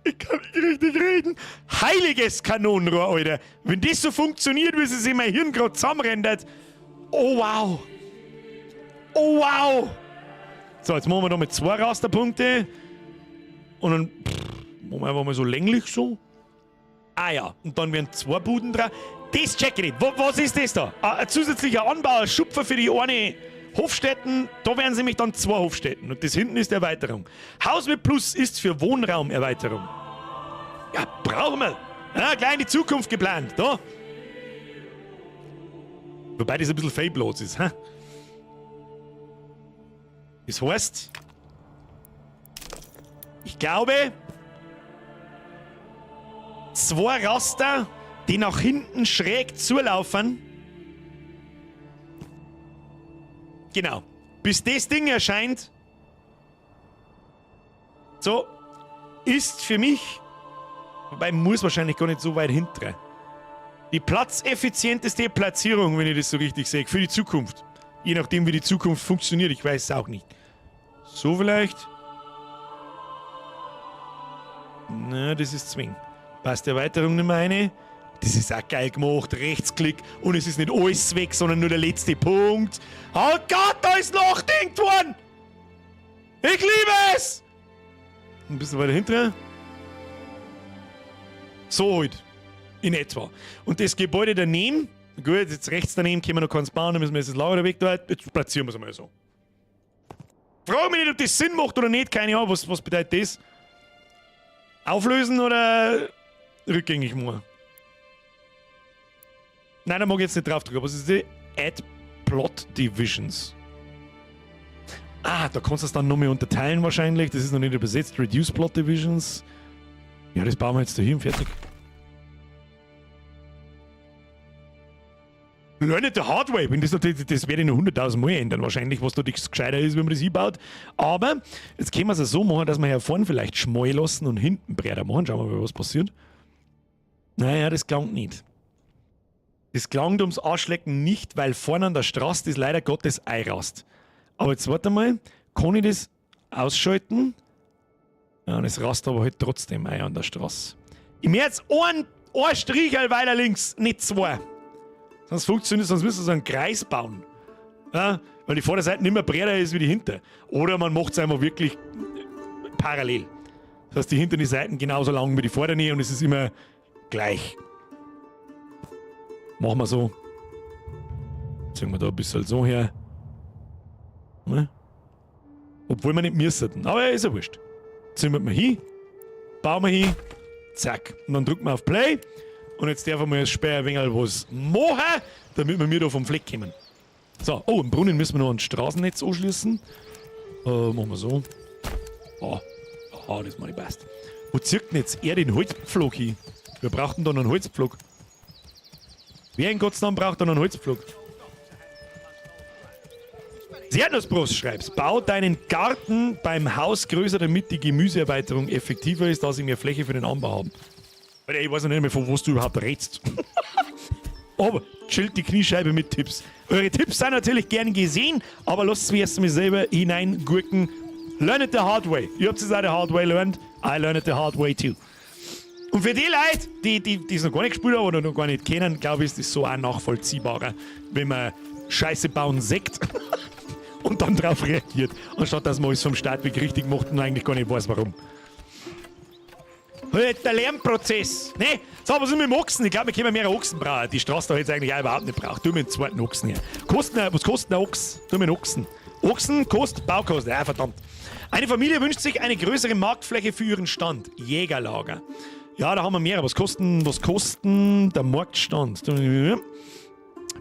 Ich kann nicht richtig reden. Heiliges Kanonenrohr, Alter. Wenn das so funktioniert, wie es in mein Hirn gerade zusammenrennt. Oh wow. Oh wow. So, jetzt machen wir noch mit 2 Rasterpunkte. Und dann machen wir einfach mal so länglich so. Ah ja, und dann werden 2 Buden dran. Das check ich nicht. Was ist das da? Ein zusätzlicher Anbau, ein Schupfer für die eine Hofstätten. Da werden sie nämlich dann 2 Hofstätten. Und das hinten ist die Erweiterung. Haus mit Plus ist für Wohnraumerweiterung. Ja, brauchen wir. Ja, gleich in die Zukunft geplant. Da. Wobei das ein bisschen fabellos ist. Hä? Das heißt, ich glaube, 2 Raster, die nach hinten schräg zulaufen. Genau. Bis das Ding erscheint, so, ist für mich, wobei muss wahrscheinlich gar nicht so weit hinten, die platzeffizienteste Platzierung, wenn ich das so richtig sehe, für die Zukunft. Je nachdem, wie die Zukunft funktioniert, ich weiß es auch nicht. So vielleicht? Na, das ist Zwing. Passt die Erweiterung nicht mehr rein? Das ist auch geil gemacht. Rechtsklick. Und es ist nicht alles weg, sondern nur der letzte Punkt. Oh Gott, da ist nachgedacht worden! Ich liebe es! Ein bisschen weiter hinten. So halt. In etwa. Und das Gebäude daneben, gut, jetzt rechts daneben können wir noch keins bauen, dann müssen wir jetzt das Lager weg da. Jetzt platzieren wir es einmal so. Frag mich nicht, ob das Sinn macht oder nicht, keine Ahnung, was bedeutet das? Auflösen oder rückgängig machen? Nein, da mag ich jetzt nicht draufdrücken, aber es ist die Add Plot Divisions. Ah, da kannst du es dann noch mehr unterteilen wahrscheinlich, das ist noch nicht übersetzt. Reduce Plot Divisions. Ja, das bauen wir jetzt dahin, fertig. Learn it the hard way. Das werde ich noch 100.000 Mal ändern, wahrscheinlich, was da das gescheiter ist, wenn man das einbaut. Aber jetzt können wir es ja so machen, dass wir hier vorne vielleicht schmal lassen und hinten breiter machen. Schauen wir mal, was passiert. Naja, das klang nicht. Das klang ums Arschlecken nicht, weil vorne an der Straße das leider Gottes Ei rast. Aber jetzt warte mal, kann ich das ausschalten? Ja, das rast aber halt trotzdem Ei an der Straße. Ich möchte jetzt ein Strichel weiter links, nicht 2. Sonst funktioniert, sonst müssen wir so einen Kreis bauen. Ja, weil die Vorderseite nicht mehr breiter ist wie die hinter. Oder man macht es einfach wirklich parallel. Das heißt, die hinteren Seiten genauso lang wie die vorderen und es ist immer gleich. Machen wir so. Ziehen wir da ein bisschen so her. Ne? Obwohl wir nicht müssten. Aber ist ja wurscht. Ziehen wir mal hin. Bauen wir hin. Zack. Und dann drücken wir auf Play. Und jetzt darf man als Sperr ein wenig was machen, damit wir da vom Fleck kommen. So, oh, im Brunnen müssen wir noch ein Straßennetz anschließen. Machen wir so. Das mache ich passt. Wo zirkt denn jetzt er den Holzpflug hin? Wir brauchten da noch einen Holzpflug. Wer in Gottes Namen braucht da noch einen Holzpflug? Erdnussbrust schreibst, bau deinen Garten beim Haus größer, damit die Gemüseerweiterung effektiver ist, da sie mehr Fläche für den Anbau haben. Alter, ich weiß noch nicht mehr, von was du überhaupt redest. Aber chillt die Kniescheibe mit Tipps. Eure Tipps sind natürlich gern gesehen, aber lasst es mir erst mal selber hineingurken. Learn it the hard way. Ihr habt es auch the hard way learned. I learned it the hard way too. Und für die Leute, die es noch gar nicht gespielt haben oder noch gar nicht kennen, glaube ich, ist das so auch nachvollziehbarer, wenn man Scheiße bauen sagt und dann darauf reagiert, anstatt dass man es vom Start weg richtig macht und eigentlich gar nicht weiß, warum. Halt der Lernprozess. Ne? So, was ist mit dem Ochsen? Ich glaube, wir können mehr Ochsen brauchen. Die Straße da jetzt eigentlich auch überhaupt nicht braucht. Tu mir den zweiten Ochsen hier. Was kostet der Ochs? Tu mir einen Ochsen. Ochsen kostet Baukosten. Ja, verdammt. Eine Familie wünscht sich eine größere Marktfläche für ihren Stand. Jägerlager. Ja, da haben wir mehr. Was kosten der Marktstand?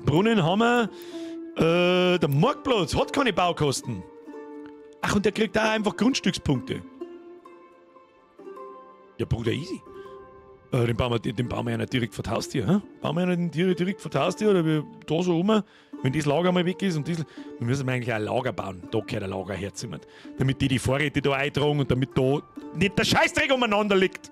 Brunnen haben wir. Der Marktplatz hat keine Baukosten. Ach, und der kriegt da einfach Grundstückspunkte. Ja, Bruder, easy. Den bauen wir ja nicht direkt vor die Haustür. Hä? Bauen wir ja nicht direkt vor die Haustür oder wir da so rum, wenn das Lager mal weg ist und das. Dann müssen wir eigentlich ein Lager bauen. Da gehört ein Lager herzimmern. Damit die Vorräte da eintragen und damit da nicht der Scheißdreck umeinander liegt.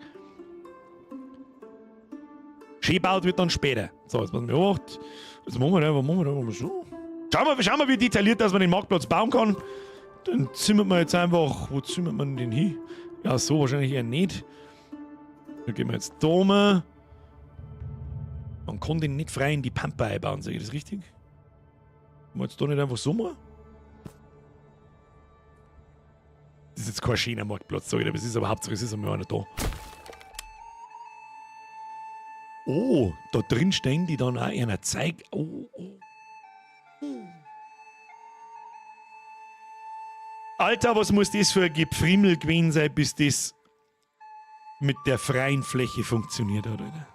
Schön gebaut wird dann später. So, jetzt was wir gemacht. Was machen wir so? Schauen wir, wie detailliert, dass man den Marktplatz bauen kann. Dann zimmert man jetzt einfach. Wo zimmert man den hin? Ja, so wahrscheinlich eher nicht. Da gehen wir jetzt da mal. Man kann den nicht frei in die Pampa einbauen, sage ich das richtig? Kann man jetzt da nicht einfach so machen? Das ist jetzt kein schöner Marktplatz, sage ich, aber es ist aber hauptsächlich, es ist einmal einer da. Oh, da drin stehen die dann auch einer Zeig. Oh. Alter, was muss das für ein Gepfriemel gewesen sein, bis das mit der freien Fläche funktioniert hat, Alter.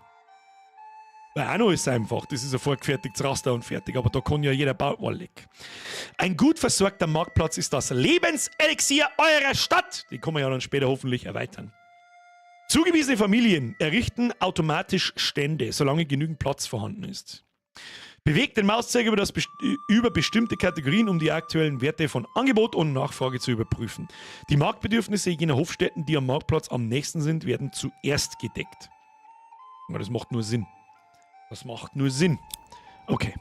Weil auch noch ist es einfach, das ist ein vorgefertigtes Raster und fertig, aber da kann ja jeder Bauwahl weg. Ein gut versorgter Marktplatz ist das Lebenselixier eurer Stadt. Die kann man ja dann später hoffentlich erweitern. Zugewiesene Familien errichten automatisch Stände, solange genügend Platz vorhanden ist. Bewegt den Mauszeiger über bestimmte Kategorien, um die aktuellen Werte von Angebot und Nachfrage zu überprüfen. Die Marktbedürfnisse jener Hofstätten, die am Marktplatz am nächsten sind, werden zuerst gedeckt. Aber das macht nur Sinn. Okay.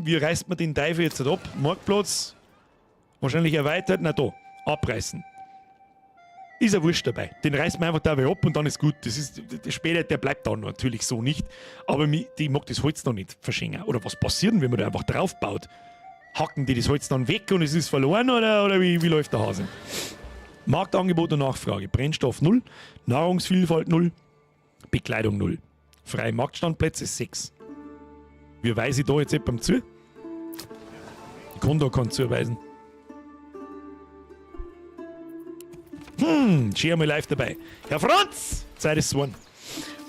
Wie reißt man den Teufel jetzt ab? Marktplatz. Wahrscheinlich erweitert. Na da. Abreißen. Ist ja wurscht dabei. Den reißt man einfach da ab und dann ist gut. Das ist, später, der bleibt dann natürlich so nicht. Aber ich mag das Holz noch nicht verschenken. Oder was passiert denn, wenn man da einfach drauf baut? Hacken die das Holz dann weg und es ist verloren oder wie läuft der Hase? Marktangebot und Nachfrage. Brennstoff 0, Nahrungsvielfalt 0, Bekleidung 0. Freie Marktstandplätze 6. Wie weise ich da jetzt jemandem zu? Ich kann da keinen zuweisen. Schön mal live dabei. Herr Franz, Zeit ist one.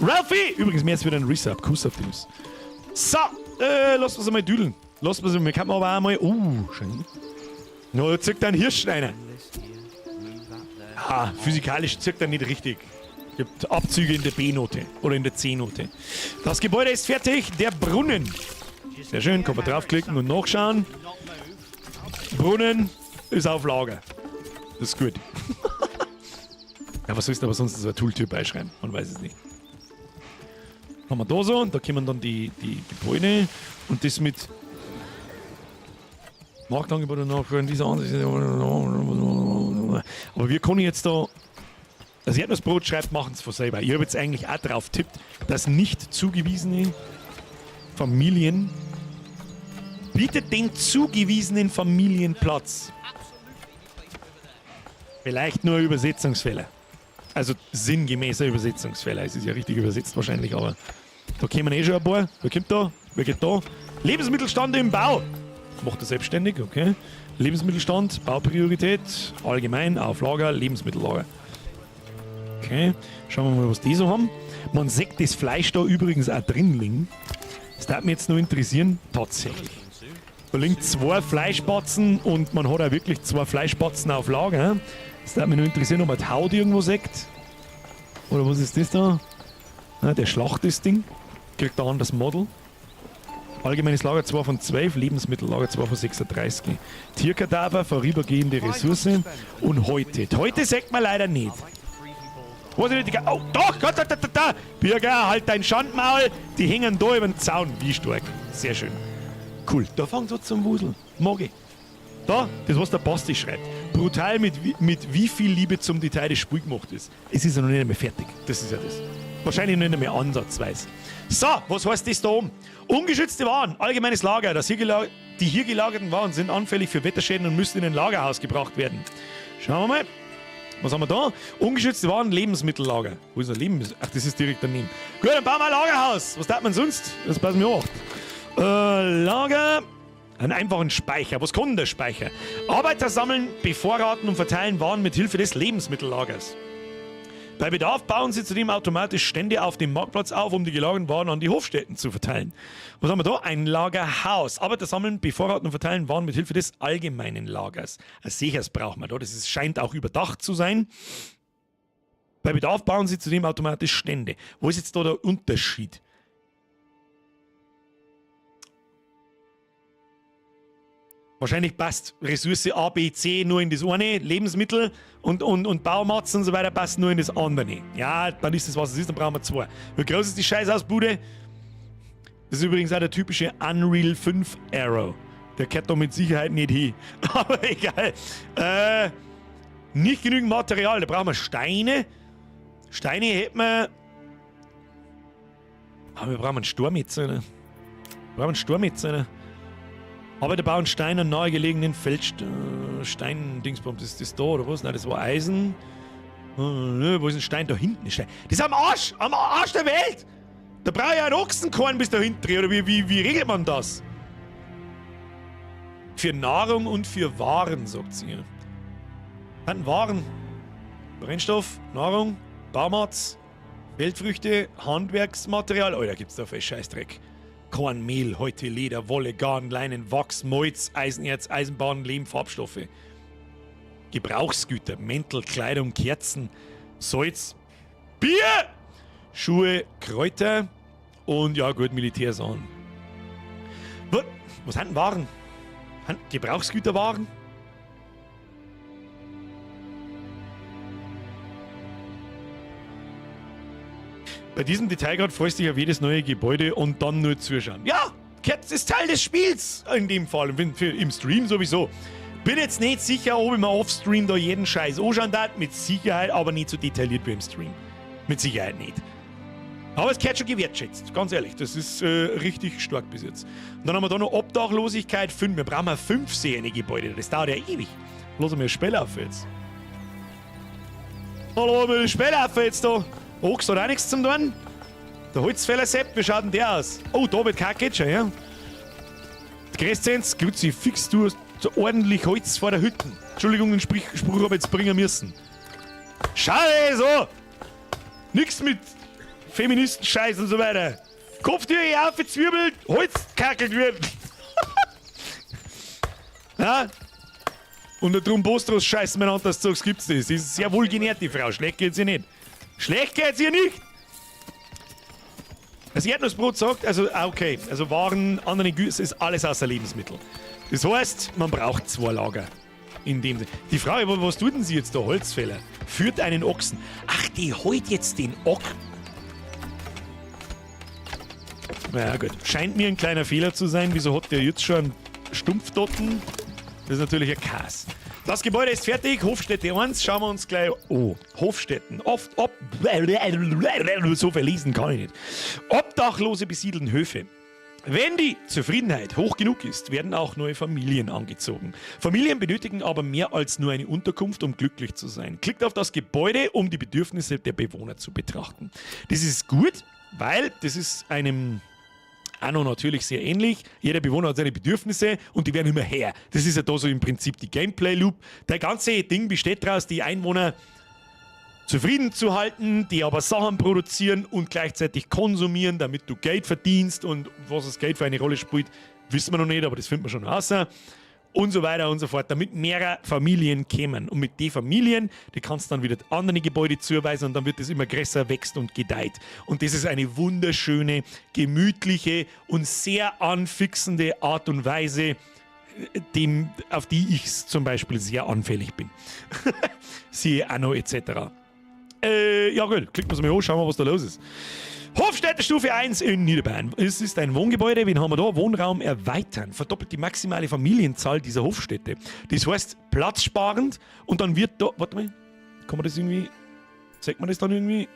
Ralphie, übrigens, mir jetzt wieder ein Resub. Kuss auf den. So, lass uns einmal düdeln. Lass uns einmal, kann man aber auch mal. Schön. No, zirkt ein Hirschschreiner. Ah, physikalisch zirkt er nicht richtig. Gibt Abzüge in der B-Note oder in der C-Note. Das Gebäude ist fertig. Der Brunnen. Sehr schön, kann man draufklicken und nachschauen. Brunnen ist auf Lager. Das ist gut. Ja, was sollst du aber sonst so ein Tooltyp einschreiben? Man weiß es nicht. Haben wir da so, und da kommen dann die Gebäude und das mit Marktangebot und Nachfrage, diese Ansicht. Aber wir können jetzt da. Das Erdnussbrot schreibt, machen es von selber. Ich habe jetzt eigentlich auch drauf tippt, dass nicht zugewiesene Familien bietet den zugewiesenen Familien Platz. Vielleicht nur Übersetzungsfehler. Also sinngemäßer Übersetzungsfehler. Es ist ja richtig übersetzt wahrscheinlich, aber da kommen schon ein paar. Wer kommt da? Wer geht da? Lebensmittelstand im Bau. Macht er selbstständig, okay. Lebensmittelstand, Baupriorität, allgemein, auf Lager, Lebensmittellager. Okay, schauen wir mal, was die so haben. Man sieht das Fleisch da übrigens auch drin liegen. Das darf mich jetzt noch interessieren. Tatsächlich. Da liegen 2 Fleischbatzen und man hat auch wirklich 2 Fleischbatzen auf Lager. Das darf mich noch interessieren, ob man die Haut irgendwo sieht. Oder was ist das da? Ja, der Schlacht das Ding. Kriegt da an das Model. Allgemeines Lager 2 von 12, Lebensmittellager 2 von 36. Tierkadaver, vorübergehende Ressource. Und heute. Heute sagt man leider nicht. Was ist nicht? Oh, doch! Da. Bürger, halt dein Schandmaul! Die hängen da über den Zaun. Wie stark. Sehr schön. Cool. Da fängt es zum Wuseln. Mag ich. Da, das was der Basti schreibt. Brutal mit wie viel Liebe zum Detail das Spiel gemacht ist. Es ist ja noch nicht einmal fertig. Das ist ja das. Wahrscheinlich noch nicht einmal ansatzweise. So, was heißt das da oben? Ungeschützte Waren, allgemeines Lager. Die hier gelagerten Waren sind anfällig für Wetterschäden und müssen in ein Lagerhaus gebracht werden. Schauen wir mal. Was haben wir da? Ungeschützte Waren, Lebensmittellager. Wo ist ein Lebensmittel? Ach, das ist direkt daneben. Gut, dann bauen wir ein Lagerhaus. Was darf man sonst? Das passen wir auch. Lager. Einen einfachen Speicher. Was kann denn der Speicher? Arbeiter sammeln, bevorraten und verteilen Waren mit Hilfe des Lebensmittellagers. Bei Bedarf bauen sie zudem automatisch Stände auf dem Marktplatz auf, um die gelagerten Waren an die Hofstätten zu verteilen. Was haben wir da? Ein Lagerhaus. Arbeiter sammeln, bevorraten und verteilen Waren mit Hilfe des allgemeinen Lagers. Ein Sichers brauchen wir da. Das scheint auch überdacht zu sein. Bei Bedarf bauen sie zudem automatisch Stände. Wo ist jetzt da der Unterschied? Wahrscheinlich passt Ressource A, B, C nur in das eine, Lebensmittel und Baumatzen und so weiter passt nur in das andere. Ja, dann ist das, was es ist, dann brauchen wir 2. Wie groß ist die Scheißausbude? Das ist übrigens auch der typische Unreal 5 Arrow. Der gehört da mit Sicherheit nicht hin. Aber egal. Nicht genügend Material, da brauchen wir Steine. Steine hätten wir... Aber wir brauchen einen Sturm jetzt, oder? Aber der bauen Steine an nahegelegenen Feldstein-Dingsbums. Ist das da oder was? Nein, das war Eisen. Wo ist ein Stein? Da hinten ist Stein. Das ist am Arsch der Welt! Da brauche ich einen Ochsenkorn bis da hinten. Oder wie regelt man das? Für Nahrung und für Waren, sagt sie. An Waren. Brennstoff, Nahrung, Baumarz, Feldfrüchte, Handwerksmaterial. Oh, da gibt's da viel Scheißdreck. Korn, Mehl, Häute, Leder, Wolle, Garn, Leinen, Wachs, Malz, Eisenerz, Eisenbahn, Lehm, Farbstoffe. Gebrauchsgüter, Mäntel, Kleidung, Kerzen, Salz, Bier, Schuhe, Kräuter und ja gut, Militärsachen. Was sind Waren? Gebrauchsgüterwaren? Bei diesem Detailgrad freust du dich auf jedes neue Gebäude und dann nur zuschauen. Ja, das ist Teil des Spiels in dem Fall. Im Stream sowieso. Bin jetzt nicht sicher, ob ich mir offstream da jeden Scheiß anschauen darf. Mit Sicherheit, aber nicht so detailliert wie im Stream. Mit Sicherheit nicht. Aber es gehört schon gewertschätzt. Ganz ehrlich, das ist richtig stark bis jetzt. Und dann haben wir da noch Obdachlosigkeit 5. Wir brauchen 5 sehende Gebäude. Das dauert ja ewig. Lass mir Spell auf jetzt. Hallo, mir Spell auf jetzt da. Ochs hat auch nichts zum tun. Der Holzfäller Sepp, wie schaut denn der aus? Oh, da wird kein Ketchup, ja? Crescenz, Grüezi, fix du hast so ordentlich Holz vor der Hütte. Entschuldigung, den Spruch habe ich jetzt bringen müssen. Schade, so! Nix mit Feministenscheiß und so weiter. Kopftür auf, Zwiebel, Holz kackelt wird. Ja? Und der Trumbostros scheiß miteinander, dass du sagst, gibt's das. Sie ist sehr wohl genährt, die Frau. Schlecht geht's ihr nicht. Schlecht geht's ihr nicht! Das Erdnussbrot sagt, also okay, also Waren, andere Güter, es ist alles außer Lebensmittel. Das heißt, man braucht 2 Lager. In dem Sinne. Die Frage, was tut denn sie jetzt da, Holzfäller? Führt einen Ochsen. Ach, die holt jetzt den Ochsen. Na ja, gut. Scheint mir ein kleiner Fehler zu sein. Wieso hat der jetzt schon einen Stumpfdotten? Das ist natürlich ein Kass. Das Gebäude ist fertig. Hofstätte 1. Schauen wir uns gleich. Oh, Hofstätten. So verlesen kann ich nicht. Obdachlose besiedeln Höfe. Wenn die Zufriedenheit hoch genug ist, werden auch neue Familien angezogen. Familien benötigen aber mehr als nur eine Unterkunft, um glücklich zu sein. Klickt auf das Gebäude, um die Bedürfnisse der Bewohner zu betrachten. Das ist gut, weil das ist einem Anno natürlich sehr ähnlich. Jeder Bewohner hat seine Bedürfnisse und die werden immer her. Das ist ja da so im Prinzip die Gameplay-Loop. Der ganze Ding besteht daraus, die Einwohner zufrieden zu halten, die aber Sachen produzieren und gleichzeitig konsumieren, damit du Geld verdienst. Und was das Geld für eine Rolle spielt, wissen wir noch nicht, aber das finden wir schon raus. Und so weiter und so fort, damit mehrere Familien kämen. Und mit den Familien, die kannst du dann wieder andere Gebäude zuweisen und dann wird es immer größer, wächst und gedeiht. Und das ist eine wunderschöne, gemütliche und sehr anfixende Art und Weise, auf die ich zum Beispiel sehr anfällig bin. Siehe Anno etc. Ja gut, klicken wir es mal an, schauen wir, was da los ist. Hofstätte Stufe 1 in Niederbayern. Es ist ein Wohngebäude. Wen haben wir da? Wohnraum erweitern. Verdoppelt die maximale Familienzahl dieser Hofstätte. Das heißt, platzsparend und dann wird da... Warte mal. Kann man das irgendwie... Sagt man das dann irgendwie?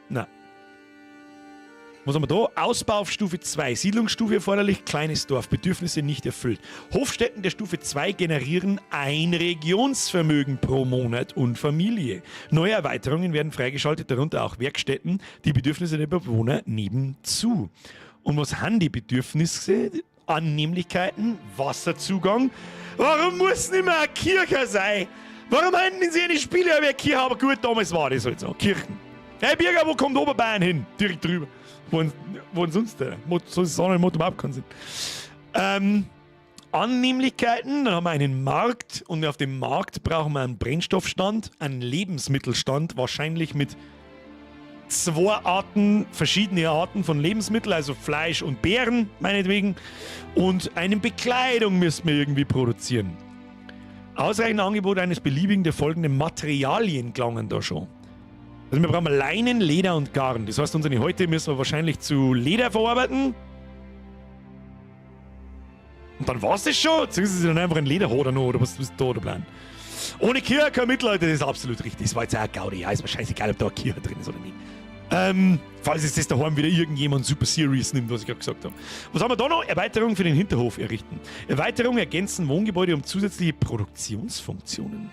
Nein. Was haben wir da? Ausbau auf Stufe 2. Siedlungsstufe erforderlich, kleines Dorf. Bedürfnisse nicht erfüllt. Hofstätten der Stufe 2 generieren ein Regionsvermögen pro Monat und Familie. Neue Erweiterungen werden freigeschaltet, darunter auch Werkstätten, die Bedürfnisse der Bewohner nebenzu. Und was haben die Bedürfnisse? Annehmlichkeiten, Wasserzugang. Warum muss nicht mehr eine Kirche sein? Warum hätten sie eine Spiele über eine Kirche? Aber gut, damals war das halt so. Kirchen. Hey Birger, wo kommt Oberbayern hin? Direkt drüber. Wo sonst der? So ist es auch nicht, überhaupt keinen Sinn. Annehmlichkeiten, dann haben wir einen Markt und auf dem Markt brauchen wir einen Brennstoffstand, einen Lebensmittelstand, wahrscheinlich mit verschiedene Arten von Lebensmitteln, also Fleisch und Beeren, meinetwegen, und eine Bekleidung müssen wir irgendwie produzieren. Ausreichend Angebot eines beliebigen der folgenden Materialien gelangen da schon. Also wir brauchen Leinen, Leder und Garn. Das heißt, unsere Häute müssen wir wahrscheinlich zu Leder verarbeiten. Und dann war es das schon. Ziehen Sie dann einfach ein Lederhoder noch, oder was ist da der Plan? Ohne Kirche kein Mittelalter, das ist absolut richtig. Das war jetzt auch ein Gaudi. Ja, ist mir scheißegal, ob da eine Kirche drin ist oder nicht. Falls jetzt das daheim wieder irgendjemand super serious nimmt, was ich gerade gesagt habe. Was haben wir da noch? Erweiterung für den Hinterhof errichten. Erweiterung ergänzen Wohngebäude um zusätzliche Produktionsfunktionen.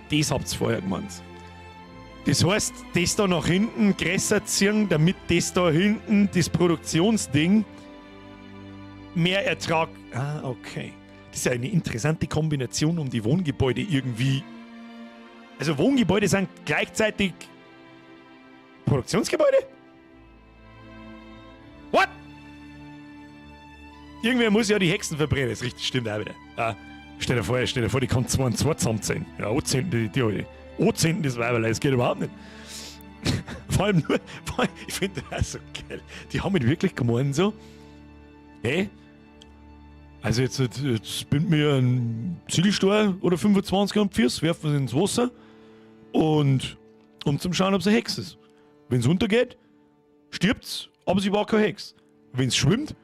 Das habt ihr vorher gemeint. Das heißt, das da nach hinten größer ziehen, damit das da hinten, das Produktionsding, mehr Ertrag. Ah, okay. Das ist ja eine interessante Kombination, um die Wohngebäude irgendwie. Also Wohngebäude sind gleichzeitig Produktionsgebäude? What? Irgendwer muss ja die Hexen verbrennen, das richtig stimmt auch wieder. Ah, stell dir vor, die kann 2 und 2 zusammenzählen. Ja, O-Zenten, die Alte. O-Zenten, das Weiberle, das geht überhaupt nicht. vor allem, ich finde das so geil. Die haben mich wirklich gemeint so, hey, also jetzt bindet mir ein Ziegelstein oder 25 am Pfirs, werfen wir ins Wasser und um zu schauen, ob es eine Hex ist. Wenn es untergeht, stirbt's, aber sie war keine Hex. Wenn es schwimmt,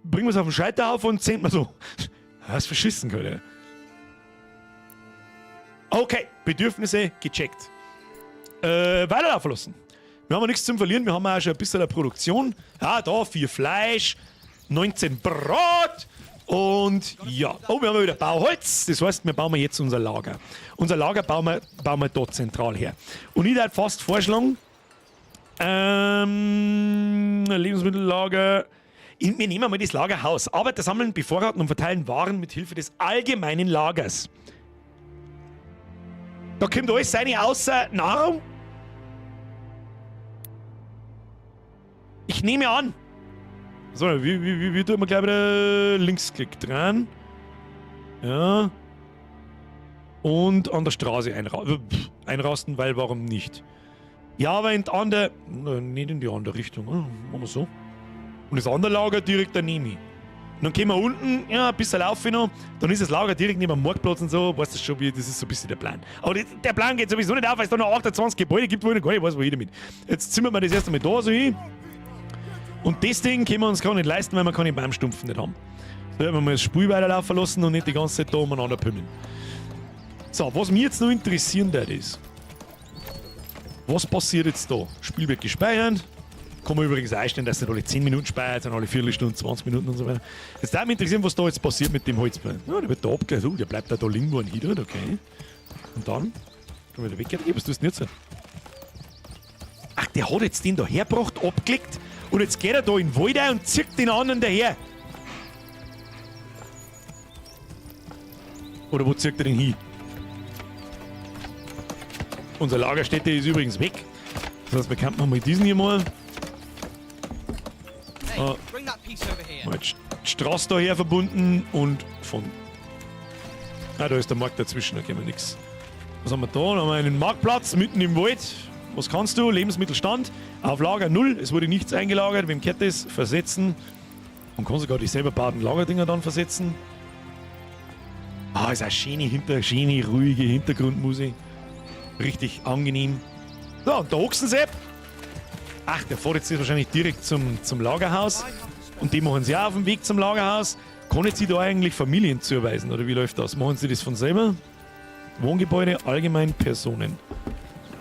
bringen wir es auf den Scheiterhaufen und zählt mal so. Das ist verschissen, Leute. Okay, Bedürfnisse gecheckt. Weiterlaufen lassen. Wir haben ja nichts zum Verlieren, wir haben auch schon ein bisschen eine Produktion. Ja, da 4 Fleisch, 19 Brot und ja. Oh, wir haben wieder Bauholz. Das heißt, wir bauen jetzt unser Lager. Unser Lager bauen wir dort zentral her. Und ich würde fast vorschlagen, Lebensmittellager. Wir nehmen mal das Lagerhaus. Arbeiter sammeln, bevorraten und verteilen Waren mit Hilfe des allgemeinen Lagers. Da kommt alles seine außer Nahrung. Ich nehme an. So, wie tun wir gleich wieder Linksklick dran? Ja. Und an der Straße einrasten, weil warum nicht? Ja, aber nicht in die andere Richtung. Machen wir so. Und das andere Lager direkt daneben. Und dann gehen wir unten, ja, ein bisschen laufen noch. Dann ist das Lager direkt neben dem Marktplatz und so. Weißt du schon, das ist so ein bisschen der Plan. Aber der Plan geht sowieso nicht auf, weil es da noch 28 Gebäude gibt, wo ich noch gar nicht weiß, wo ich damit. Jetzt zimmern wir das erst einmal da so hin. Und das Ding können wir uns gar nicht leisten, weil wir keine Baumstumpfen nicht haben. Da werden wir mal das Spiel weiterlaufen lassen und nicht die ganze Zeit da umeinander pümmeln. So, was mich jetzt noch interessieren würde, ist, was passiert jetzt da? Spiel wird gespeichert. Kann man übrigens einstellen, dass nicht alle 10 Minuten speichert, sondern alle Viertelstunde, 20 Minuten und so weiter. Jetzt würde mich interessieren, was da jetzt passiert mit dem Holzplan. Ja, der wird da abgelegt. Der bleibt da liegen, wo ein Hydra, okay. Und dann wieder weg. Was tust du denn jetzt? Ach, der hat jetzt den da hergebracht, abgelegt und jetzt geht er da in den Wald ein und zieht den anderen daher. Oder wo zieht er den hin? Unsere Lagerstätte ist übrigens weg. Das heißt, wir campen nochmal diesen hier mal. Bring that piece over here. Mal die Straße daher verbunden und von. Ah, da ist der Markt dazwischen, da können wir nichts. Was haben wir da? Da haben wir einen Marktplatz mitten im Wald. Was kannst du? Lebensmittelstand. Auf Lager 0. Es wurde nichts eingelagert. Wem kennt das? Versetzen. Man kann sogar die selber bauten Lagerdinger dann versetzen. Ah, ist eine schöne, ruhige Hintergrundmusik. Richtig angenehm. So, und der Ochsensepp. Ach, der fährt jetzt wahrscheinlich direkt zum Lagerhaus. Und die machen sie auch auf dem Weg zum Lagerhaus. Kann jetzt sie da eigentlich Familien zuweisen? Oder wie läuft das? Machen sie das von selber? Wohngebäude, allgemein Personen.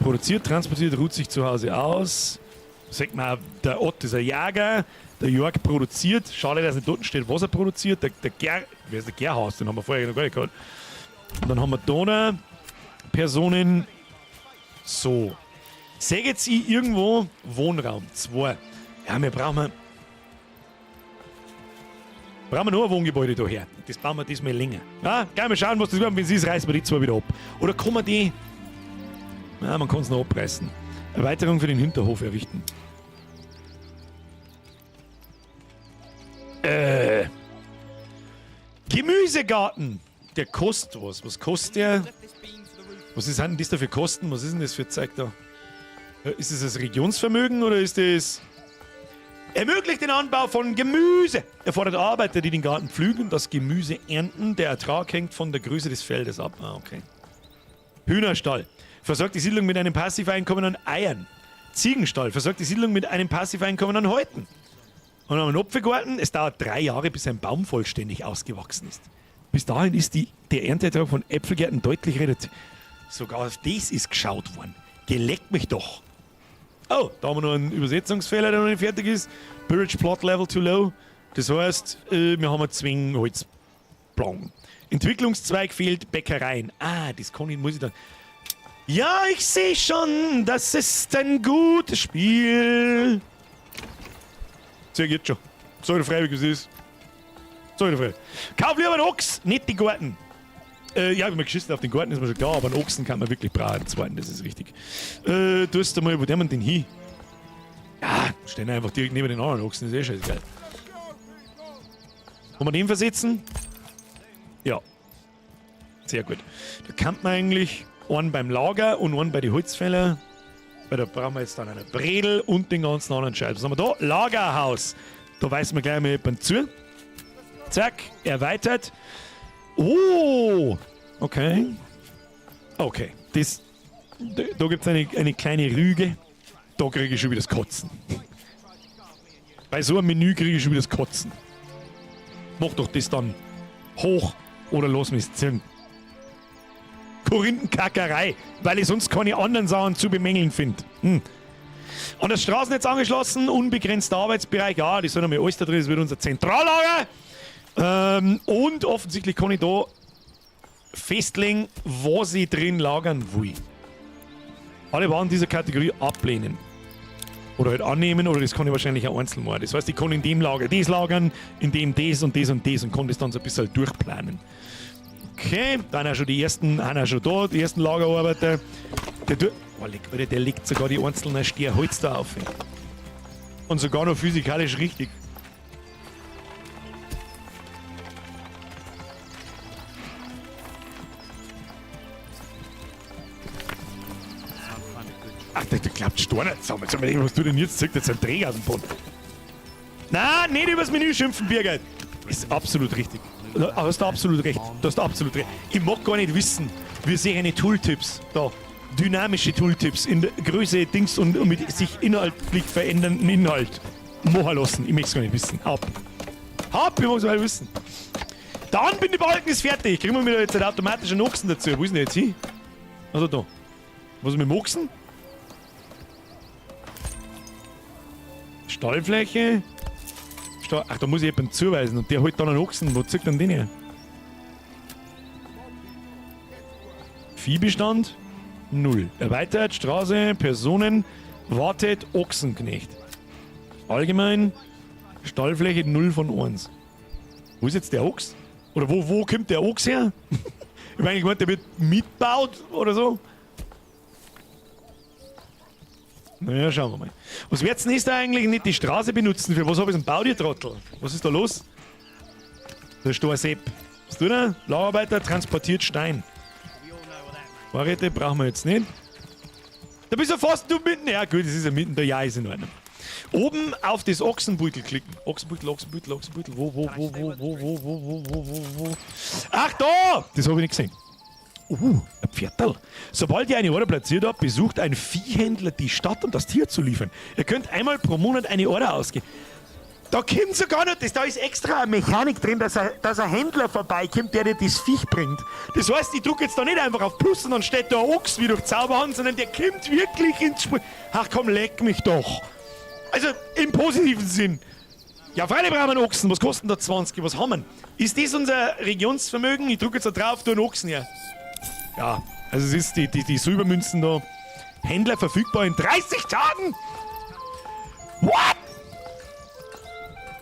Produziert, transportiert, ruht sich zu Hause aus. Sagt man, der Ott ist ein Jäger, der Jörg produziert. Schade, dass nicht dort steht, was er produziert. Wer ist der Gerhaus? Den haben wir vorher noch gar nicht gehabt. Und dann haben wir da noch Personen. So. Seht jetzt irgendwo Wohnraum 2. Ja, wir brauchen nur ein Wohngebäude daher. Das bauen wir diesmal länger. Ja, gehen wir schauen, was das wird. Wenn es ist, reißen wir die 2 wieder ab. Oder kann man die... Ja, man kann es noch abreißen. Erweiterung für den Hinterhof errichten. Gemüsegarten. Der kostet was. Was kostet der? Was ist denn das da für Kosten? Was ist denn das für Zeug da? Ist das das Regionsvermögen oder ist das... Ermöglicht den Anbau von Gemüse. Erfordert Arbeiter, die den Garten pflügen, das Gemüse ernten. Der Ertrag hängt von der Größe des Feldes ab. Ah, okay. Hühnerstall. Versorgt die Siedlung mit einem Passiveinkommen an Eiern. Ziegenstall. Versorgt die Siedlung mit einem Passiveinkommen an Häuten. Und dann haben wir einen Apfelgarten. Es dauert 3 Jahre, bis ein Baum vollständig ausgewachsen ist. Bis dahin ist der Ernteertrag von Äpfelgärten deutlich reduziert. Sogar auf das ist geschaut worden. Geleckt mich doch. Oh, da haben wir noch einen Übersetzungsfehler, der noch nicht fertig ist. Burridge Plot Level too low. Das heißt, wir haben einen Zwingholzplan. Entwicklungszweig fehlt Bäckereien. Ah, das muss ich dann... Ja, ich sehe schon, das ist ein gutes Spiel. Sehr geht schon. Sag dir frei, wie es ist. Sag dir frei. Kauf lieber einen Ochs, nicht die Garten. Ja, wenn man geschissen auf den Garten ist mir schon klar, aber einen Ochsen kann man wirklich brauchen, den zweiten, das ist richtig. Tust du mal, wo der man den hin? Ja, stellen einfach direkt neben den anderen Ochsen, das ist eh scheißegal. Wollen wir den versetzen? Ja. Sehr gut. Da kann man eigentlich einen beim Lager und einen bei den Holzfäller. Weil da brauchen wir jetzt dann einen Bredel und den ganzen anderen Scheiß. Was haben wir da? Lagerhaus. Da weisen wir gleich mal jemanden zu. Zack, erweitert. Oh! Okay. Okay. Da gibt es eine kleine Rüge. Da kriege ich schon wieder das Kotzen. Bei so einem Menü kriege ich schon wieder das Kotzen. Mach doch das dann hoch oder lass mich ziehen. Korinthenkackerei, weil ich sonst keine anderen Sachen zu bemängeln finde. An das Straßennetz angeschlossen, unbegrenzter Arbeitsbereich. Ja, das soll noch mal alles da drin, das wird unser Zentrallager. Und offensichtlich kann ich da festlegen, was ich drin lagern will. Alle Waren dieser Kategorie ablehnen. Oder halt annehmen, oder das kann ich wahrscheinlich auch einzeln machen. Das heißt, ich kann in dem Lager das lagern, in dem das und das und das und kann das dann so ein bisschen durchplanen. Okay, dann auch schon die ersten, auch schon da, die ersten Lagerarbeiter. Der legt sogar die einzelnen Stier Holz da auf. Und sogar noch physikalisch richtig. Ach, der glaubt Storn nicht zusammen. Sag mal, was du denn jetzt? Zirkt jetzt einen Träger aus dem Boden. Nein, nicht übers Menü schimpfen, Birgit. Ist absolut richtig. Du hast absolut recht. Du hast absolut recht. Ich mag gar nicht wissen, wir sehen eine Tooltips da. Dynamische Tooltips in der Größe, Dings und mit sich inhaltlich verändernden Inhalt machen lassen. Ich möchte es gar nicht wissen. Hab, ich mag es mal wissen. Der Anbindebalken ist fertig. Kriegen wir wieder jetzt einen automatischen Ochsen dazu. Wo ist denn der jetzt hin? Also da. Was ist mit dem Ochsen? Stallfläche. Ach, da muss ich jemanden zuweisen und der holt dann einen Ochsen. Wo zieht dann den her? Viehbestand 0. Erweitert, Straße, Personen, wartet, Ochsenknecht. Allgemein, Stallfläche 0 von 1. Wo ist jetzt der Ochs? Oder wo kommt der Ochs her? Ich meine, ich meinte, der wird mitgebaut oder so. Naja, schauen wir mal. Was wird's denn da eigentlich nicht die Straße benutzen? Für was habe ich denn Bau, ihr Trottel? Was ist da los? Da ist da ein Sepp. Was tut er? Lauarbeiter transportiert Stein. Vorräte brauchen wir jetzt nicht. Da bist du fast du mitten. Ja gut, das ist ja mitten der. Ja, ist in Ordnung. Oben auf das Ochsenbeutel klicken. Ochsenbeutel. Wo? Ach da! Das habe ich nicht gesehen. Ein Pferdl. Sobald ihr eine Order platziert habt, besucht ein Viehhändler die Stadt, um das Tier zu liefern. Ihr könnt einmal pro Monat eine Order ausgeben. Da kommt sogar noch das, da ist extra eine Mechanik drin, dass ein Händler vorbeikommt, der dir das Viech bringt. Das heißt, ich drücke jetzt da nicht einfach auf Plus und dann steht da ein Ochs wie durch Zauberhand, sondern der kommt wirklich ins Spiel. Ach komm, leck mich doch. Also im positiven Sinn. Ja, freilich brauchen wir einen Ochsen. Was kosten da 20? Was haben wir? Ist das unser Regionsvermögen? Ich drücke jetzt da drauf, tu einen Ochsen her. Ja, also es ist die Silbermünzen da. Händler verfügbar in 30 Tagen? What?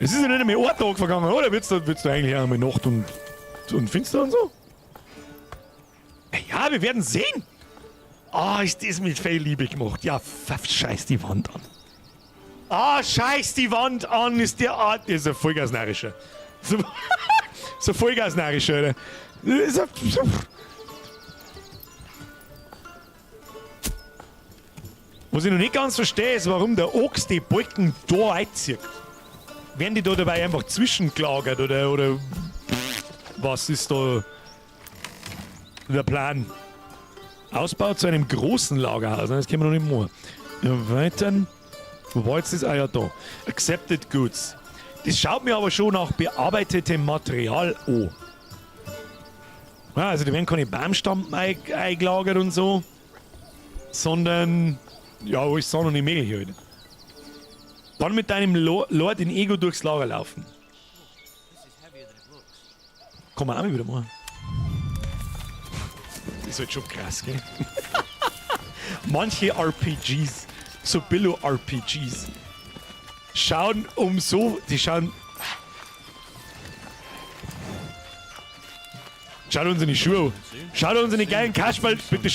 Es ist ja nicht einmal ein Tag vergangen, oder? Wird's da eigentlich auch einmal Nacht und finster und so? Ja, wir werden sehen. Ah, ist das mit viel Liebe gemacht. Ja, scheiß die Wand an. Ah, scheiß die Wand an, ist der Art. Das ist ein Vollgasnarrischer. So Vollgasnarrischer, Alter. Was ich noch nicht ganz verstehe, ist, warum der Ochs die Balken da einzieht. Werden die da dabei einfach zwischengelagert oder was ist da der Plan? Ausbau zu einem großen Lagerhaus, das können wir noch nicht machen. Erweitern. Wo war jetzt das? Ah ja, da. Accepted Goods. Das schaut mir aber schon nach bearbeitetem Material an. Ja, also da werden keine Baumstampen eingelagert und so, sondern ja, alles Sand und Mehl halt. Dann mit deinem Lord in Ego durchs Lager laufen. Kann man auch mal wieder machen. Das ist halt schon krass, gell? Manche RPGs, so Billo-RPGs, schauen die schauen... Schaut uns in die Schuhe an. Schaut uns in die geilen Kasperl. Bitte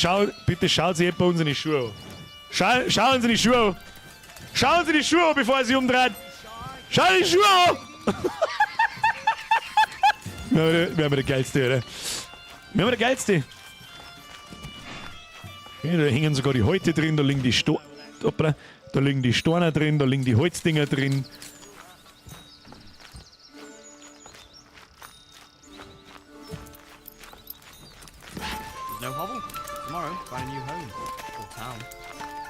schaut sie bei uns in die Schuhe an. Schau uns in die Schuhe an. Schau uns in die Schuhe an, bevor er sich umdreht. Schau in die Schuhe an. Wir haben der Geilste, oder? Wir haben der Geilste. Okay, da hängen sogar die Häute drin, da liegen die da liegen die Storner drin, da liegen die Holzdinger drin. No hobble. Tomorrow, buy a new home or town.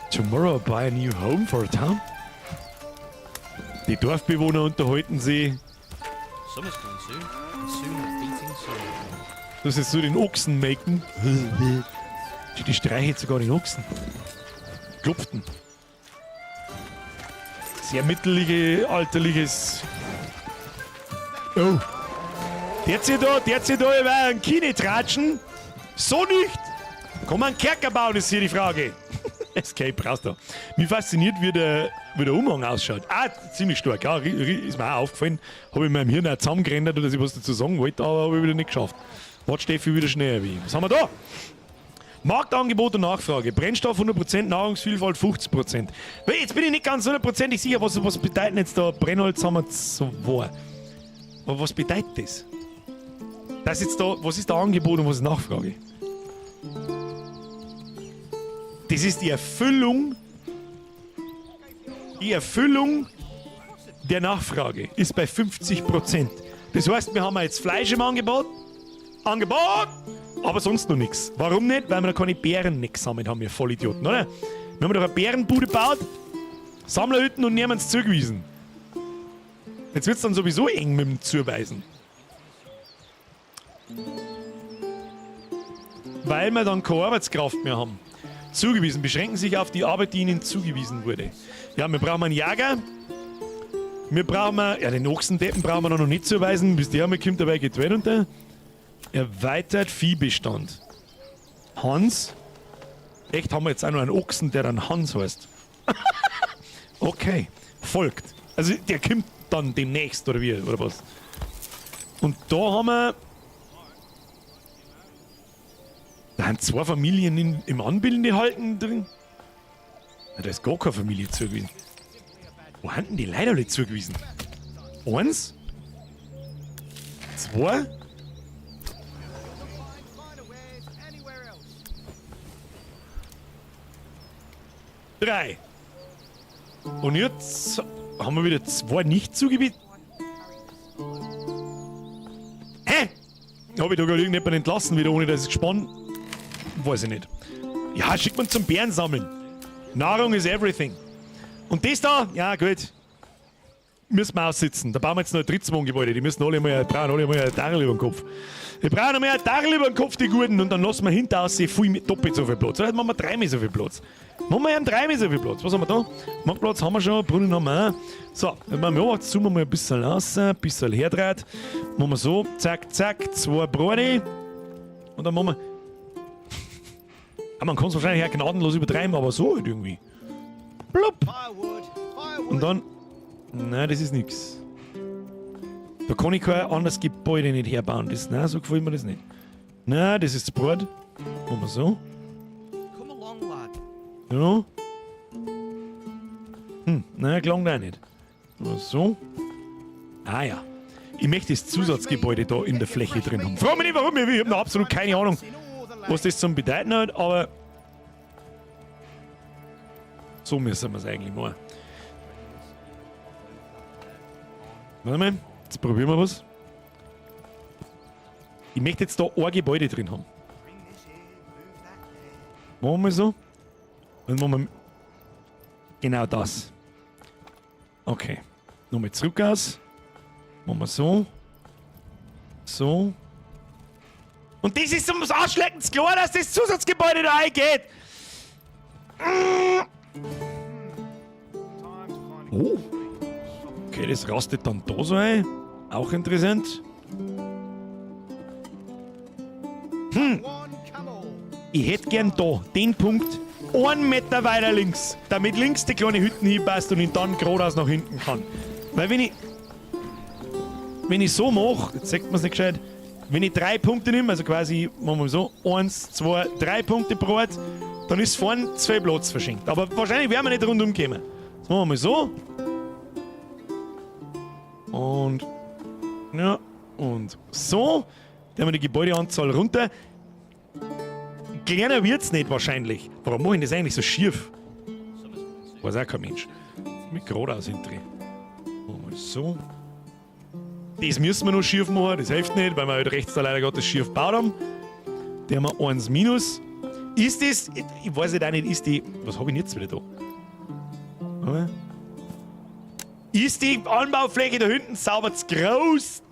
Tomorrow buy a new home for a town? Die Dorfbewohner unterhalten sich. Summer's coming soon. And soon the beating sun. Das ist so den Ochsen melken. Die streichelt sogar den Ochsen. Klopften. Sehr mittelalterliches. Oh. Der zieht da über einen Kine tratschen. So nicht! Kann man einen Kerker bauen, ist hier die Frage. Escape brauchst du. Mich fasziniert, wie der Umhang ausschaut. Ah, ziemlich stark. Ja, ist mir auch aufgefallen. Habe ich in meinem Hirn auch zusammengerendert, dass ich was dazu sagen wollte, aber habe ich wieder nicht geschafft. Warte, Steffi, wieder schneller wie. Was haben wir da? Marktangebot und Nachfrage. Brennstoff 100%, Nahrungsvielfalt 50%. Jetzt bin ich nicht ganz 100% sicher, was bedeutet jetzt da Brennholz haben wir so wahr. Aber was bedeutet das? Das jetzt da, was ist da Angebot und was ist Nachfrage? Das ist die Erfüllung der Nachfrage ist bei 50%. Das heißt, wir haben jetzt Fleisch im Angebot, aber sonst noch nichts. Warum nicht? Weil wir da keine Bären nicht gesammelt haben, wir Vollidioten, oder? Wir haben doch eine Bärenbude gebaut, Sammlerhütten und niemand zugewiesen. Jetzt wird es dann sowieso eng mit dem Zuweisen. Weil wir dann keine Arbeitskraft mehr haben. Zugewiesen, beschränken sich auf die Arbeit, die ihnen zugewiesen wurde. Ja, wir brauchen einen Jäger. Den Ochsendeppen brauchen wir noch nicht zuweisen, bis der einmal kommt, dabei geht die Welt unter. Erweitert Viehbestand. Hans. Echt, haben wir jetzt auch noch einen Ochsen, der dann Hans heißt. Okay, folgt. Also der kommt dann demnächst, oder wie, oder was? Und da haben wir... Da sind 2 Familien im Anbildende halten drin. Ja, da ist gar keine Familie zugewiesen. Wo haben denn die Leute alle zugewiesen? 1, 2, 3. Und jetzt haben wir wieder 2 nicht zugewiesen. Hä? Habe ich da gerade irgendjemanden entlassen, wieder ohne dass ich gespannt? Weiß ich nicht. Ja, schickt man zum Bären sammeln. Nahrung is everything. Und das da? Ja, gut. müssen wir aussitzen. Da bauen wir jetzt noch ein drittes Wohngebäude. Die müssen brauchen alle mal ein Dachel über den Kopf. Wir brauchen noch mehr ein Dachel über den Kopf, die Guten. Und dann lassen wir hinter aus doppelt so viel Platz. Oder machen wir 3 so viel Platz. Machen wir 3 so viel Platz. Was haben wir da? Marktplatz haben wir schon, Brunnen haben wir auch. So, wenn wir ja, jetzt zoomen wir mal ein bisschen raus, ein bisschen herdreht. Machen wir so, zack, zack, 2 Brot. Und dann machen wir... Ja, man kann es wahrscheinlich auch gnadenlos übertreiben, aber so halt irgendwie. Blub. Und dann... Nein, das ist nix. Da kann ich kein anderes Gebäude nicht herbauen. Nein, so gefällt mir das nicht. Nein, das ist das Board. Machen wir so. Come along, lad. Ja. Nein, gelangt auch nicht. Machen wir so. Ah ja. Ich möchte das Zusatzgebäude da in der Fläche drin haben. Frag mich nicht warum, ich habe noch absolut keine Ahnung, was das zum Bedeuten hat, aber so müssen wir es eigentlich machen. Warte mal, jetzt probieren wir was. Ich möchte jetzt da ein Gebäude drin haben. Machen wir so. Und machen wir genau das. Okay. Nochmal zurück aus. Machen wir so. So. Und das ist ums Ausschlecken klar, dass das Zusatzgebäude da eingeht. Oh. Okay, das rastet dann da so ein. Auch interessant. Ich hätte gern da den Punkt 1 Meter weiter links, damit links die kleine Hütten hinpasst und ich dann geradeaus nach hinten kann. Weil wenn ich so mache, jetzt sagt man es nicht gescheit, wenn ich 3 Punkte nehme, also quasi, machen wir so, 1, 2, 3 Punkte pro Ort, dann ist vorne 2 Platz verschenkt. Aber wahrscheinlich werden wir nicht rundum kommen. Jetzt machen wir mal so. Und, ja, und so. Dann haben wir die Gebäudeanzahl runter. Kleiner wird's nicht wahrscheinlich. Warum mache ich das eigentlich so schief? Weiß auch kein Mensch. Mit geradeaus hindrehen. Machen wir so. Das müssen wir noch schief machen, das hilft nicht, weil wir halt rechts da leider Gottes schief gebaut haben. Die haben wir 1 minus. Ist das, ich weiß nicht auch nicht, ist die, was habe ich denn jetzt wieder da? Ist die Anbaufläche da hinten sauber zu groß?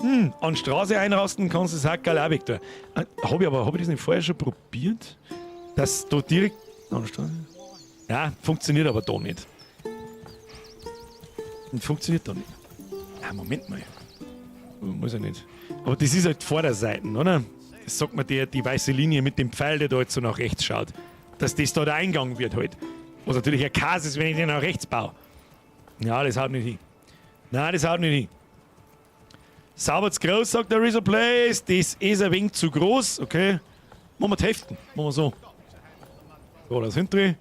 An Straße einrasten kannst du das Hackerl auch weg tun. Hab ich das nicht vorher schon probiert? Dass da direkt an der Straße... Ja, funktioniert aber da nicht. Funktioniert da nicht. Ja, Moment mal. Muss ja nicht. Aber das ist halt Vorderseiten, oder? Das sagt man, die weiße Linie mit dem Pfeil, der da jetzt so nach rechts schaut. Dass das da der Eingang wird halt. Was natürlich ein Käse ist, wenn ich den nach rechts baue. Ja, das haut nicht hin. Nein, das haut nicht hin. Sauber zu groß, sagt der Razor Place. Das ist ein wenig zu groß. Okay. Machen wir die Hälften. Machen wir so. So, das hintere.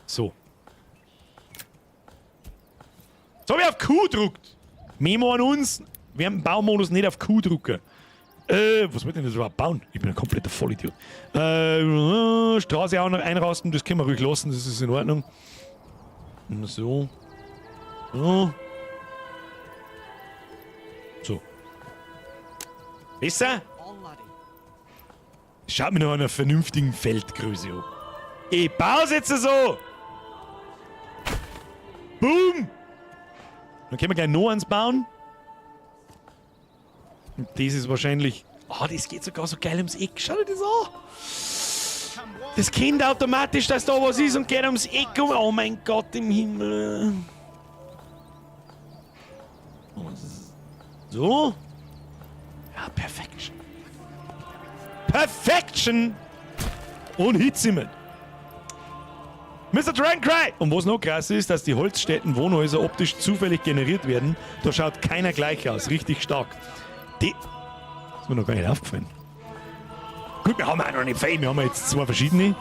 So. So habe ich auf Q gedruckt. Memo an uns. Wir haben im Baumodus nicht auf Q drucken. Was wird denn das überhaupt bauen? Ich bin ein kompletter Vollidiot. Straße auch noch einrasten, das können wir ruhig lassen, das ist in Ordnung. So. So. So. Besser? Schaut mir noch an einer vernünftigen Feldgröße an. Ich baue jetzt so. Boom. Dann können wir gleich noch eins bauen. Und das ist wahrscheinlich... das geht sogar so geil ums Eck. Schau dir das an. Das kennt automatisch, dass da was ist und geht ums Eck. Oh mein Gott im Himmel. So. Ja, Perfection. Perfection! Und Hitze. Mr. Drancry! Und was noch krass ist, dass die Holzstätten-Wohnhäuser optisch zufällig generiert werden. Da schaut keiner gleich aus. Richtig stark. Die... Das ist mir noch gar nicht aufgefallen. Gut, wir haben auch noch nicht viel. Wir haben jetzt 2 verschiedene.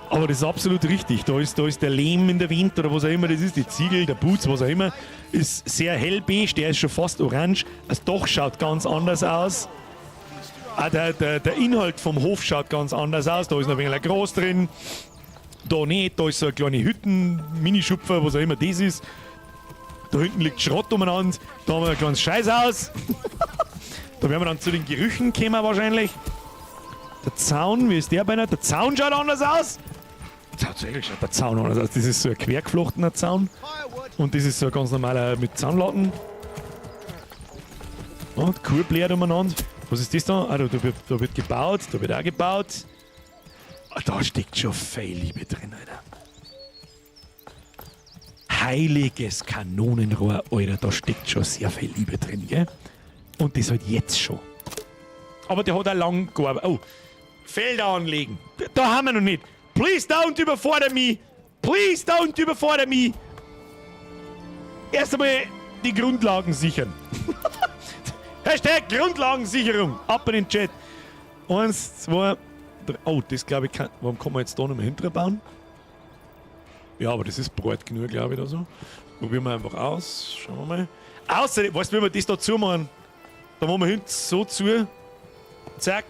Aber das ist absolut richtig. Da ist der Lehm in der Wind oder was auch immer das ist. Die Ziegel, der Putz, was auch immer. Ist sehr hellbeige. Der ist schon fast orange. Das Dach schaut ganz anders aus. Auch der Inhalt vom Hof schaut ganz anders aus. Da ist noch ein wenig groß drin. Da nicht. Da ist so eine kleine Hütten, Minischupfer, was auch immer das ist. Da hinten liegt Schrott umeinander. Da haben wir ein kleines Scheißhaus. Da werden wir dann zu den Gerüchen kommen wahrscheinlich. Der Zaun, wie ist der bei einer? Der Zaun schaut anders aus. Tatsächlich schaut der Zaun an. Also das ist so ein quergeflochtener Zaun. Und das ist so ein ganz normaler mit Zaunlatten. Und Kuh bläht umeinander. Was ist das da? Ah, da wird gebaut, da wird auch gebaut. Ah, da steckt schon viel Liebe drin, Alter. Heiliges Kanonenrohr, Alter, da steckt schon sehr viel Liebe drin, gell? Und das halt jetzt schon. Aber der hat auch lang gearbeitet. Oh, Felder anlegen. Da haben wir noch nicht. Please don't überfordern mich. Please don't überfordern mich. Erst einmal die Grundlagen sichern. Hashtag Grundlagensicherung. Ab in den Chat. 1, 2, 3. Oh, das glaube ich kann. Warum kann man jetzt da noch mal hinterher bauen? Ja, aber das ist breit genug, glaube ich, da so. Probieren wir einfach aus. Schauen wir mal. Außerdem, weißt du, wenn wir das da zumachen? Da machen wir hinten so zu. Zack.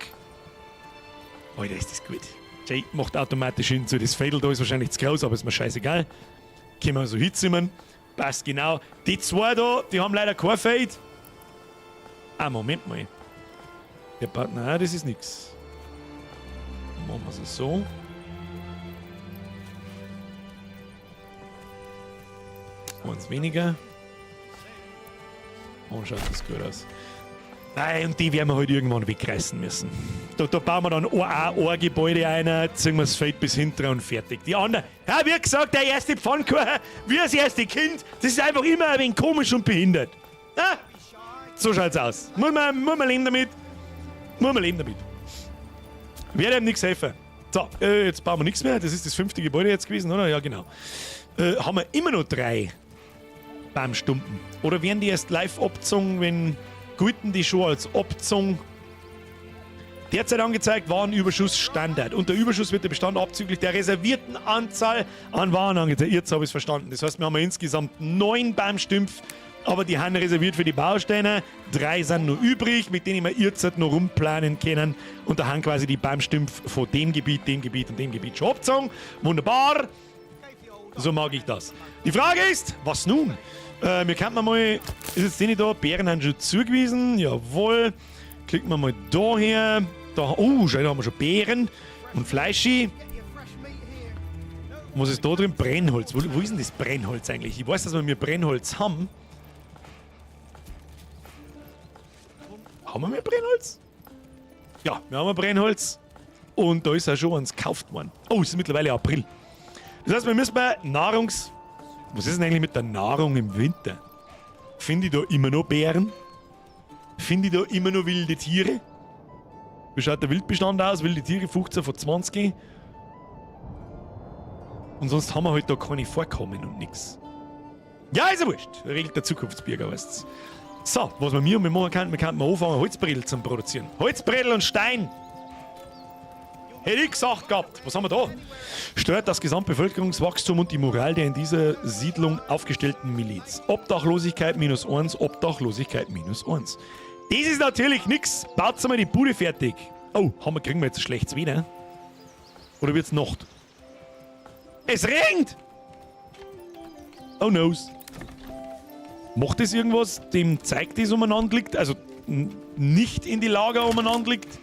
Alter, ist das gut. Jay macht automatisch hinzu. Das Fädel da ist wahrscheinlich zu groß, aber ist mir scheißegal. Können wir so hinzimmern. Passt genau. Die zwei da, die haben leider kein Fade. Ah, Moment mal. Der Nein, das ist nix. Machen wir es so. Eins weniger. Und schaut das gut aus. Nein, und die werden wir halt irgendwann wegreißen müssen. Da bauen wir dann ein Gebäude ein, ziehen wir das Feld bis hinten und fertig. Die anderen, ja, wie gesagt, der erste Pfannkuchen, wie das erste Kind, das ist einfach immer ein wenig komisch und behindert. Ja? So schaut's aus. Muss man leben damit. Muss man leben damit. Werde ihm nichts helfen. So, jetzt bauen wir nichts mehr. Das ist das 5. Gebäude jetzt gewesen, oder? Ja, genau. Haben wir immer noch 3 Baumstumpen? Oder werden die erst live abgezogen, wenn gelten die schon als Abzong? Derzeit angezeigt Warenüberschuss Standard. Und der Überschuss wird der Bestand abzüglich der reservierten Anzahl an Waren angezeigt. Jetzt habe ich es verstanden. Das heißt, wir haben insgesamt 9 Baumstümpfe, aber die haben reserviert für die Bausteine. 3 sind noch übrig, mit denen wir jetzt noch rumplanen können. Und da haben quasi die Baumstümpfe von dem Gebiet und dem Gebiet schon abgezogen. Wunderbar. So mag ich das. Die Frage ist, was nun? Wir könnten mal, ist jetzt die nicht da? Bären haben schon zugewiesen. Jawohl. Klicken wir mal da her. Da, oh, schau, da haben wir schon Beeren und Fleischi. Was ist da drin? Brennholz. Wo ist denn das Brennholz eigentlich? Ich weiß, dass wir Brennholz haben. Haben wir mehr Brennholz? Ja, wir haben Brennholz. Und da ist auch schon eins gekauft worden. Oh, es ist mittlerweile April. Das heißt, wir müssen bei Was ist denn eigentlich mit der Nahrung im Winter? Finde ich da immer noch Bären? Finde ich da immer noch wilde Tiere? Wie schaut der Wildbestand aus? Wilde Tiere 15 von 20. Und sonst haben wir halt da keine Vorkommen und nix. Ja, ist ja wurscht. Regelt der Zukunftsbürger, weißt du. So, was wir machen können, wir könnten anfangen, Holzbredel zu produzieren. Holzbredel und Stein. Hätte ich gesagt gehabt. Was haben wir da? Stört das Gesamtbevölkerungswachstum und die Moral der in dieser Siedlung aufgestellten Miliz. Obdachlosigkeit -1, Obdachlosigkeit -1. Das ist natürlich nix. Baut mal die Bude fertig. Oh, kriegen wir jetzt ein schlechtes Wetter? Oder wird's Nacht? Es regnet! Oh noes. Macht das irgendwas? Dem zeigt das umeinander liegt? Also nicht in die Lager umeinander liegt?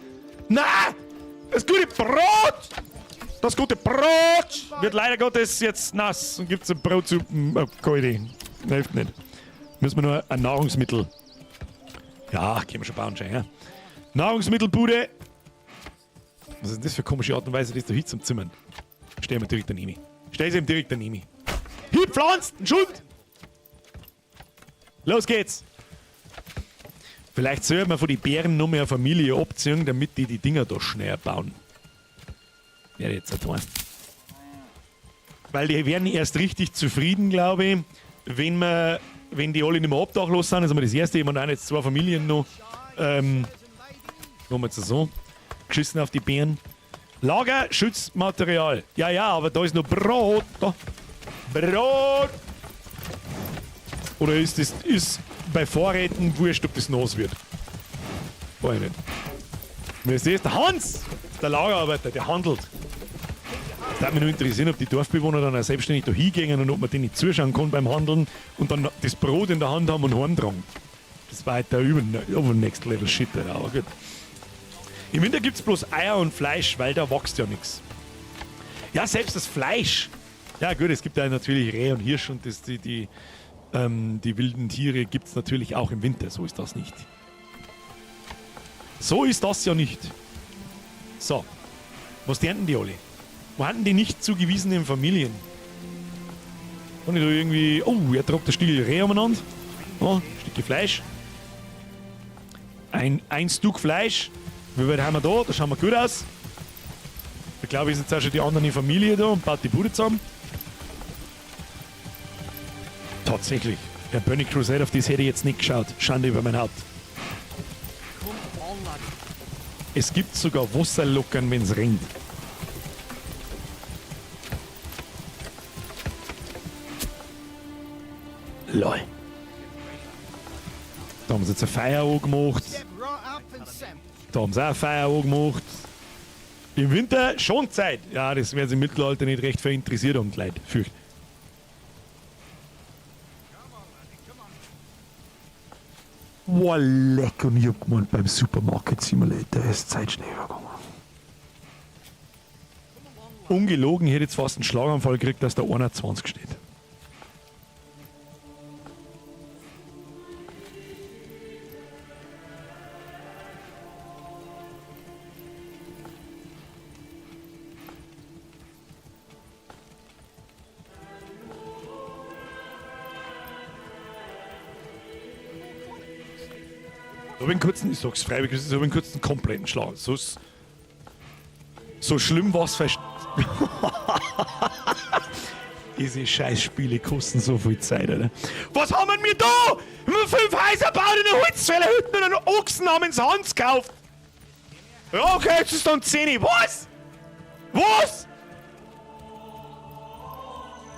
Nein! Das gute Brot! Das gute Brot wird leider Gottes jetzt nass und gibt es ein Brotsuppen. Oh, kalte. Hilft nicht. Müssen wir nur ein Nahrungsmittel. Ja, können wir schon bauen, schon, ja. Nahrungsmittelbude. Was ist denn das für eine komische Art und Weise, das da hin zum Zimmern? Stell mir direkt daneben. Stell sie ihm direkt daneben. Hier pflanzt! Ein Schuld! Los geht's! Vielleicht soll man von den Bären noch mehr eine Familie abziehen, damit die Dinger da schneller bauen. Werde jetzt tun. Weil die werden erst richtig zufrieden, glaube ich, wenn die alle nicht mehr obdachlos sind. Also das erste, jemand jetzt 2 Familien noch. Machen wir jetzt so. Geschissen auf die Bären. Lager, Schutzmaterial. Ja, aber da ist noch Brot. Da. Brot! Oder ist bei Vorräten wurscht, ob das nass wird? Weiß ich nicht. Wer ist das? Der Hans! Der Lagerarbeiter, der handelt. Das würde mich nur interessieren, ob die Dorfbewohner dann auch selbstständig da hingehen und ob man denen zuschauen kann beim Handeln und dann das Brot in der Hand haben und heimtragen. Das war halt der Next Level Shit, aber gut. Im Winter gibt es bloß Eier und Fleisch, weil da wächst ja nichts. Ja, selbst das Fleisch. Ja gut, es gibt ja natürlich Reh und Hirsch und die wilden Tiere gibt es natürlich auch im Winter. So ist das nicht. So ist das ja nicht. So. Was lernen die alle? Wo hatten die nicht zugewiesenen Familien? Kann ich da irgendwie... Oh, er tragt ein Stück Reh umeinander. Oh, ein Stück Fleisch. Ein Stück Fleisch. Wie weit haben wir da? Da schauen wir gut aus. Ich glaube, wir sind jetzt auch schon die anderen in Familie da und baut die Bude zusammen. Tatsächlich. Der Burning Crusade, auf das hätte ich jetzt nicht geschaut. Schande über mein Haupt. Come on, lad. Es gibt sogar Wasserlockern, wenn es regnet. Lol. Da haben sie jetzt ein Feuer angemacht. Da haben sie auch ein Feuer angemacht. Im Winter schon Zeit. Ja, das werden sie im Mittelalter nicht recht für interessiert haben, die Leute. Fürcht. Wow, leck. Und ich hab gemeint, beim Supermarket Simulator ist Zeit schnell vergangen. Ungelogen, ich hätte jetzt fast einen Schlaganfall gekriegt, dass da 21 steht. Ich habe einen kurzen, ich sag's freiwillig, ich habe einen kurzen kompletten Schlag. So schlimm war's fast. Diese Scheißspiele kosten so viel Zeit, Alter. Was haben wir da? Wir haben 5 Häuser gebaut in einer Holzfällerhütte und einen Ochsen namens Hans gekauft. Ja, okay, jetzt ist dann 10. Was? Was?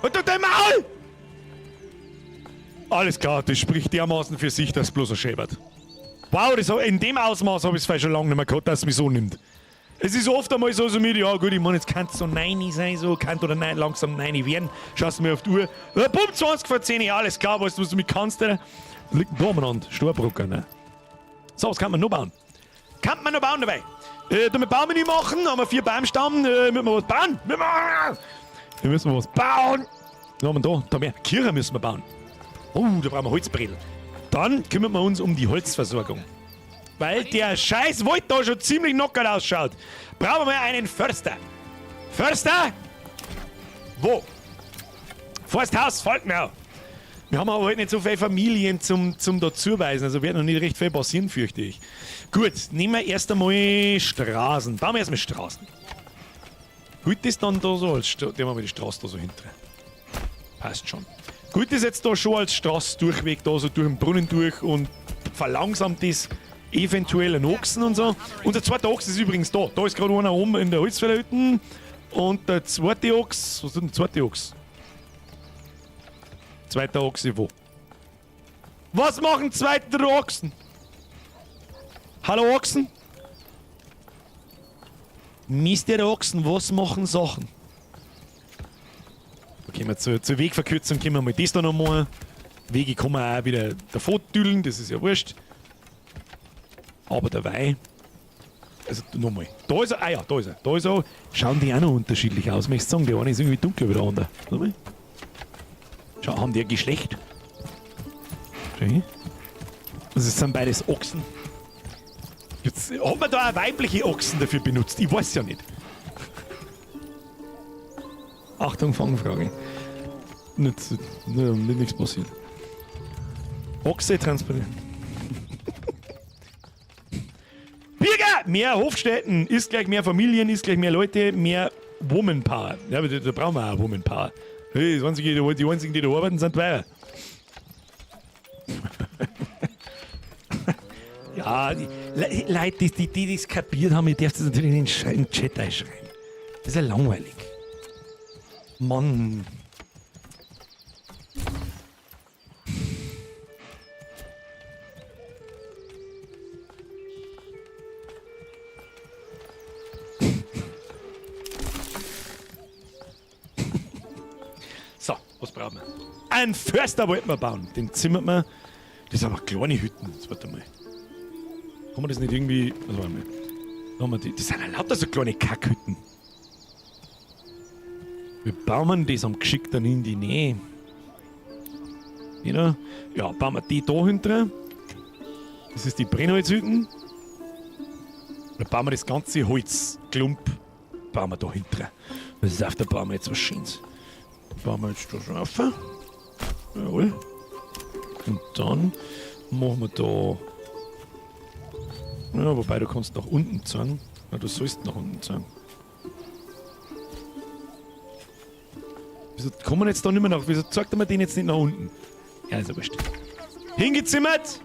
Und du dein Maul! Alles klar, das spricht dermaßen für sich, dass es bloß ein Schäbert. Wow, in dem Ausmaß habe ich es vielleicht schon lange nicht mehr gehabt, dass es mich so nimmt. Es ist oft einmal so mit, ja gut, ich meine, jetzt kann es so 9 sein, so kann oder nein, langsam 9 werden. Schaust du mir auf die Uhr. Ja, bumm, 20 vor 10, alles klar, weißt du, was du mit kannst, Alter? Da liegt ein da umeinander, Storbrucker, ne? So, was kann man noch bauen? Kann man noch bauen dabei? Damit Baum nicht machen, haben wir 4 Baumstamm, müssen wir was bauen? Wir müssen was bauen. Was haben wir da mehr. Kirche müssen wir bauen. Oh, da brauchen wir Holzbredel. Dann kümmern wir uns um die Holzversorgung. Weil der scheiß Wald da schon ziemlich knockert ausschaut. Brauchen wir einen Förster. Förster? Wo? Forsthaus, folgt mir. Wir haben aber heute nicht so viele Familien zum dazuweisen. Also wird noch nicht recht viel passieren, fürchte ich. Gut, nehmen wir erst einmal Straßen. Bauen wir erstmal Straßen. Gut ist dann da so, als nehmen wir mal die Straße da so hinter. Passt schon. Gut ist jetzt da schon als Straßendurchweg da so durch den Brunnen durch und verlangsamt das eventuell ein Ochsen und so. Unser zweiter Ochs ist übrigens da. Da ist gerade einer oben in der Holzfällerhütte. Und der zweite Ochs, was ist denn der zweite Ochs? Zweiter Ochse wo? Was machen zweite Ochsen? Hallo Ochsen? Mr. Ochsen, was machen Sachen? Okay, zur Wegverkürzung können wir mal das da noch machen. Wege kann man auch wieder davon düdeln, das ist ja wurscht. Aber dabei. Also nochmal. Da ist er. Ah ja, da ist er. Da ist er. Schauen die auch noch unterschiedlich aus, möchte ich sagen. Der eine ist irgendwie dunkler wie der andere. Nochmal. Schau, haben die ein Geschlecht? Schau. Also es sind beides Ochsen. Jetzt hat man da eine weibliche Ochsen dafür benutzt. Ich weiß ja nicht. Achtung, Fangfrage. Nichts passiert. Ochse transportieren. Bürger! Mehr Hofstätten ist gleich mehr Familien, ist gleich mehr Leute, mehr Womanpower. Ja, aber da brauchen wir auch Womanpower. Hey, die einzigen, die da arbeiten, sind Weiber. Ja, die Leute, die das kapiert haben, ich darf das natürlich in den Chat einschreiben. Das ist ja langweilig. Mann. So, was brauchen wir? Einen Förster wollten wir bauen. Den zimmert man. Das sind aber kleine Hütten. Jetzt warte mal. Haben wir das nicht irgendwie. Also warte mal. Das sind ja lauter so kleine Kackhütten. Wir bauen das am Geschick dann in die Nähe. Ja, bauen wir die da hinten. Das ist die Brennholzhütten. Dann bauen wir das ganze Holzklump bauen wir da hinten. Das ist auf der bauen wir jetzt was Schönes. Bauen wir jetzt da schon auf. Jawohl. Und dann machen wir da. Ja, wobei du kannst nach unten zeigen. Ja, du sollst nach unten zeigen. Wieso kommen wir jetzt da nicht mehr nach? Wieso zeigt er mir den jetzt nicht nach unten? Ja, ist ja wurscht. Hingezimmert!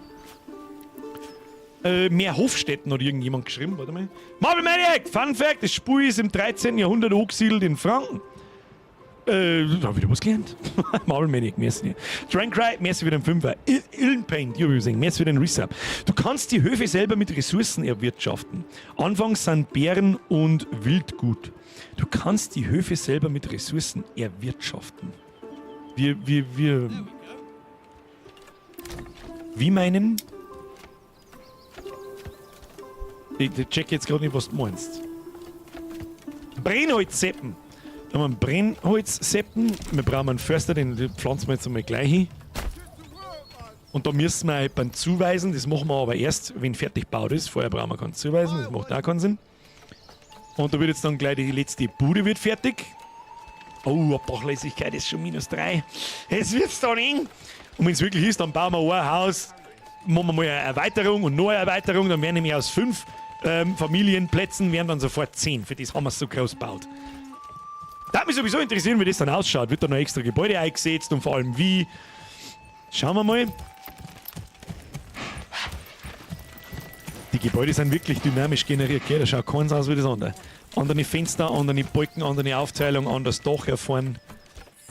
Mehr Hofstätten hat irgendjemand geschrieben, warte mal. Marvel Maniac! Fun Fact: Das Spiel ist im 13. Jahrhundert angesiedelt in Franken. Da hab ich wieder was gelernt. Marvel Maniac, merci. Drancry, merci für den Fünfer. Illen Paint, merci für den Resub. Du kannst die Höfe selber mit Ressourcen erwirtschaften. Anfangs sind Bären und Wildgut. Du kannst die Höfe selber mit Ressourcen erwirtschaften. Wie meinen? Ich check jetzt gerade nicht, was du meinst. Brennholzseppen. Da haben wir einen Brennholzseppen. Wir brauchen einen Förster, den pflanzen wir jetzt einmal gleich hin. Und da müssen wir halt beim Zuweisen, das machen wir aber erst, wenn fertig gebaut ist. Vorher brauchen wir keinen Zuweisen, das macht auch keinen Sinn. Und da wird jetzt dann gleich die letzte Bude wird fertig. Oh, Bachlässigkeit ist schon -3. Es wird's dann eng. Und wenn es wirklich ist, dann bauen wir ein Haus, machen wir mal eine Erweiterung und noch eine Erweiterung, dann werden nämlich aus 5 Familienplätzen werden dann sofort 10. Für das haben wir es so groß gebaut. Da hat mich sowieso interessieren, wie das dann ausschaut. Wird da noch extra Gebäude eingesetzt und vor allem wie. Schauen wir mal. Die Gebäude sind wirklich dynamisch generiert, gell? Da schaut keins aus wie das andere. Andere Fenster, andere Balken, andere Aufteilung, anderes Dach hier vorne.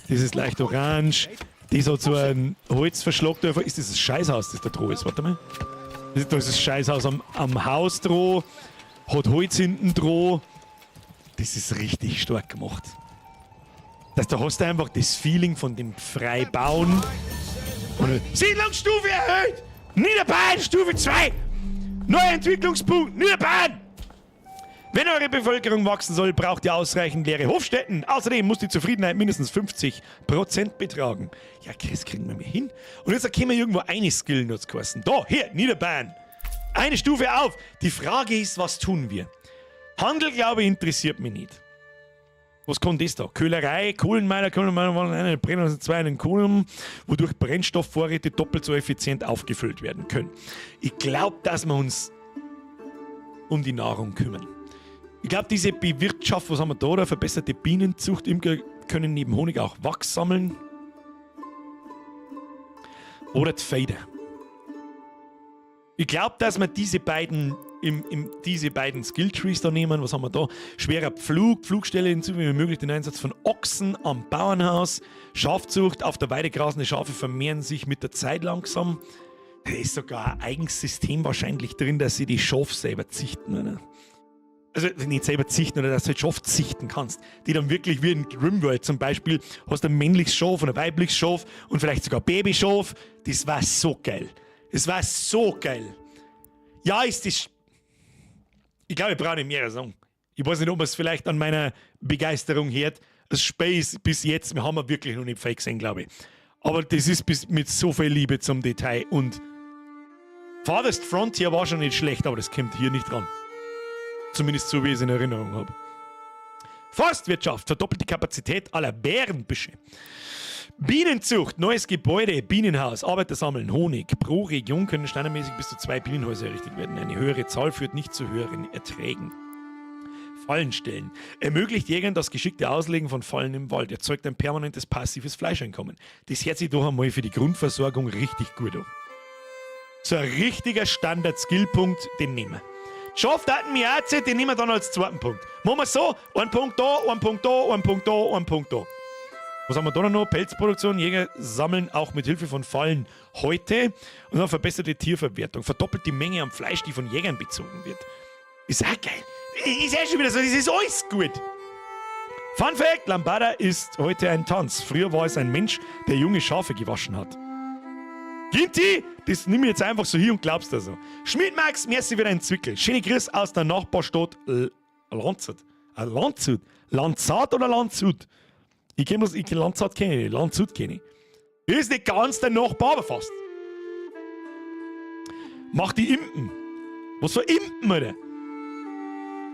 Das ist leicht orange. Das hat so einen Holzverschlag da. Ist das Scheißhaus, das da dran ist? Warte mal. Da ist das Scheißhaus am Haus dran. Hat Holz hinten dran. Das ist richtig stark gemacht. Da hast du einfach das Feeling von dem Freibauen. Siedlungsstufe erhöht! Niederbayern, Stufe 2! Neuer Entwicklungspunkt, Niederbayern! Wenn eure Bevölkerung wachsen soll, braucht ihr ausreichend leere Hofstätten. Außerdem muss die Zufriedenheit mindestens 50% betragen. Ja, das kriegen wir mir hin. Und jetzt können wir irgendwo eine Skill nutzen kosten. Da, hier, Niederbayern. Eine Stufe auf. Die Frage ist, was tun wir? Handel, glaube ich, interessiert mich nicht. Was kommt das da? Köhlerei, Kohlenmeiler, eine Brennung, 2 einen Kohlen, wodurch Brennstoffvorräte doppelt so effizient aufgefüllt werden können. Ich glaube, dass wir uns um die Nahrung kümmern. Ich glaube, diese Bewirtschaftung, was haben wir da? Verbesserte Bienenzucht, Imker können neben Honig auch Wachs sammeln. Oder die Feder. Ich glaube, dass wir diese beiden Skilltrees da nehmen. Was haben wir da? Schwerer Pflugstelle hinzu, wie möglich den Einsatz von Ochsen am Bauernhaus. Schafzucht, auf der Weide grasende Schafe vermehren sich mit der Zeit langsam. Da ist sogar ein eigenes System wahrscheinlich drin, dass sie die Schafe selber züchten. Oder? Also nicht selber züchten, oder dass du halt Schaf züchten kannst. Die dann wirklich wie in Grimworld zum Beispiel, hast du ein männliches Schaf und ein weibliches Schaf und vielleicht sogar ein Babyschaf. Das war so geil. Das war so geil. Ja, ist das... Ich glaube, ich brauche nicht mehr sagen. Ich weiß nicht, ob man es vielleicht an meiner Begeisterung hört. Das Space bis jetzt, wir haben wir wirklich noch nicht fake gesehen, glaube ich. Aber das ist mit so viel Liebe zum Detail. Und Farthest Frontier war schon nicht schlecht, aber das kommt hier nicht dran. Zumindest so, wie ich es in Erinnerung habe. Forstwirtschaft verdoppelt die Kapazität aller Bärenbüsche. Bienenzucht, neues Gebäude, Bienenhaus, Arbeiter sammeln, Honig. Pro Region können standardmäßig bis zu 2 Bienenhäuser errichtet werden. Eine höhere Zahl führt nicht zu höheren Erträgen. Fallen stellen. Ermöglicht Jägern das geschickte Auslegen von Fallen im Wald. Erzeugt ein permanentes passives Fleischeinkommen. Das hört sich doch einmal für die Grundversorgung richtig gut an. So ein richtiger Standard-Skillpunkt, den nehmen wir. Schafdaten mir auch, den nehmen wir dann als zweiten Punkt. Machen wir so, ein Punkt da, ein Punkt da, ein Punkt da, ein Punkt da. Was haben wir da noch? Pelzproduktion. Jäger sammeln auch mit Hilfe von Fallen Häute und dann verbesserte Tierverwertung. Verdoppelt die Menge an Fleisch, die von Jägern bezogen wird. Ist auch geil. Ist ja schon wieder so, das ist alles gut. Fun Fact: Lambada ist heute ein Tanz. Früher war es ein Mensch, der junge Schafe gewaschen hat. Ginti, das nimm ich jetzt einfach so hier und glaubst da so. Schmidt-Max, merci für deinen Zwickel. Schöne Grüß aus der Nachbarstadt Landshut. Landshut? Landsat oder Landshut? Ich kenne das, Landshut kenne ich, Landshut kenne ich. Ist nicht ganz der Nachbar, aber fast. Mach die Impen. Was für Impen, Alter?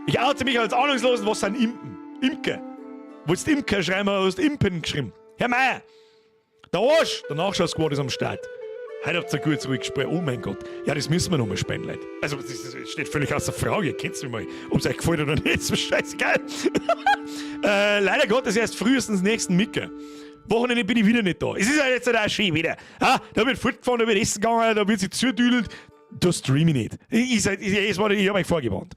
Ich oute mich als Ahnungslosen, was sind Impen? Imke. Wolltest du Imke schreiben oder hast du Impen geschrieben? Herr Meier, der Arsch, der Nachschau-Squad ist am Start. Heute habt ihr kurz ruhig gespielt. Oh mein Gott. Ja, das müssen wir nochmal spielen, Leute. Also, das steht völlig außer Frage. Kennt ihr mal, ob es euch gefällt oder nicht. So scheißegal. Leider Gottes erst frühestens nächsten Mittwoch. Wochenende bin ich wieder nicht da. Es ist ja jetzt auch schön wieder. Da wird fortgefahren, da wird essen gegangen, da wird sich zudüdelt. Da streame ich nicht. Ich habe euch vorgewarnt.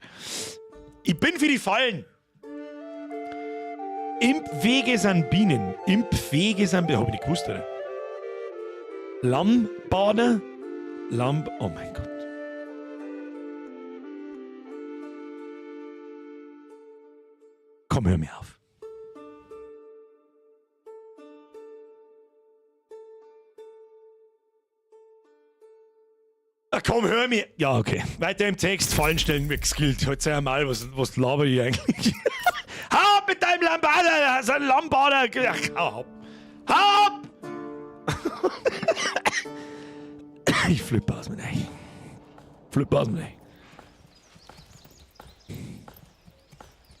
Ich bin für die Fallen. Impfwege sind Bienen. Impfwege sind Bienen. Hab ich nicht gewusst, oder? Lammbader. Oh mein Gott. Komm, hör mir auf. Komm, hör mir. Ja, okay. Weiter im Text. Fallen stellen mir geskillt. Halt sei einmal, was laber ich eigentlich? Hau ab mit deinem Lambader! Das ist ein Lambader! Ach, hau ab! Hau ab! Ich flippe aus mir nicht.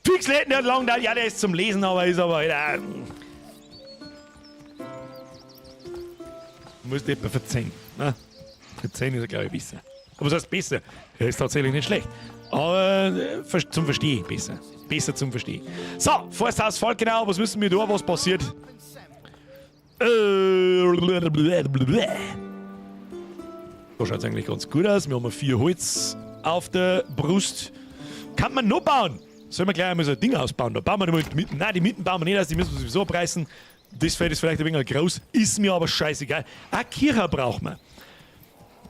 Fix lädt nicht lang, ja, der ist zum Lesen, aber ist aber. Muss dir etwa verzeihen. Ne? Verzeihen ist ja, glaube ich, besser. Aber was heißt besser? Er ist tatsächlich nicht schlecht. Aber zum Verstehen besser. Besser zum Verstehen. So, Forsthaus Falkenau, was wissen wir da, was passiert? Da schaut es eigentlich ganz gut aus. Wir haben 4 Holz auf der Brust. Kann man noch bauen? Sollen wir gleich einmal so ein Ding ausbauen? Da bauen wir mal die Mitten. Nein, die Mitten bauen wir nicht aus, die müssen wir sowieso abreißen. Das Feld ist vielleicht ein wenig groß, ist mir aber scheißegal. Eine Kirche braucht man.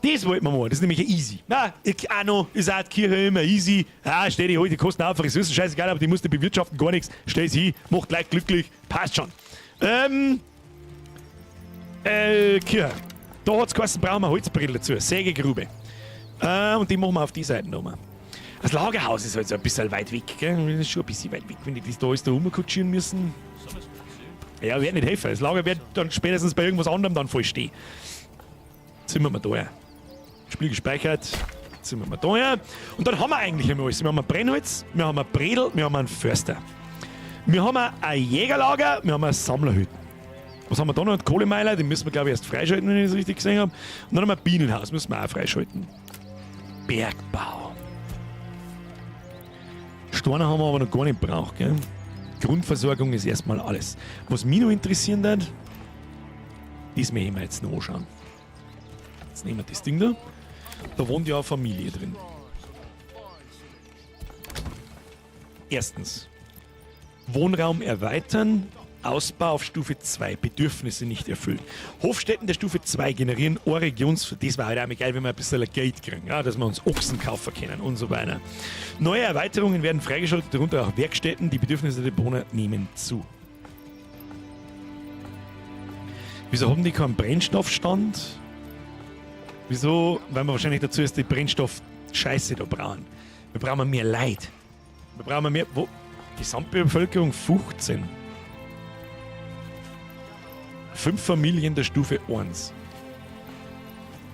Das wollten wir mal, das ist nämlich easy. Na, Anno ist auch die Kirche immer easy. Stell die heute, die kosten auch Ressourcen, scheißegal, aber die musst du bewirtschaften, gar nichts. Stell sie hin, macht gleich glücklich, passt schon. Kirche. Da hat es geheißen, brauchen wir Holzbrill dazu, Sägegrube. Und die machen wir auf die Seite nochmal. Das Lagerhaus ist halt so ein bisschen weit weg, gell? Das ist schon ein bisschen weit weg, wenn die das da alles da rumkutschieren müssen. Ja, wird nicht helfen. Das Lager wird dann spätestens bei irgendwas anderem dann voll stehen. Jetzt sind wir mal da. Spiel gespeichert. Jetzt sind wir mal da. Und dann haben wir eigentlich immer alles. Wir haben ein Brennholz, wir haben ein Bredel, wir haben einen Förster. Wir haben ein Jägerlager, wir haben eine Sammlerhütte. Was haben wir da noch? Ein Kohlemeiler, den müssen wir, glaube ich, erst freischalten, wenn ich das richtig gesehen habe. Und dann haben wir ein Bienenhaus, müssen wir auch freischalten. Bergbau. Steine haben wir aber noch gar nicht gebraucht, gell? Grundversorgung ist erstmal alles. Was mich noch interessieren hat, das möchten wir jetzt noch anschauen. Jetzt nehmen wir das Ding da. Da wohnt ja eine Familie drin. Erstens. Wohnraum erweitern. Ausbau auf Stufe 2. Bedürfnisse nicht erfüllt. Hofstätten der Stufe 2 generieren das war halt auch geil, wenn wir ein bisschen Geld kriegen. Ja, dass wir uns Ochsen kaufen können und so weiter. Neue Erweiterungen werden freigeschaltet, darunter auch Werkstätten. Die Bedürfnisse der Bewohner nehmen zu. Wieso haben die keinen Brennstoffstand? Wieso? Weil wir wahrscheinlich dazu ist die Brennstoff-Scheiße da brauchen. Wir brauchen mehr Leid. Wir brauchen mehr. Gesamtbevölkerung 15. 5 Familien der Stufe 1.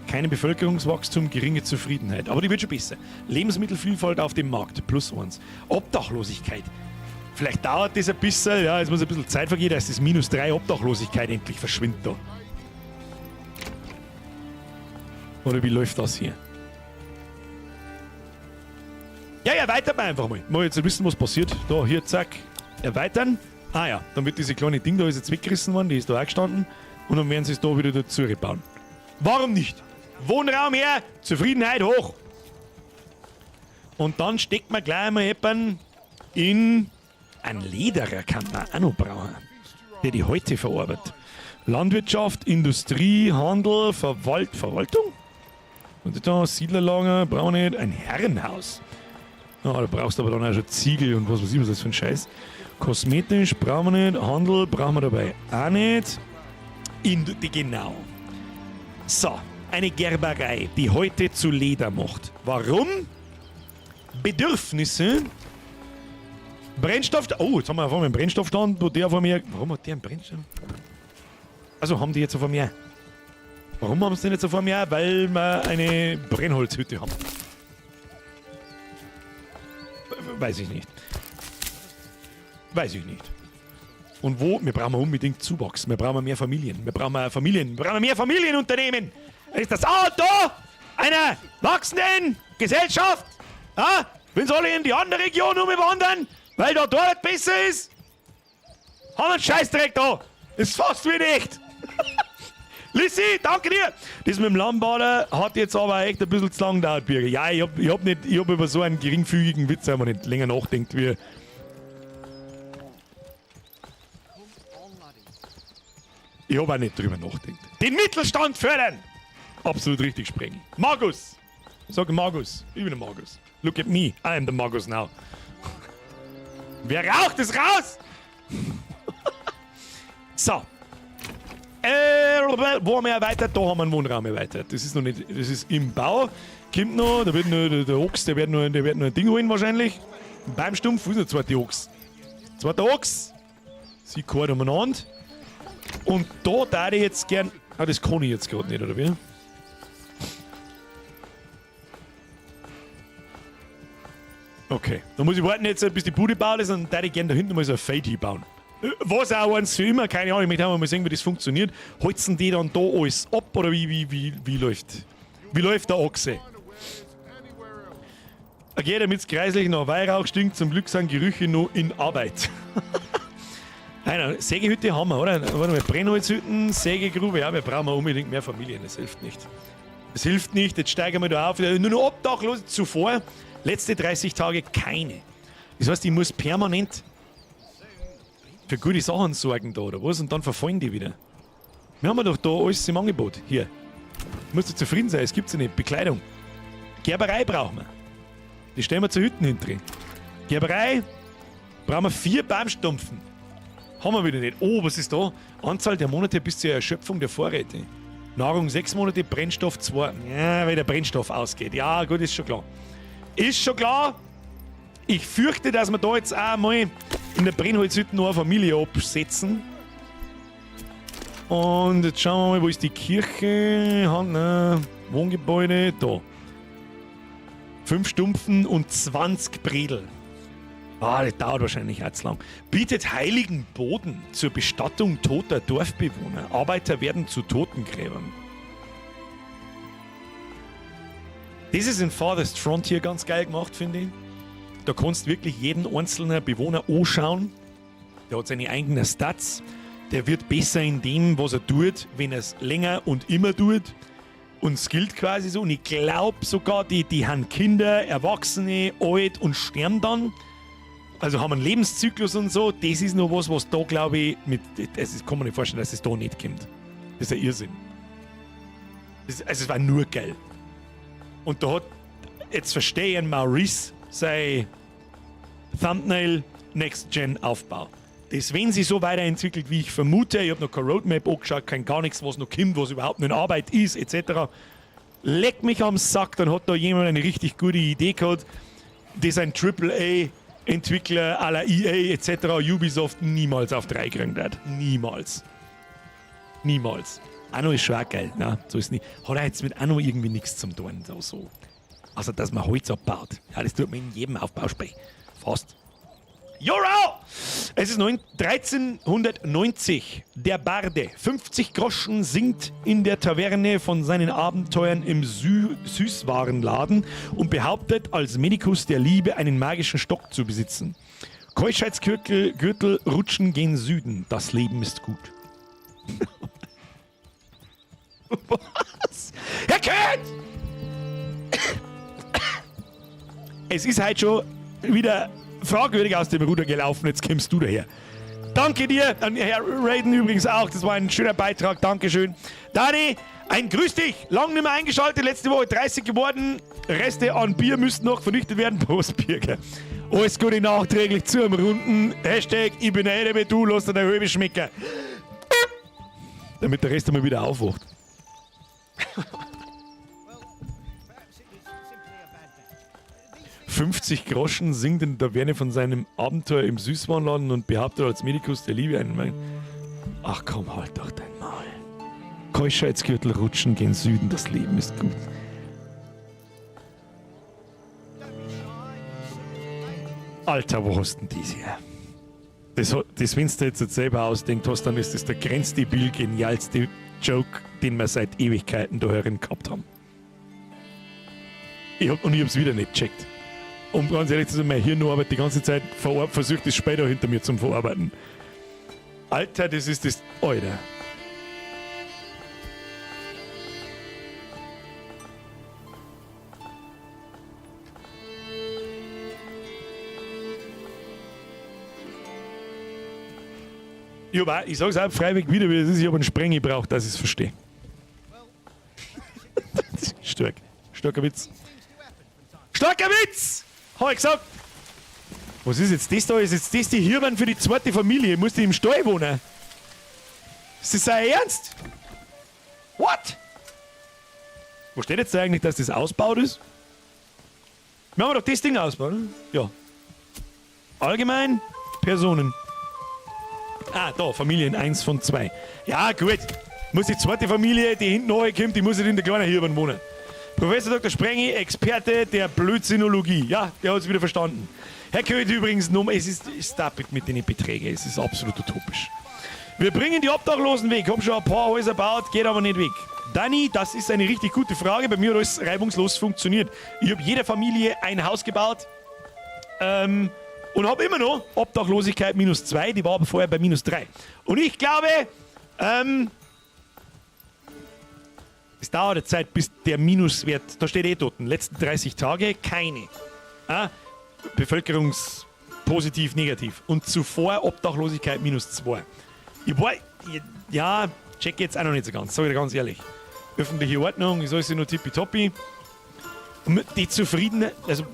Keine Bevölkerungswachstum, geringe Zufriedenheit. Aber die wird schon besser. Lebensmittelvielfalt auf dem Markt, +1. Obdachlosigkeit. Vielleicht dauert das ein bisschen, ja, es muss ein bisschen Zeit vergehen, dass das -3 Obdachlosigkeit endlich verschwindet da. Oder wie läuft das hier? Ja, erweitert man einfach mal. Mal jetzt wissen, was passiert. Da, hier, zack. Erweitern. Ah ja, dann wird diese kleine Ding da ist jetzt weggerissen worden, die ist da auch gestanden. Und dann werden sie es da wieder dazu rebauen. Warum nicht? Wohnraum her, Zufriedenheit hoch. Und dann steckt man gleich mal jemanden in einen Lederer, kann man auch noch brauchen, der die Häute verarbeitet. Landwirtschaft, Industrie, Handel, Verwaltung. Und da Siedlerlager, brauchen wir nicht. Ein Herrenhaus. Ja, da brauchst du aber dann auch schon Ziegel und was weiß ich, was das für ein Scheiß. Kosmetisch brauchen wir nicht. Handel brauchen wir dabei auch nicht. Genau. So, eine Gerberei, die heute zu Leder macht. Warum? Bedürfnisse Brennstoff. Oh, jetzt haben wir auf einmal einen Brennstoffstand, wo der von mir. Warum hat der einen Brennstoff? Also haben die jetzt auf mir. Warum haben sie den jetzt auf mir? Weil wir eine Brennholzhütte haben. Weiß ich nicht. Weiß ich nicht. Und wo? Wir brauchen unbedingt Zuwachs. Wir brauchen mehr Familien. Wir brauchen mehr Familienunternehmen. Ist das Auto einer wachsenden Gesellschaft? Ja? Wenn sie alle in die andere Region umwandern, weil da dort besser ist? Haben wir einen Scheißdreck da. Ist fast wie nicht. Lissi, danke dir. Das mit dem Lammbader hat jetzt aber echt ein bisschen zu lang gedauert, Birger. Ja, ich hab über so einen geringfügigen Witz, wenn man nicht länger nachdenkt, wie. Ich hab auch nicht drüber nachgedacht. Den Mittelstand fördern! Absolut richtig sprechen. Magus! Sag Magus. Ich bin der Magus. Look at me. I am the Magus now. Wer raucht, ist raus! So. Wo haben wir erweitert? Da haben wir einen Wohnraum erweitert. Das ist noch nicht. Das ist im Bau. Kommt noch, da wird noch der Ochs, der wird noch ein Ding holen wahrscheinlich. Beim Stumpf, wo ist der zweite Ochs? Zweiter Ochs. Sie gehört umeinander. Und da ich jetzt gern. Ah, das kann ich jetzt gerade nicht, oder wie? Okay. Dann muss ich warten jetzt, bis die Bude baut ist, und da ich gern da hinten mal so ein Fade bauen. Was auch eins für immer, keine Ahnung, ich möchte mal sehen, wie das funktioniert. Holzen die dann da alles ab, oder wie läuft der Ochse? Okay, damit es kreislich nach Weihrauch stinkt, zum Glück sind Gerüche noch in Arbeit. Nein, Sägehütte haben wir, oder? Warte mal, Brennholzhütten, Sägegrube, ja, wir brauchen unbedingt mehr Familien, das hilft nicht. Das hilft nicht, jetzt steigen wir da auf, nur noch obdachlos zuvor, letzte 30 Tage keine. Das heißt, ich muss permanent für gute Sachen sorgen da, oder was? Und dann verfallen die wieder. Wir haben doch da alles im Angebot. Hier. Musst du zufrieden sein, es gibt's ja nicht. Bekleidung. Gerberei brauchen wir. Die stellen wir zu Hütten hinten. Gerberei brauchen wir 4 Baumstumpfen. Haben wir wieder nicht. Oh, was ist da? Anzahl der Monate bis zur Erschöpfung der Vorräte. Nahrung 6 Monate, Brennstoff 2. Ja, weil der Brennstoff ausgeht. Ja, gut, ist schon klar. Ist schon klar. Ich fürchte, dass wir da jetzt auch mal in der Brennholzhütte noch eine Familie absetzen. Und jetzt schauen wir mal, wo ist die Kirche? Wohngebäude, da. 5 Stumpfen und 20 Bredel. Ah, das dauert wahrscheinlich auch zu lang. Bietet heiligen Boden zur Bestattung toter Dorfbewohner. Arbeiter werden zu Totengräbern. Das ist in Farthest Frontier ganz geil gemacht, finde ich. Da kannst du wirklich jeden einzelnen Bewohner anschauen. Der hat seine eigenen Stats. Der wird besser in dem, was er tut, wenn er es länger und immer tut. Und es gilt quasi so. Und ich glaube sogar, die haben Kinder, Erwachsene, alt und sterben dann. Also haben einen Lebenszyklus und so. Das ist noch was da, glaube ich, das kann man nicht vorstellen, dass es da nicht kommt. Das ist ein Irrsinn. Also es war nur geil. Und da hat, jetzt verstehe ich, Maurice sein Thumbnail Next-Gen-Aufbau. Das, wenn sie so weiterentwickelt, wie ich vermute, ich habe noch keine Roadmap angeschaut, kein gar nichts, was noch kommt, was überhaupt noch in Arbeit ist, etc. Leck mich am Sack, dann hat da jemand eine richtig gute Idee gehabt, das ein AAA-Entwickler à la EA etc. Ubisoft niemals auf 3 kriegen wird. Niemals. Niemals. Anno ist schon auch geil, ne? So ist nicht. Hat er jetzt mit Anno irgendwie nichts zum tun, so. Also, dass man Holz abbaut. Ja, das tut man in jedem Aufbauspiel. Fast. Jura! Es ist 1390. Der Barde, 50 Groschen, singt in der Taverne von seinen Abenteuern im Süßwarenladen und behauptet, als Medikus der Liebe einen magischen Stock zu besitzen. Keuschheitsgürtel rutschen gen Süden. Das Leben ist gut. Was? Herr Köth! Es ist halt schon wieder fragwürdig aus dem Ruder gelaufen, jetzt kommst du daher. Danke dir, Herr Raiden übrigens auch, das war ein schöner Beitrag, Dankeschön. Dani, ein Grüß dich, lang nicht mehr eingeschaltet, letzte Woche 30 geworden, Reste an Bier müssten noch vernichtet werden, Prost Birger. Alles Gute nachträglich zum Runden, Hashtag, ich bin einer wie du, lass dir der Höhe schmecken. Damit der Rest einmal wieder aufwacht. 50 Groschen singt in der Taverne von seinem Abenteuer im Süßwarenladen und behauptet als Medikus der Liebe einen Mann. Ach komm, halt doch dein Maul. Keuschheitsgürtel rutschen gen Süden, das Leben ist gut. Alter, wo hast denn das her? Das wenn du jetzt selber ausdenkt hast, dann ist das der grenzdebil genialste Joke, den wir seit Ewigkeiten da herin gehabt haben. Ich hab's wieder nicht gecheckt. Um ganz ehrlich zu sein, mein Hirn arbeitet die ganze Zeit, versucht es später hinter mir zum Verarbeiten. Alter, das ist das... Alter. Ich sag's auch freiwillig wieder, wie es ist. Ich habe einen Spreng gebraucht, dass ich es verstehe. Stark. Starker Witz. Starker Witz! Hab ich gesagt. Was ist jetzt das da? Ist jetzt das die Hirn für die zweite Familie? Muss die im Stall wohnen? Ist das sein Ernst? What? Wo steht jetzt da eigentlich, dass das ausgebaut ist? Wir haben doch das Ding ausgebaut, ne? Ja. Allgemein Personen. Ah, da, Familien 1 von 2. Ja, gut. Muss die zweite Familie, die hinten kommt, die muss nicht in der kleinen Hirn wohnen. Professor Dr. Sprengi, Experte der Blödsinnologie. Ja, der hat es wieder verstanden. Herr König übrigens, es ist stop it mit den Beträgen. Es ist absolut utopisch. Wir bringen die Obdachlosen weg. Hab schon ein paar Häuser gebaut, geht aber nicht weg. Danny, das ist eine richtig gute Frage. Bei mir hat alles reibungslos funktioniert. Ich habe jeder Familie ein Haus gebaut. Und habe immer noch Obdachlosigkeit -2, die war aber vorher bei -3. Und ich glaube, es dauert eine Zeit, bis der Minuswert, da steht dort, letzten 30 Tage keine. Bevölkerungspositiv, negativ. Und zuvor Obdachlosigkeit -2. Ja, check jetzt auch noch nicht so ganz, sag ich dir ganz ehrlich. Öffentliche Ordnung, ist alles nur tippitoppi. Die Zufriedenheit, also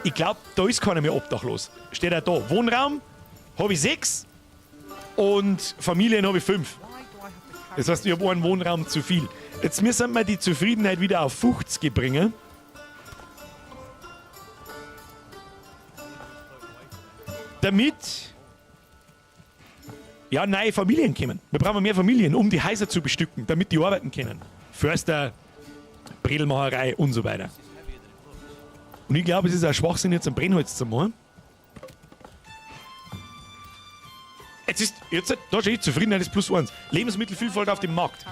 ich glaube, da ist keiner mehr obdachlos. Steht auch da. Wohnraum habe ich 6 und Familien habe ich 5. Das heißt, ich habe einen Wohnraum zu viel. Jetzt müssen wir die Zufriedenheit wieder auf 50 bringen. Damit neue Familien kommen. Wir brauchen mehr Familien, um die Häuser zu bestücken, damit die arbeiten können. Förster, Bredelmacherei und so weiter. Und ich glaube, es ist ein Schwachsinn, jetzt ein Brennholz zu machen. Da steht Zufriedenheit ist +1. Lebensmittelvielfalt auf dem Markt.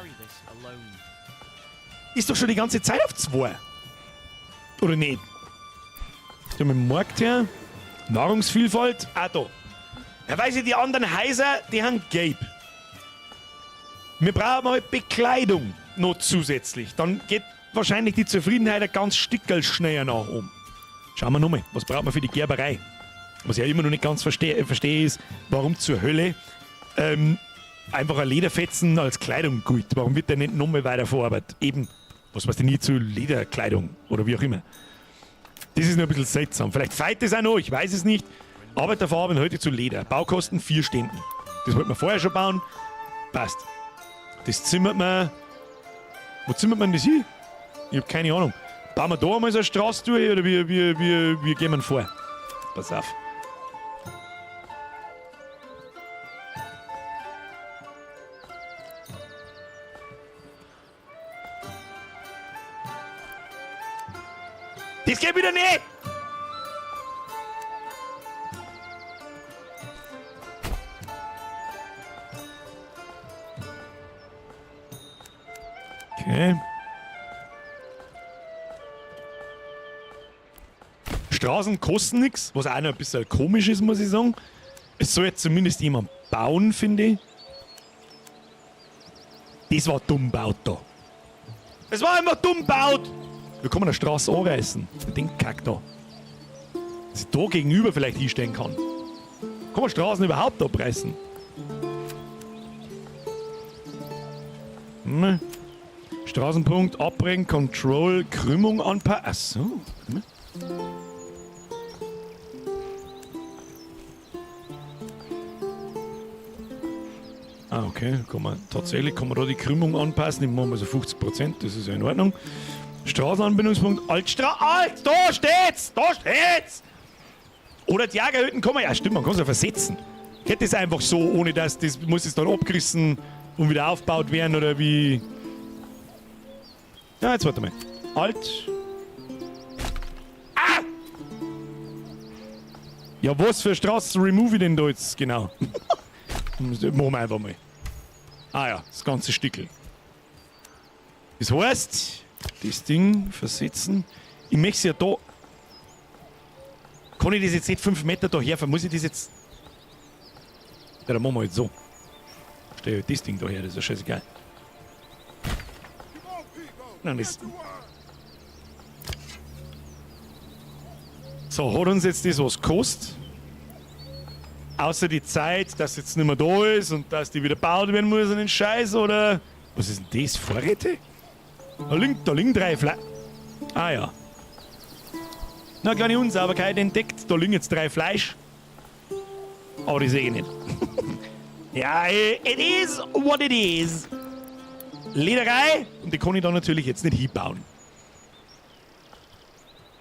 Ist doch schon die ganze Zeit auf 2. Oder nicht? Da mit dem Markt her. Nahrungsvielfalt. Ah, da. Ja, weiß ich, die anderen Häuser, die haben gelb. Wir brauchen halt Bekleidung noch zusätzlich. Dann geht wahrscheinlich die Zufriedenheit ein ganz Stückel schneller nach oben. Schauen wir nochmal, was braucht man für die Gerberei? Was ich ja immer noch nicht ganz verstehe, ist, warum zur Hölle einfach ein Lederfetzen als Kleidung gilt. Warum wird der nicht nochmal weiter verarbeitet? Eben, was weiß ich nie zu Lederkleidung oder wie auch immer. Das ist noch ein bisschen seltsam. Vielleicht feit es auch noch, ich weiß es nicht. Arbeiterfarben heute zu Leder. Baukosten 4 Stunden. Das wollten wir vorher schon bauen. Passt. Das zimmert man. Wo zimmert man das hin? Ich habe keine Ahnung. Bauen wir da einmal so eine Straße durch oder wie gehen wir vor? Pass auf. Das geht wieder nicht! Okay. Straßen kosten nichts, was auch noch ein bisschen komisch ist, muss ich sagen. Es soll jetzt zumindest jemand bauen, finde ich. Das war dumm gebaut da. Es war immer dumm gebaut! Da kann man eine Straße anreißen. Den Kack da. Dass ich da gegenüber vielleicht hinstellen kann. Kann man Straßen überhaupt abreißen? Hm. Straßenpunkt, Abbrechen, Control, Krümmung anpassen. Ach so. Hm. Okay, tatsächlich kann man da die Krümmung anpassen. Ich mache mal so 50%, das ist ja in Ordnung. Straßenanbindungspunkt Alt, da steht's! Da steht's! Oder die Jägerhütten kann man, ja stimmt, man kann es ja versetzen. Geht das einfach so, ohne dass das muss es dann abgerissen und wieder aufgebaut werden oder wie. Ja, jetzt warte mal. Alt. Ah! Ja, was für Straßen remove ich denn da jetzt genau? Machen wir einfach mal. Ah ja, das ganze Stückel. Das heißt, das Ding versetzen. Ich möchte es ja da. Kann ich das jetzt nicht 5 Meter da herfahren? Muss ich das jetzt. Ja, dann machen wir jetzt so. Stell das Ding da her, das ist ja scheißegal. Nein, das. So, hat uns jetzt das was gekostet? Außer die Zeit, dass jetzt nicht mehr da ist und dass die wieder gebaut werden muss und den Scheiß, oder. Was ist denn das? Vorräte? Da liegen 3 Fleisch. Ah ja. Na, kleine Unsauberkeit entdeckt. Da liegen jetzt 3 Fleisch. Aber die sehe ich nicht. Ja, it is what it is. Lederei. Und die kann ich da natürlich jetzt nicht hinbauen.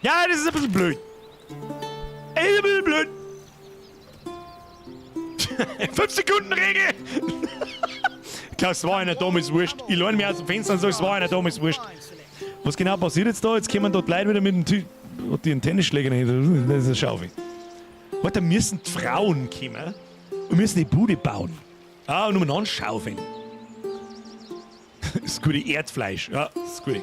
Ja, das ist ein bisschen blöd. Das ist ein bisschen blöd. 5 Sekunden Regel. Ich glaube, es war einer dummes Wurscht. Ich lehne mich aus dem Fenster und sage, es war einer dummes Wurscht. Was genau passiert jetzt da? Jetzt kommen dort Leute wieder mit dem die Tennisschläger nicht. Das ist eine Schaufel. Heute müssen die Frauen kommen und müssen die Bude bauen. Ah, und nur anschaufeln. Das ist gute Erdfleisch. Ja, das ist gut.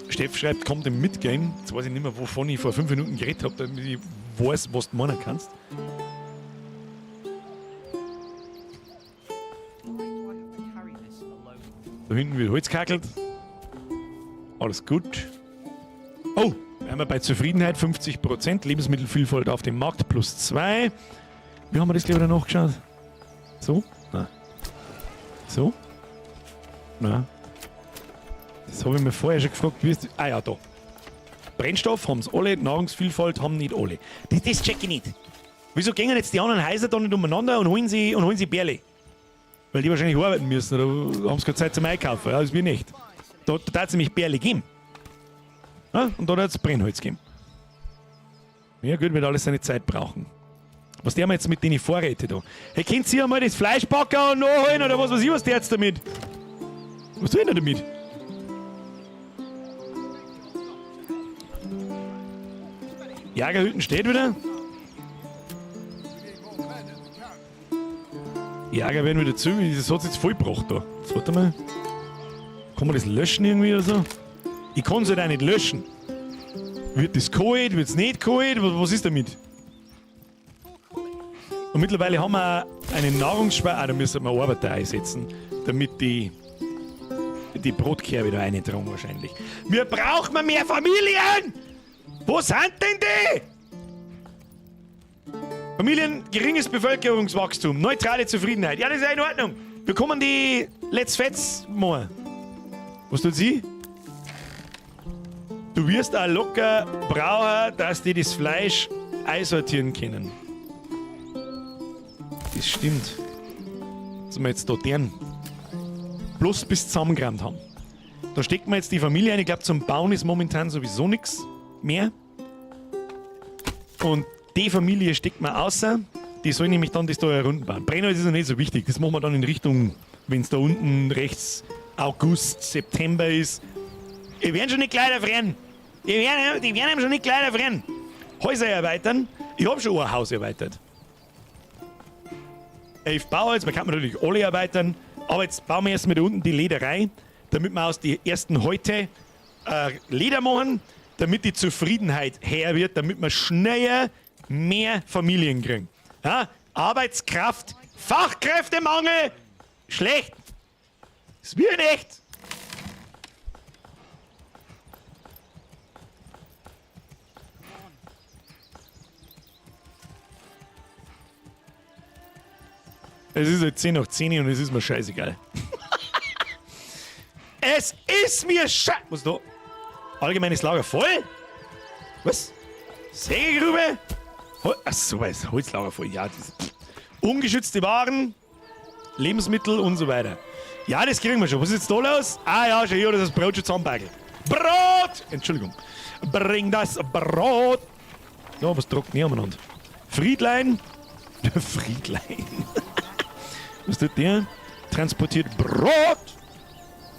Steff schreibt, kommt im Mitgehen. Jetzt weiß ich nicht mehr, wovon ich vor 5 Minuten geredet habe, damit ich weiß, was du meinen kannst. Da hinten wird Holz gehackelt. Alles gut. Oh, wir haben bei Zufriedenheit 50%. Lebensmittelvielfalt auf dem Markt plus 2. Wie haben wir das gleich wieder nachgeschaut? So? Nein. So? Nein. Das habe ich mir vorher schon gefragt. Wie ist das? Ah ja, da. Brennstoff haben es alle, Nahrungsvielfalt haben nicht alle. Das check ich nicht. Wieso gehen jetzt die anderen Häuser da nicht umeinander und holen sie Bärle? Weil die wahrscheinlich arbeiten müssen oder haben sie keine Zeit zum Einkaufen. Ja, das wir nicht. Da hat es nämlich Bärle geben. Ja, und da hat es Brennholz geben. Ja gut, wird alles seine Zeit brauchen. Was der wir jetzt mit den Vorräten da? Hey, könnt ihr einmal das Fleisch backen und nachholen oder was weiß ich, was der jetzt damit? Was tun wir damit? Jägerhütten steht wieder. Jäger werden wieder zu. Das hat es jetzt vollgebracht da. Jetzt warte mal. Kann man das löschen irgendwie oder so? Ich kann es halt auch nicht löschen. Wird das geholt? Wird es nicht geholt? Was ist damit? Und mittlerweile haben wir einen Nahrungsspeicher. Ah, da müssen wir Arbeiter einsetzen, damit die Brotkehr wieder eintragen wahrscheinlich. Wir brauchen mehr Familien! Wo sind denn die? Familien, geringes Bevölkerungswachstum, neutrale Zufriedenheit. Ja, das ist ja in Ordnung. Wir kommen die Let's Fets machen. Was tut sie? Du wirst auch locker brauchen, dass die das Fleisch einsortieren können. Das stimmt. Dass wir jetzt da deren bloß bis zusammengerammt haben. Da steckt man jetzt die Familie ein. Ich glaube, zum Bauen ist momentan sowieso nichts mehr. Und die Familie steckt man außer. Die soll nämlich dann das da herunten bauen. Brennholz ist ja nicht so wichtig. Das machen wir dann in Richtung, wenn es da unten rechts August, September ist. Die werden schon nicht gleich erfrieren. Die werden schon nicht gleich erfrieren. Häuser erweitern. Ich habe schon ein Haus erweitert. 11 Bauholz, man kann natürlich alle erweitern. Aber jetzt bauen wir erstmal da unten die Lederei, damit wir aus den ersten Häute Leder machen, damit die Zufriedenheit her wird, damit wir schneller mehr Familien kriegen. Ja? Arbeitskraft, Fachkräftemangel, schlecht. Es wird echt. Es ist halt 10 nach 10 und es ist mir scheißegal. Es ist mir scheißegal. Was da? Allgemeines Lager voll? Was? Sägegrube? Achso, das Holzlager voll. Ja, das ungeschützte Waren, Lebensmittel und so weiter. Ja, das kriegen wir schon. Was ist jetzt da los? Ah ja, schon hier, das ist das Brot schon zusammenbaggelt. Brot! Entschuldigung. Bring das Brot! Ja, was druckt nebeneinander? Friedlein. Friedlein. Was tut der? Transportiert Brot.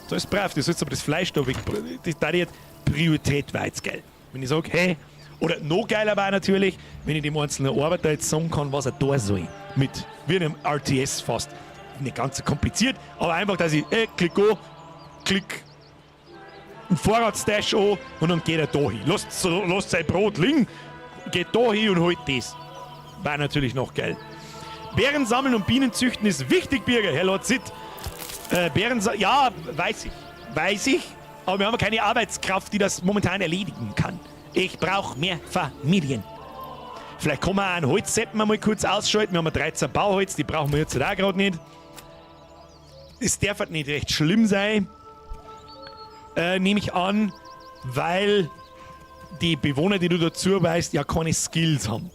So ist brav, du sollst aber das Fleisch da weg. Das da jetzt Priorität war jetzt geil. Wenn ich sage, hey, oder noch geiler war natürlich, wenn ich dem einzelnen Arbeiter jetzt sagen kann, was er da soll. Mit, wie einem RTS fast. Nicht ganz so kompliziert, aber einfach, dass ich, klick an, klick ein Vorratsdash an und dann geht er da hin. Lasst sein Brot liegen, geht da hin und holt das. War natürlich noch geil. Beeren sammeln und Bienen züchten ist wichtig, Birger. Herr Lord Sitt. Ja, weiß ich. Aber wir haben keine Arbeitskraft, die das momentan erledigen kann. Ich brauche mehr Familien. Vielleicht kann man auch einen Holzseppen mal kurz ausschalten. Wir haben 13 Bauholz, die brauchen wir jetzt auch gerade nicht. Es darf halt nicht recht schlimm sein, nehme ich an, weil die Bewohner, die du dazu weißt, ja keine Skills haben.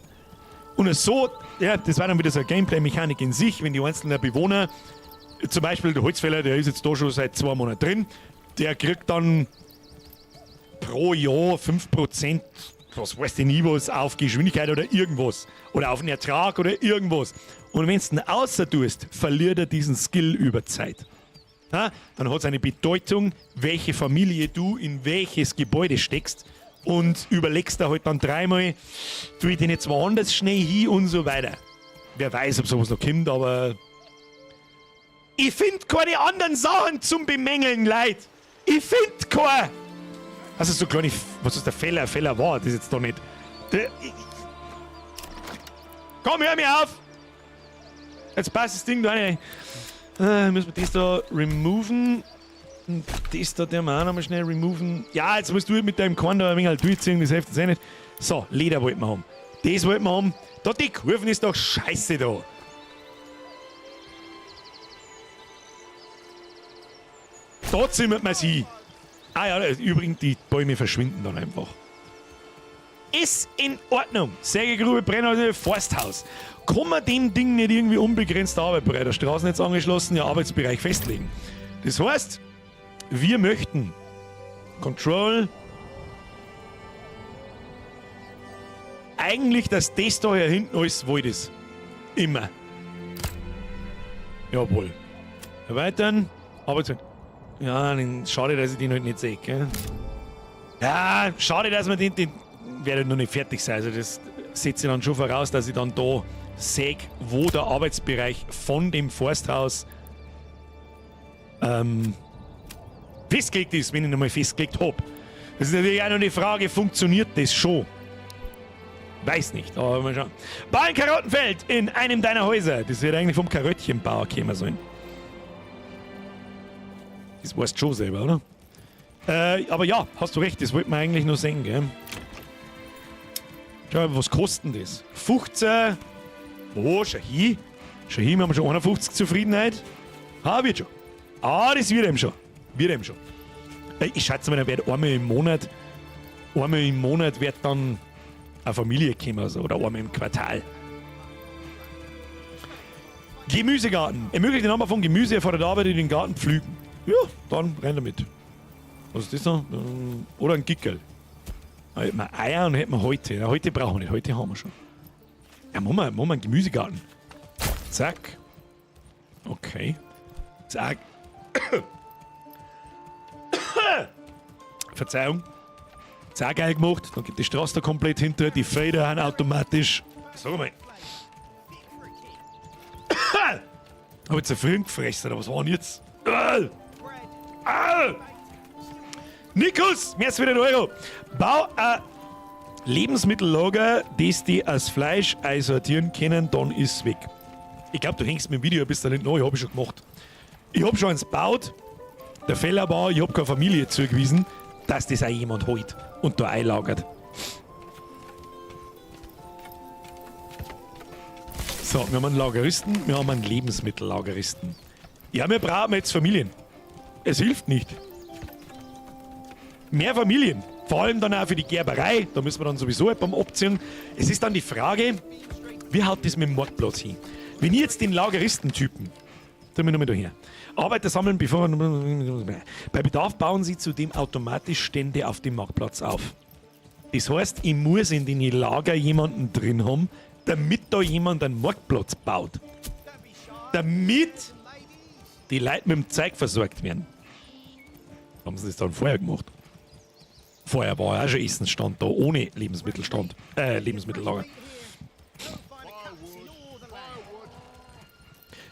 Und so, ja, das war dann wieder so eine Gameplay-Mechanik in sich, wenn die einzelnen Bewohner, zum Beispiel der Holzfäller, der ist jetzt da schon seit 2 Monaten drin, der kriegt dann pro Jahr 5%, was weiß ich nie was, auf Geschwindigkeit oder irgendwas. Oder auf einen Ertrag oder irgendwas. Und wenn du ihn außer tust, verliert er diesen Skill über Zeit. Ja, dann hat es eine Bedeutung, welche Familie du in welches Gebäude steckst. Und überlegst da halt dann 3-mal, tue ich den jetzt woanders schnell hin und so weiter. Wer weiß, ob sowas noch kommt, aber ich finde keine anderen Sachen zum Bemängeln, Leute. Ich finde keine. Also so kleine, was ist der Fehler? Fehler war, das ist jetzt doch nicht. Komm, hör mir auf! Jetzt passt das Ding da rein. Müssen wir das da removen. Und das da, der wir auch nochmal schnell removen. Ja, jetzt musst du mit deinem Korn da ein wenig halt durchziehen, das hilft jetzt eh nicht. So, Leder wollten wir haben. Das wollten wir haben. Da die Kurven ist doch scheiße da. Da zimmert man sie. Ah ja, übrigens, die Bäume verschwinden dann einfach. Ist in Ordnung. Sägegrube, Brennholz, Forsthaus. Kann man dem Ding nicht irgendwie unbegrenzte Arbeit bei der Straßennetz angeschlossen, ja, Arbeitsbereich festlegen? Das heißt, wir möchten Control eigentlich, dass das da hier hinten alles Wald ist. Immer. Jawohl. Erweitern. Arbeitszeit. Ja, schade, dass ich den halt nicht sehe, gell? Ja, schade, dass wir den werde noch nicht fertig sein. Also das setze ich dann schon voraus, dass ich dann da sehe, wo der Arbeitsbereich von dem Forsthaus festgelegt ist, wenn ich nochmal festgelegt habe. Das ist natürlich auch noch eine Frage, funktioniert das schon? Weiß nicht, aber mal schauen. Bau ein Karottenfeld in einem deiner Häuser. Das wird eigentlich vom Karöttchenbauer kommen sollen. Das weißt du schon selber, oder? Aber ja, hast du recht, das wollten wir eigentlich nur sehen, gell? Schau mal, was kostet denn das? 15. Oh, schon hier. Schon hier, wir haben schon 51 Zufriedenheit. Ah, wird schon. Ah, das wird eben schon. Wird eben schon. Ich schätze mal, dann wird einmal im Monat wird dann eine Familie kommen, also, oder einmal im Quartal. Gemüsegarten. Ermöglicht den Anbau von Gemüse vor der Arbeit in den Garten pflügen. Ja, dann rein damit. Was ist das da? Oder ein Gickel. Da hätten wir Eier und hätten wir heute. Ja, heute brauchen wir nicht, heute haben wir schon. Ja, machen wir einen Gemüsegarten. Zack. Okay. Zack. Verzeihung. Zack, geil gemacht. Dann geht die Straße da komplett hinter. Die Felder haben automatisch. Sag mal. Hab ich zu früh gefressen, oder was war denn jetzt? Nikos, mehr als wieder €1. Bau ein Lebensmittellager, das die als Fleisch einsortieren können, dann ist es weg. Ich glaube, du hängst mit dem Video bis dahin noch, ich habe schon gemacht. Ich habe schon eins gebaut, der Fehler war, ich habe keine Familie zugewiesen, dass das auch jemand holt und da einlagert. So, wir haben einen Lageristen, wir haben einen Lebensmittellageristen. Ja, wir brauchen jetzt Familien. Es hilft nicht. Mehr Familien. Vor allem dann auch für die Gerberei. Da müssen wir dann sowieso beim Abziehen. Es ist dann die Frage, wie haut das mit dem Marktplatz hin? Wenn ich jetzt den Lageristentypen tun wir nochmal daher. Arbeiter sammeln, bevor... Bei Bedarf bauen sie zudem automatisch Stände auf dem Marktplatz auf. Das heißt, ich muss in den Lager jemanden drin haben, damit da jemand einen Marktplatz baut. Damit die Leute mit dem Zeug versorgt werden. Haben sie das dann vorher gemacht? Vorher war ja auch schon Essensstand da, ohne Lebensmittelstand. Lebensmittellager.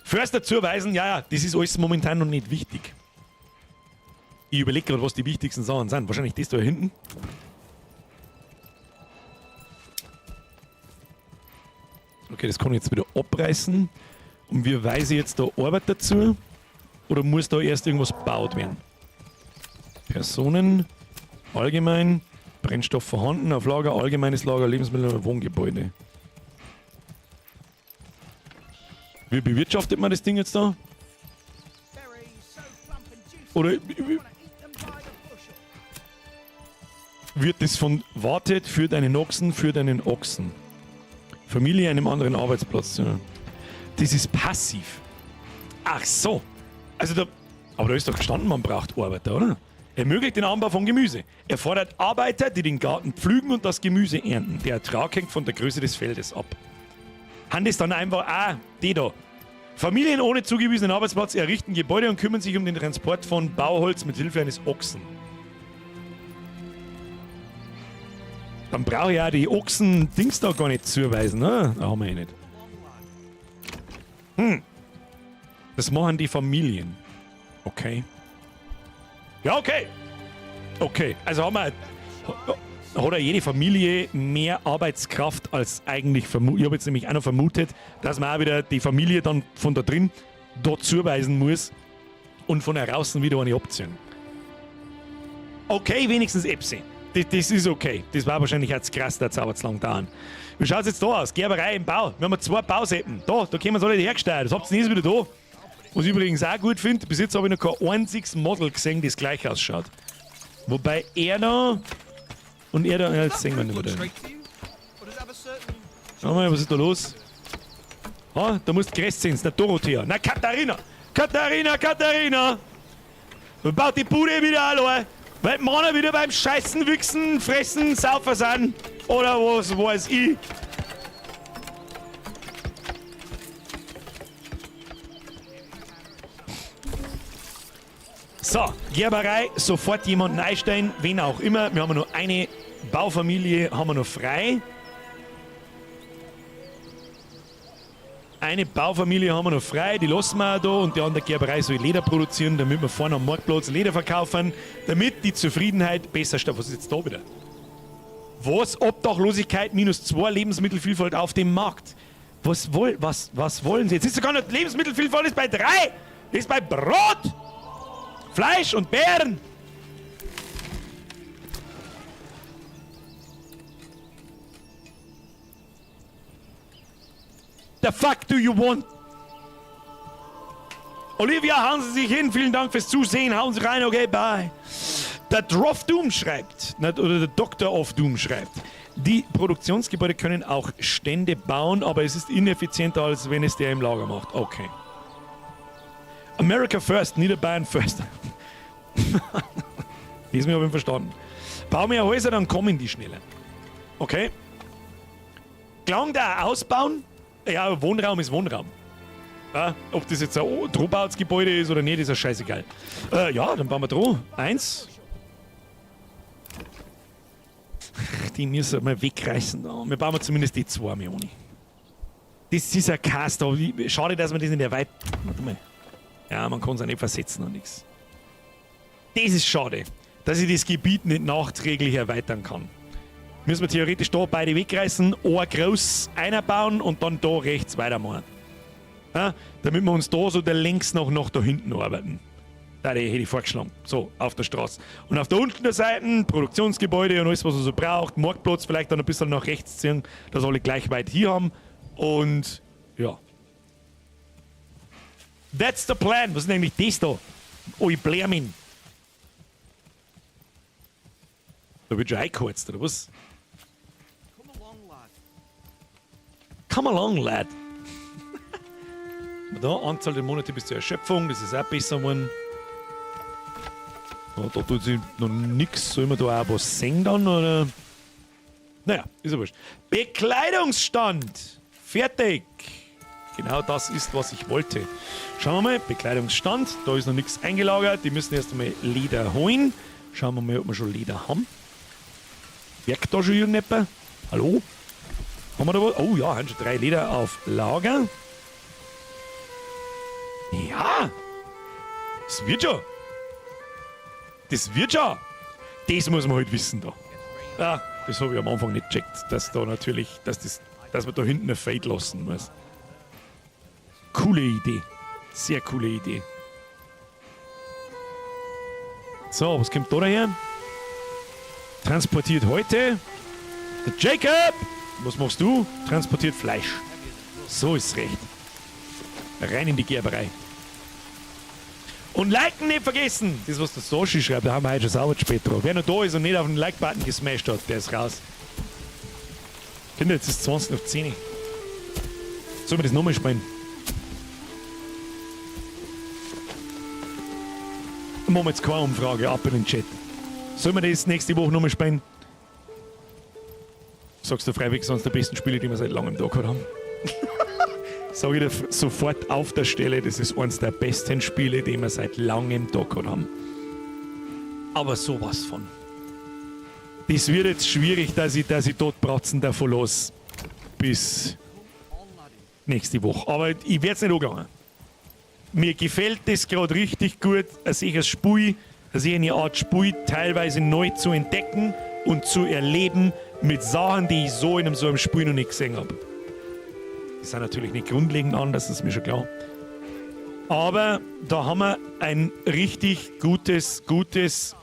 Förster zuweisen, ja, das ist alles momentan noch nicht wichtig. Ich überlege gerade, was die wichtigsten Sachen sind. Wahrscheinlich das da hinten. Okay, das kann ich jetzt wieder abreißen. Und wie weise ich jetzt da Arbeit dazu? Oder muss da erst irgendwas gebaut werden? Personen, allgemein, Brennstoff vorhanden, auf Lager, allgemeines Lager, Lebensmittel, Wohngebäude. Wie bewirtschaftet man das Ding jetzt da? Oder wird das von wartet, führt einen Ochsen, führt einen Ochsen. Familie einem anderen Arbeitsplatz. Ja. Das ist passiv. Ach so. Also da, aber da ist doch gestanden, man braucht Arbeiter, oder? Ermöglicht den Anbau von Gemüse. Er fordert Arbeiter, die den Garten pflügen und das Gemüse ernten. Der Ertrag hängt von der Größe des Feldes ab. Haben das dann einfach, die da. Familien ohne zugewiesenen Arbeitsplatz errichten Gebäude und kümmern sich um den Transport von Bauholz mit Hilfe eines Ochsen. Dann brauche ich ja die Ochsen-Dings da gar nicht zuweisen, ne? Da haben wir eh nicht. Das machen die Familien. Okay. Ja, okay. Okay, also hat ja jede Familie mehr Arbeitskraft als eigentlich vermutet. Ich habe jetzt nämlich auch noch vermutet, dass man auch wieder die Familie dann von da drin dort zuweisen muss und von draußen wieder eine abziehen. Okay, wenigstens Epsi. Das ist okay. Das war wahrscheinlich jetzt krass, der dauert zu lang dauern. Wie schaut es jetzt da aus? Gerberei im Bau. Wir haben 2 Bauseppen. Da können wir es alle hergestellt. Das habt ihr nie wieder da. Was ich übrigens auch gut finde, bis jetzt habe ich noch kein einziges Model gesehen, das gleich ausschaut. Wobei er da und er da, ja, jetzt sehen wir nicht mehr. Schau mal, was ist da los? Ah, da muss gerecht sein, der Dorothea. Na, Katharina! Katharina! Baut die Bude wieder an, weil die Männer wieder beim Scheißen, Wichsen, Fressen, Saufen sind. Oder was weiß ich. So, Gerberei, sofort jemanden einstellen, wen auch immer. Wir haben nur eine Baufamilie, haben wir noch frei. Eine Baufamilie haben wir noch frei, die lassen wir auch da und die andere Gerberei soll Leder produzieren, damit wir vorne am Marktplatz Leder verkaufen, damit die Zufriedenheit besser steigt. Was ist jetzt da wieder? Was? Obdachlosigkeit -2, Lebensmittelvielfalt auf dem Markt. Was wollen Sie? Jetzt ist sogar noch Lebensmittelvielfalt ist bei 3. Das ist bei Brot, Fleisch und Beeren. The fuck do you want? Olivia, hauen Sie sich hin. Vielen Dank fürs Zusehen. Hauen Sie rein. Okay, bye. Der Droff Doom schreibt, oder der Dr. of Doom schreibt, die Produktionsgebäude können auch Stände bauen, aber es ist ineffizienter, als wenn es der im Lager macht. Okay. America first, Niederbayern first. Diesmal habe ich verstanden. Bau mehr Häuser, dann kommen die schneller. Okay. Klang da ausbauen? Ja, Wohnraum ist Wohnraum. Ja, ob das jetzt ein Drohbautsgebäude ist oder nicht, ist ja scheißegal. Ja, dann bauen wir Droh. 1. Die müssen wir mal wegreißen. Wir bauen zumindest die 2 Millionen. Das ist ein Cast. Schade, dass man das in der Weit... Warte mal. Ja, man kann es auch nicht versetzen und nichts. Das ist schade, dass ich das Gebiet nicht nachträglich erweitern kann. Müssen wir theoretisch da beide wegreißen, ein groß einbauen und dann da rechts weitermachen. Ja, damit wir uns da so der längs noch nach da hinten arbeiten. Da hätte ich vorgeschlagen. So, auf der Straße. Und auf der unten Seite Produktionsgebäude und alles, was man so braucht. Marktplatz vielleicht dann ein bisschen nach rechts ziehen, dass alle gleich weit hier haben. Und ja. That's the plan. Was ist denn eigentlich das da? Oh, ich Blärmin. Da wird schon eingeheizt, oder was? Come along, lad. Come along, lad. Da, Anzahl der Monate bis zur Erschöpfung, das ist auch besser geworden. Ja, da tut sich noch nichts. Soll man da auch was sehen dann, oder? Naja, ist ja wurscht. Bekleidungsstand. Fertig. Genau das ist, was ich wollte. Schauen wir mal, Bekleidungsstand. Da ist noch nichts eingelagert. Die müssen erst einmal Leder holen. Schauen wir mal, ob wir schon Leder haben. Wirkt da schon irgendjemand? Hallo? Haben wir da was? Oh ja, haben schon 3 Leder auf Lager. Ja, das wird schon. Das wird schon. Das muss man halt wissen da. Ja, das habe ich am Anfang nicht gecheckt, dass da natürlich, dass man da hinten ein Fade lassen muss. Coole Idee. Sehr coole Idee. So, was kommt da daher? Transportiert heute der Jacob. Was machst du? Transportiert Fleisch. So ist recht. Rein in die Gerberei. Und liken nicht vergessen. Das, was der Soshi schreibt, da haben wir heute schon sauber spät drauf. Wer noch da ist und nicht auf den Like-Button gesmashed hat, der ist raus. Kinder, jetzt ist 20 nach 10. Sollen wir das nochmal spielen? Machen wir jetzt keine Umfrage ab in den Chat. Sollen wir das nächste Woche nochmal spielen? Sagst du freiwillig, sonst der besten Spiele, die wir seit langem da gehabt haben. Sage ich dir sofort auf der Stelle, das ist eines der besten Spiele, die wir seit langem da gehabt haben. Aber sowas von. Das wird jetzt schwierig, dass ich dort bratzen davon los bis nächste Woche. Aber ich werde es nicht angehen. Mir gefällt das gerade richtig gut, eine Art Spiel teilweise neu zu entdecken und zu erleben mit Sachen, die ich so in so einem Spiel noch nicht gesehen habe. Die sind natürlich nicht grundlegend anders, das ist mir schon klar. Aber da haben wir ein richtig gutes,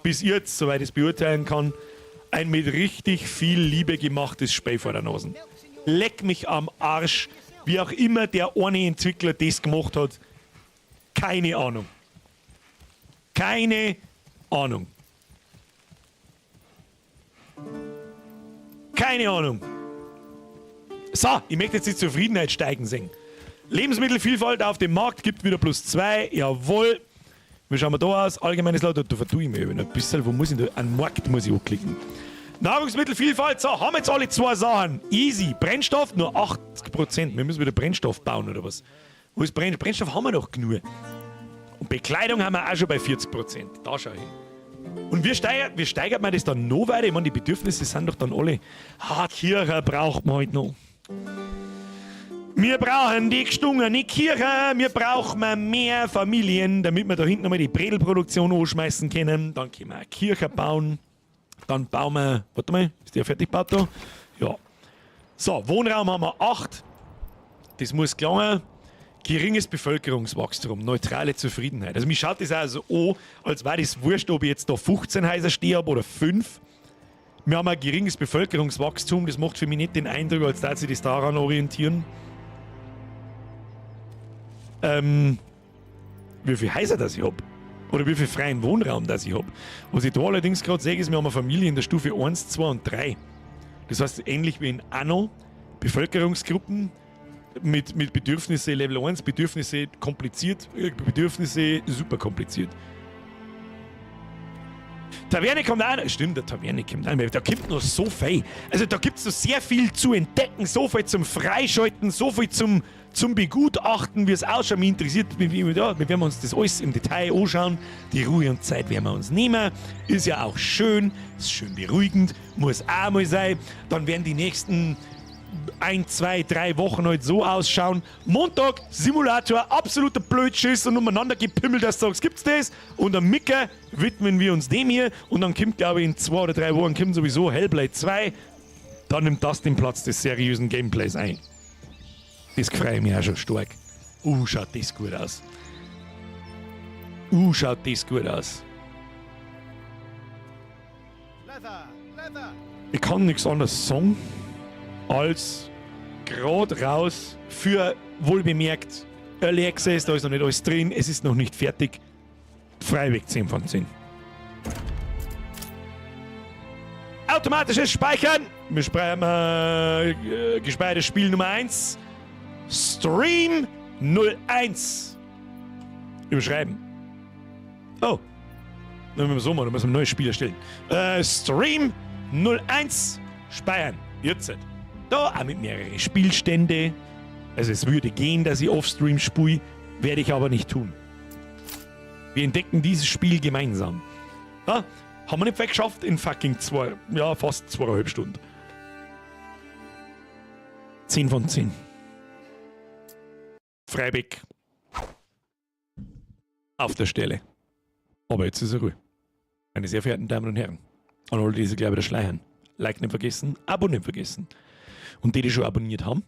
bis jetzt, soweit ich es beurteilen kann, ein mit richtig viel Liebe gemachtes Spiel vor der Nase. Leck mich am Arsch, wie auch immer der eine Entwickler das gemacht hat. Keine Ahnung. Keine Ahnung. Keine Ahnung. So, ich möchte jetzt die Zufriedenheit steigen sehen. Lebensmittelvielfalt auf dem Markt gibt wieder +2. Jawohl. Wie schauen wir da aus? Allgemeines Laut, da vertue ich mich ein bisschen. Wo muss ich da? An Markt muss ich anklicken. Nahrungsmittelvielfalt, so, haben jetzt alle 2 Sachen. Easy. Brennstoff, nur 80%. Wir müssen wieder Brennstoff bauen, oder was? Wo ist Brennstoff? Brennstoff haben wir doch genug. Und Bekleidung haben wir auch schon bei 40%. Da schau ich hin. Und wie steigert man das dann noch weiter? Ich meine, die Bedürfnisse sind doch dann alle. Kirche braucht man halt noch. Wir brauchen die gestungene Kirche, wir brauchen mehr Familien, damit wir da hinten nochmal die Bredel-Produktion anschmeißen können. Dann können wir eine Kirche bauen. Dann bauen wir, warte mal, ist der fertig gebaut da? Ja. So, Wohnraum haben wir 8. Das muss gelingen. Geringes Bevölkerungswachstum, neutrale Zufriedenheit. Also mir schaut das auch so an, als wäre das wurscht, ob ich jetzt da 15 Häuser stehen habe oder 5. Wir haben ein geringes Bevölkerungswachstum, das macht für mich nicht den Eindruck, als dass sie das daran orientieren. Wie viele Häuser das ich habe. Oder wie viel freien Wohnraum das ich habe. Was ich da allerdings gerade sehe, ist, wir haben eine Familie in der Stufe 1, 2 und 3. Das heißt, ähnlich wie in Anno, Bevölkerungsgruppen mit Bedürfnisse Level 1, Bedürfnisse kompliziert, Bedürfnisse super kompliziert. Taverne kommt auch. Stimmt, der Taverne kommt auch. Da gibt noch so viel. Also da gibt es noch sehr viel zu entdecken, so viel zum Freischalten, so viel zum Begutachten, wie es ausschaut. Mich interessiert, wir werden uns das alles im Detail anschauen. Die Ruhe und Zeit werden wir uns nehmen. Ist ja auch schön, ist schön beruhigend, muss auch mal sein. Dann werden die nächsten 1, 2, 3 Wochen halt so ausschauen. Montag, Simulator, absoluter Blödschiss und umeinander gepimmelt, dass du sagst, gibt's das? Und am Mittwoch widmen wir uns dem hier und dann kommt, glaube ich, in 2 oder 3 Wochen kommt sowieso Hellblade 2. Dann nimmt das den Platz des seriösen Gameplays ein. Das freue ich mich auch schon stark. Schaut das gut aus. Schaut das gut aus. Ich kann nichts anderes sagen, als gerade raus für, wohlbemerkt, Early Access, da ist noch nicht alles drin, es ist noch nicht fertig. Freiweg 10 von 10. Automatisches Speichern. Wir speichern gespeichertes Spiel Nummer 1. Stream 01 überschreiben. Oh. Dann müssen wir so machen, dann müssen wir ein neues Spiel erstellen. Stream 01 speichern. Jetzt. Da auch mit mehreren Spielstände. Also es würde gehen, dass ich Offstream spiele, werde ich aber nicht tun. Wir entdecken dieses Spiel gemeinsam. Ja, haben wir nicht weggeschafft in fucking fast 2,5 Stunden. 10 von 10. Freibeck. Auf der Stelle. Aber jetzt ist er ruhig. Meine sehr verehrten Damen und Herren. Und alle, die sich gleich wieder schleichen. Like nicht vergessen, Abo nicht vergessen. Und die schon abonniert haben,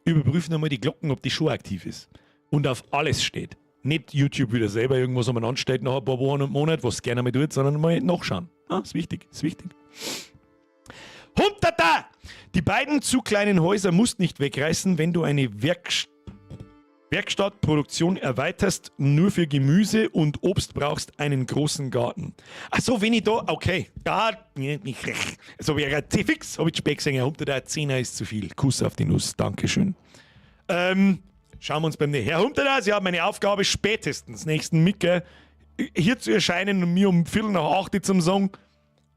überprüfen einmal die Glocken, ob die schon aktiv ist. Und auf alles steht. Nicht YouTube wieder selber irgendwas umeinander stellt nach ein paar Wochen und Monaten, was es gerne mal tut, sondern mal nachschauen. Ah, ist wichtig, ist wichtig. Huntata! Die beiden zu kleinen Häuser musst nicht wegreißen, wenn du eine Werkstattproduktion erweiterst, nur für Gemüse und Obst brauchst einen großen Garten. Achso, wenn ich da, okay. Da, nicht recht. So wäre fix, habe ich Speck gesehen. Huntata, 10er ist zu viel. Kuss auf die Nuss, Dankeschön. Schauen wir uns beim nächsten. Herr Huntata, Sie haben eine Aufgabe, spätestens nächsten Mittwoch hier zu erscheinen und mir um 7:45 zum Song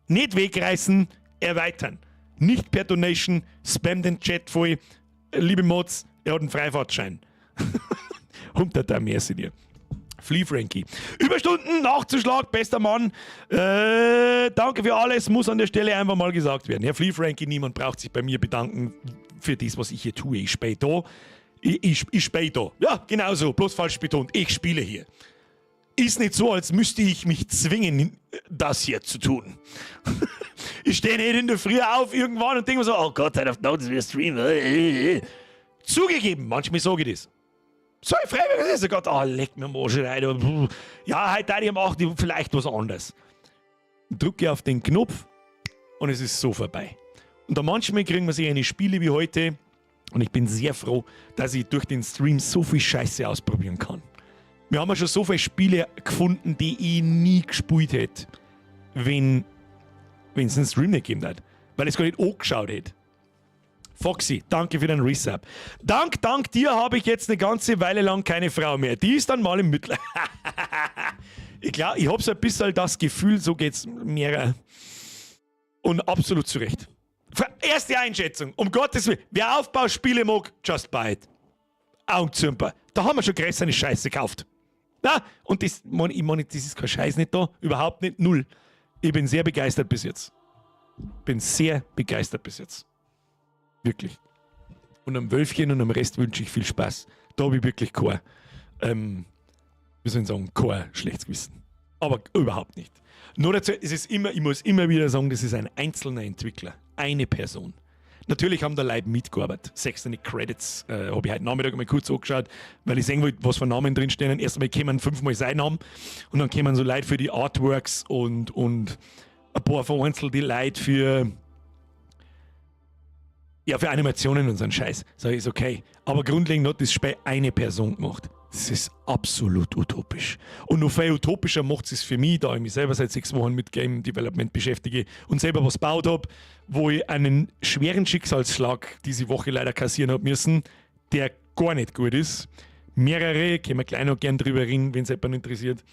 nicht wegreißen, erweitern. Nicht per Donation, spam den Chat voll. Liebe Mods, er hat einen Freifahrtschein. Huntata, merci dir. Flea Frankie. Überstunden, Nachzuschlag, bester Mann. Danke für alles, muss an der Stelle einfach mal gesagt werden. Herr Flea Frankie, niemand braucht sich bei mir bedanken für das, was ich hier tue. Ich spiele da. Ich spiele da. Ja, genau so, bloß falsch betont. Ich spiele hier. Ist nicht so, als müsste ich mich zwingen, das hier zu tun. Ich stehe nicht in der Früh auf irgendwann und denke mir so, oh Gott, heute auf das wir streamen. Zugegeben, manchmal sage ich das. So, ich freue mich, das ist Gott, oh, leck mir Mosche rein. Ja, heute da mache ich vielleicht was anderes. Drücke auf den Knopf und es ist so vorbei. Und dann manchmal kriegen wir sich eine Spiele wie heute und ich bin sehr froh, dass ich durch den Stream so viel Scheiße ausprobieren kann. Wir haben ja schon so viele Spiele gefunden, die ich nie gespielt hätte, wenn es einen Stream nicht gegeben hat. Weil ich es gar nicht angeschaut hätte. Foxy, danke für den Resub. Dank dir habe ich jetzt eine ganze Weile lang keine Frau mehr. Die ist dann mal im Mittel. Ich glaube, ich habe so ein bisschen das Gefühl, so geht's mir. Und absolut zu Recht. Erste Einschätzung, um Gottes Willen. Wer Aufbauspiele mag, just buy it. Augenzümper. Da haben wir schon größere Scheiße gekauft. Na, und das, ich meine, das ist kein Scheiß nicht da. Überhaupt nicht, null. Ich bin sehr begeistert bis jetzt. Wirklich. Und am Wölfchen und am Rest wünsche ich viel Spaß. Da habe ich wirklich kein, wie soll ich sagen, kein schlechtes Gewissen. Aber überhaupt nicht. Nur dazu, ich muss immer wieder sagen, das ist ein einzelner Entwickler. Eine Person. Natürlich haben da Leute mitgearbeitet. 6 Credits habe ich heute Nachmittag mal kurz angeschaut, weil ich sehen wollte, was für Namen drinstehen. Erstmal kommen 5-mal sein Namen und dann kommen so Leute für die Artworks und ein paar vereinzelte Leute für Animationen und so einen Scheiß. So ist okay. Aber grundlegend hat das Spiel eine Person gemacht. Das ist absolut utopisch. Und noch viel utopischer macht es für mich, da ich mich selber seit 6 Wochen mit Game Development beschäftige und selber was gebaut habe, wo ich einen schweren Schicksalsschlag diese Woche leider kassieren habe müssen, der gar nicht gut ist. Mehrere, können wir gleich noch gern drüber reden, wenn es jemand interessiert.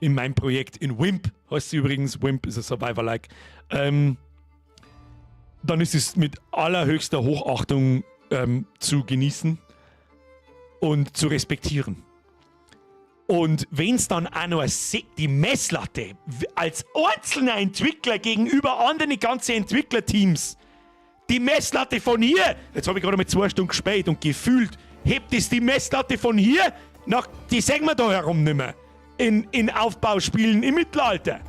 In meinem Projekt in WIMP, heißt sie übrigens, WIMP ist ein Survivor-like. Dann ist es mit allerhöchster Hochachtung zu genießen und zu respektieren. Und wenn es dann auch noch die Messlatte als einzelner Entwickler gegenüber anderen ganzen Entwicklerteams, die Messlatte von hier, jetzt habe ich gerade mal 2 Stunden gespielt und gefühlt, hebt es die Messlatte von hier nach, die sehen wir da herum nicht mehr, in Aufbauspielen im Mittelalter,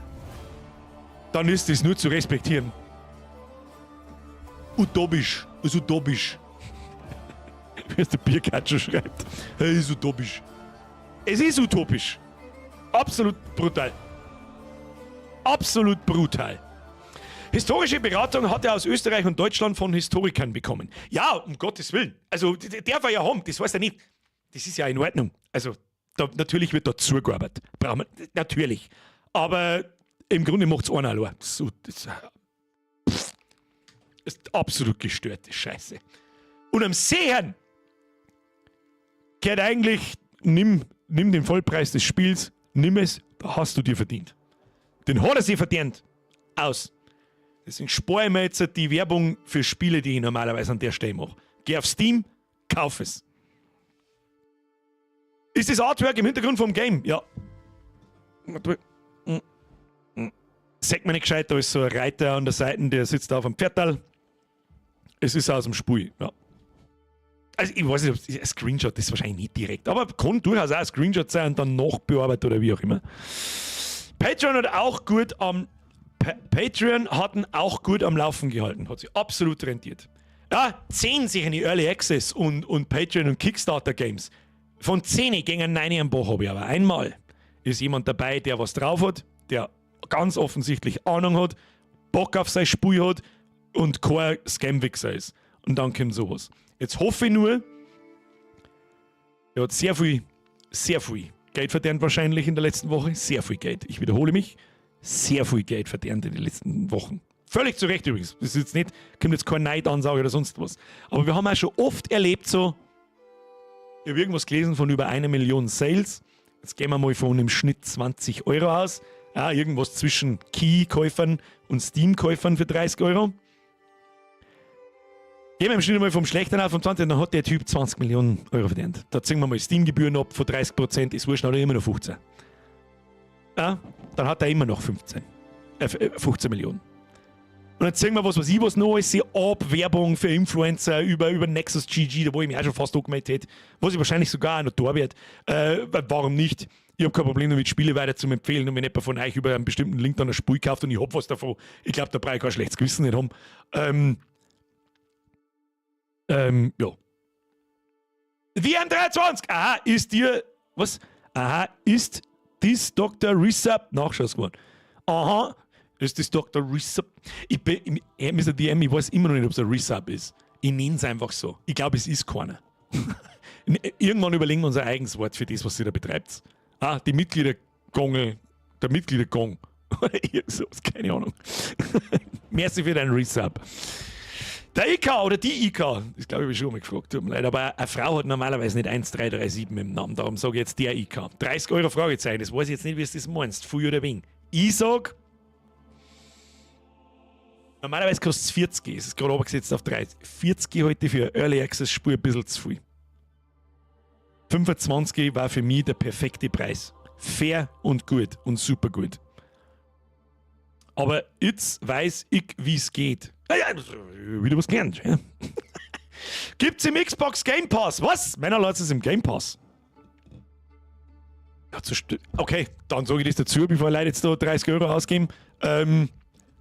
dann ist es nur zu respektieren. Utopisch, ist utopisch. Wie es der Bierkatscher schreibt. Hey, ist utopisch. Es ist utopisch. Absolut brutal. Absolut brutal. Historische Beratung hat er aus Österreich und Deutschland von Historikern bekommen. Ja, um Gottes Willen. Also, der war ja haben, das weiß er nicht. Das ist ja in Ordnung. Also, natürlich wird da zugearbeitet. Brauchen wir, natürlich. Aber im Grunde macht es einer allein. Das ist absolut gestörte Scheiße. Und am Sehen geht eigentlich, nimm den Vollpreis des Spiels, nimm es, hast du dir verdient. Den hat er sich verdient. Aus. Deswegen spare ich mir jetzt die Werbung für Spiele, die ich normalerweise an der Stelle mache. Geh auf Steam, kauf es. Ist das Artwork im Hintergrund vom Game? Ja. Sagt man nicht gescheit, da ist so ein Reiter an der Seite, der sitzt da auf dem Pferdal. Es ist aus dem Spiel, ja. Also ich weiß nicht, ob ein Screenshot ist wahrscheinlich nicht direkt, aber kann durchaus auch ein Screenshot sein und dann nachbearbeitet oder wie auch immer. Patreon hat auch gut am Laufen gehalten, hat sich absolut rentiert. Ja, 10 sich in die Early Access und Patreon und Kickstarter Games. Von 10 gegen 9 am Bach habe ich aber einmal ist jemand dabei, der was drauf hat, der ganz offensichtlich Ahnung hat, Bock auf sein Spiel hat und kein Scam-Wichser ist. Und dann kommt sowas. Jetzt hoffe ich nur, er hat sehr viel Geld verdient wahrscheinlich in der letzten Woche. Sehr viel Geld. Ich wiederhole mich. Sehr viel Geld verdient in den letzten Wochen. Völlig zu Recht übrigens. Das ist jetzt nicht, kommt jetzt keine Neidansage oder sonst was. Aber wir haben auch schon oft erlebt so, ich habe irgendwas gelesen von über 1 Million Sales. Jetzt gehen wir mal von im Schnitt 20 Euro aus. Ja, irgendwas zwischen Key-Käufern und Steam-Käufern für 30 Euro. Gehen wir im Schnitt mal vom Schlechteren auf, vom 20, dann hat der Typ 20 Millionen Euro verdient. Da ziehen wir mal Steam-Gebühren ab von 30%, ist wurscht, hat er immer noch 15. Ja, dann hat er immer noch 15 Millionen. Und dann zeigen wir was noch alles ab, Werbung für Influencer über Nexus GG, da wo ich mich auch schon fast angemeldet hätte, was ich wahrscheinlich sogar auch noch da werde. Warum nicht? Ich habe kein Problem damit, Spiele weiter zu empfehlen und wenn jemand von euch über einen bestimmten Link dann ein Spiel kauft und ich habe was davon, ich glaube, da brauche ich kein schlechtes Gewissen nicht haben. Ja. WM23! Aha, ist dir. Was? Aha, ist dies Dr. Resub? Nachschaus geworden. Aha, ist das Dr. Resub? Mr. DM, ich weiß immer noch nicht, ob es ein Resub ist. Ich nenne es einfach so. Ich glaube, es ist keiner. Irgendwann überlegen wir unser eigenes Wort für das, was ihr da betreibt. Ah, die Mitgliedergongel. Der Mitgliedergong. Oder irgend sowas, keine Ahnung. Merci für deinen Resub. Der IK oder die IK, das glaube ich schon mal gefragt, tut mir leid, aber eine Frau hat normalerweise nicht 1337 im Namen, darum sage ich jetzt der IK. 30 Euro Fragezeichen, das weiß ich jetzt nicht, wie du das meinst, viel oder wenig. Ich sage, normalerweise kostet es 40, es ist gerade runtergesetzt auf 30. 40 heute für ein Early Access Spiel ein bisschen zu viel. 25 war für mich der perfekte Preis. Fair und gut und super gut. Aber jetzt weiß ich, wie es geht. Ja, wieder was gelernt. Ja. Gibt's im Xbox Game Pass? Was? Männer lassen es im Game Pass. Ja, okay, dann sage ich das dazu, bevor Leute jetzt da 30 Euro ausgeben.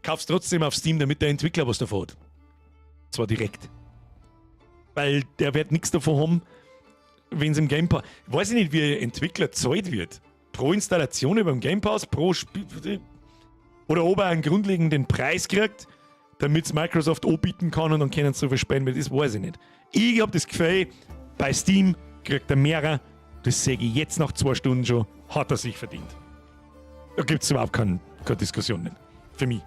Kauf's trotzdem auf Steam, damit der Entwickler was davon hat. Zwar direkt. Weil der wird nichts davon haben, wenn es im Game Pass. Ich weiß nicht, wie ein Entwickler zahlt wird. Pro Installation über den Game Pass, pro Spiel. Oder ob er einen grundlegenden Preis kriegt, damit es Microsoft anbieten kann und dann können sie so viel spenden, das weiß ich nicht. Ich habe das Gefühl, bei Steam kriegt er mehrere, das sehe ich jetzt nach 2 Stunden schon, hat er sich verdient. Da gibt es überhaupt keine Diskussion nicht. Für mich.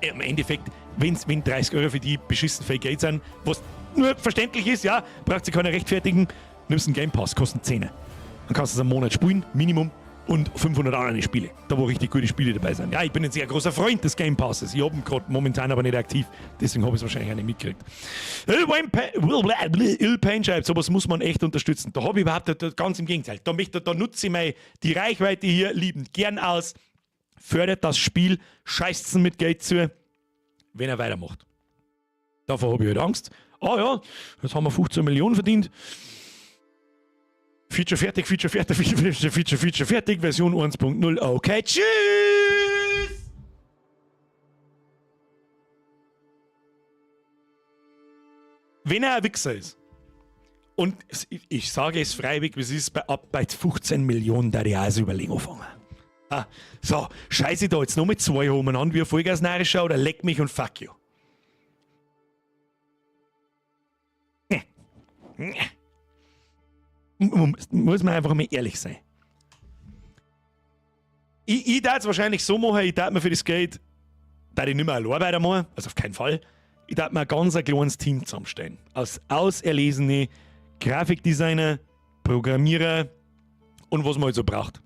Im Endeffekt, wenn 30 Euro für die beschissen viel Geld sind, was nur verständlich ist, ja, braucht sich keiner rechtfertigen, nimmst einen Game Pass, kostet 10. Dann kannst du es einen Monat spielen, Minimum. Und 500 andere Spiele, da wo richtig gute Spiele dabei sind. Ja, ich bin ein sehr großer Freund des Game Passes. Ich habe ihn gerade momentan aber nicht aktiv, deswegen habe ich es wahrscheinlich auch nicht mitgekriegt. Il Pain schreibt, sowas muss man echt unterstützen. Da habe ich überhaupt ganz im Gegenteil. Da nutze ich die Reichweite hier liebend gern aus, fördert das Spiel, scheißt mit Geld zu, wenn er weitermacht. Davor habe ich halt Angst. Ja, jetzt haben wir 15 Millionen verdient. Feature fertig, Version 1.0. Okay, tschüss! Wenn er ein Wichser ist, und ich sage es freiwillig, wie es ist, bei 15 Millionen, da die also überlegen anfangen. So, scheiße ich da jetzt noch mit 2 umeinander wie ein Vollgas-Narischer oder leck mich und fuck you. Muss man einfach mal ehrlich sein. Ich darf es wahrscheinlich so machen, ich darf mir für das Geld, da ich nicht mehr allein weitermachen, also auf keinen Fall, ich darf mir ein ganz kleines Team zusammenstellen. Aus auserlesene, Grafikdesigner, Programmierer und was man halt so braucht.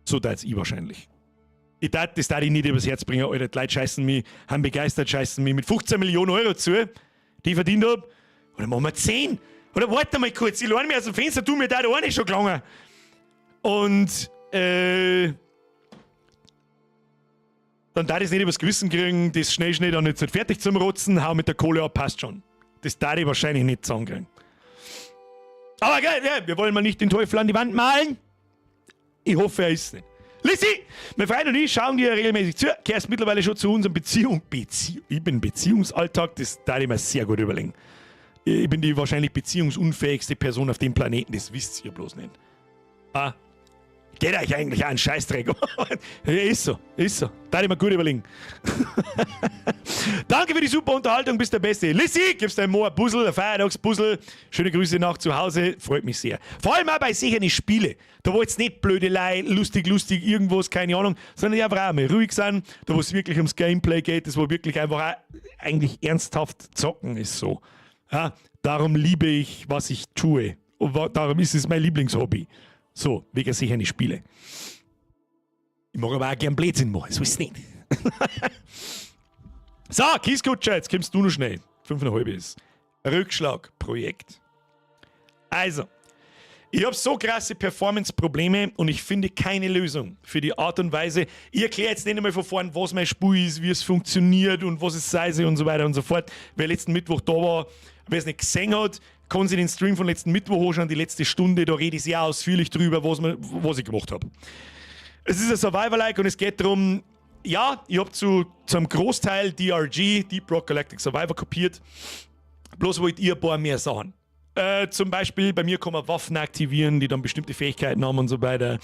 So da jetzt ich wahrscheinlich. Das darf ich nicht übers Herz bringen, Alter. Die Leute scheißen mich, haben begeistert, scheißen mich mit 15 Millionen Euro zu, die ich verdient habe. Oder machen wir 10. Oder warte mal kurz, ich lerne mich aus dem Fenster, tu mir da eine schon gelangen. Und, dann darf ich es nicht übers Gewissen kriegen, das schnell dann jetzt nicht fertig zum Rotzen, hau mit der Kohle ab, passt schon. Das darf ich wahrscheinlich nicht zusammenkriegen. Aber geil, ja, wir wollen mal nicht den Teufel an die Wand malen. Ich hoffe, er ist es nicht. Lissi, mein Freund und ich schauen dir regelmäßig zu. Kehrst mittlerweile schon zu unserem Beziehungsalltag, das darf ich mir sehr gut überlegen. Ich bin die wahrscheinlich beziehungsunfähigste Person auf dem Planeten, das wisst ihr bloß nicht. Ah, geht euch eigentlich an Scheißdreck. Ja, ist so. Darf ich mir gut überlegen. Danke für die super Unterhaltung, bist der Beste. Lissi, gibst deinem Mo ein Puzzle, ein Feiertagspuzzle. Schöne Grüße nach zu Hause, freut mich sehr. Vor allem auch bei sicheren Spiele. Da wo jetzt nicht Blödelei, lustig, irgendwas, keine Ahnung, sondern die einfach auch mal ruhig sein, da wo es wirklich ums Gameplay geht, das wo wirklich einfach auch eigentlich ernsthaft zocken ist so. Ja, darum liebe ich, was ich tue. Und darum ist es mein Lieblingshobby. So, wegen sicheren Spiele. Ich mag aber auch gern Blödsinn machen, so ist es nicht. So, Kieskutscher, jetzt kommst du noch schnell. 5,5 ist. Rückschlagprojekt. Also, ich habe so krasse Performance-Probleme und ich finde keine Lösung für die Art und Weise. Ich erkläre jetzt nicht einmal von vorn, was mein Spiel ist, wie es funktioniert und was es sei und so weiter und so fort. Wer letzten Mittwoch da war, wer es nicht gesehen hat, kann sich den Stream von letzten Mittwoch anschauen, die letzte Stunde, da rede ich sehr ausführlich drüber, was ich gemacht habe. Es ist ein Survival-like und es geht darum, ja, ich habe zum Großteil DRG, Deep Rock Galactic Survivor, kopiert. Bloß wollt ihr ein paar mehr Sachen. Zum Beispiel, bei mir kann man Waffen aktivieren, die dann bestimmte Fähigkeiten haben und so weiter.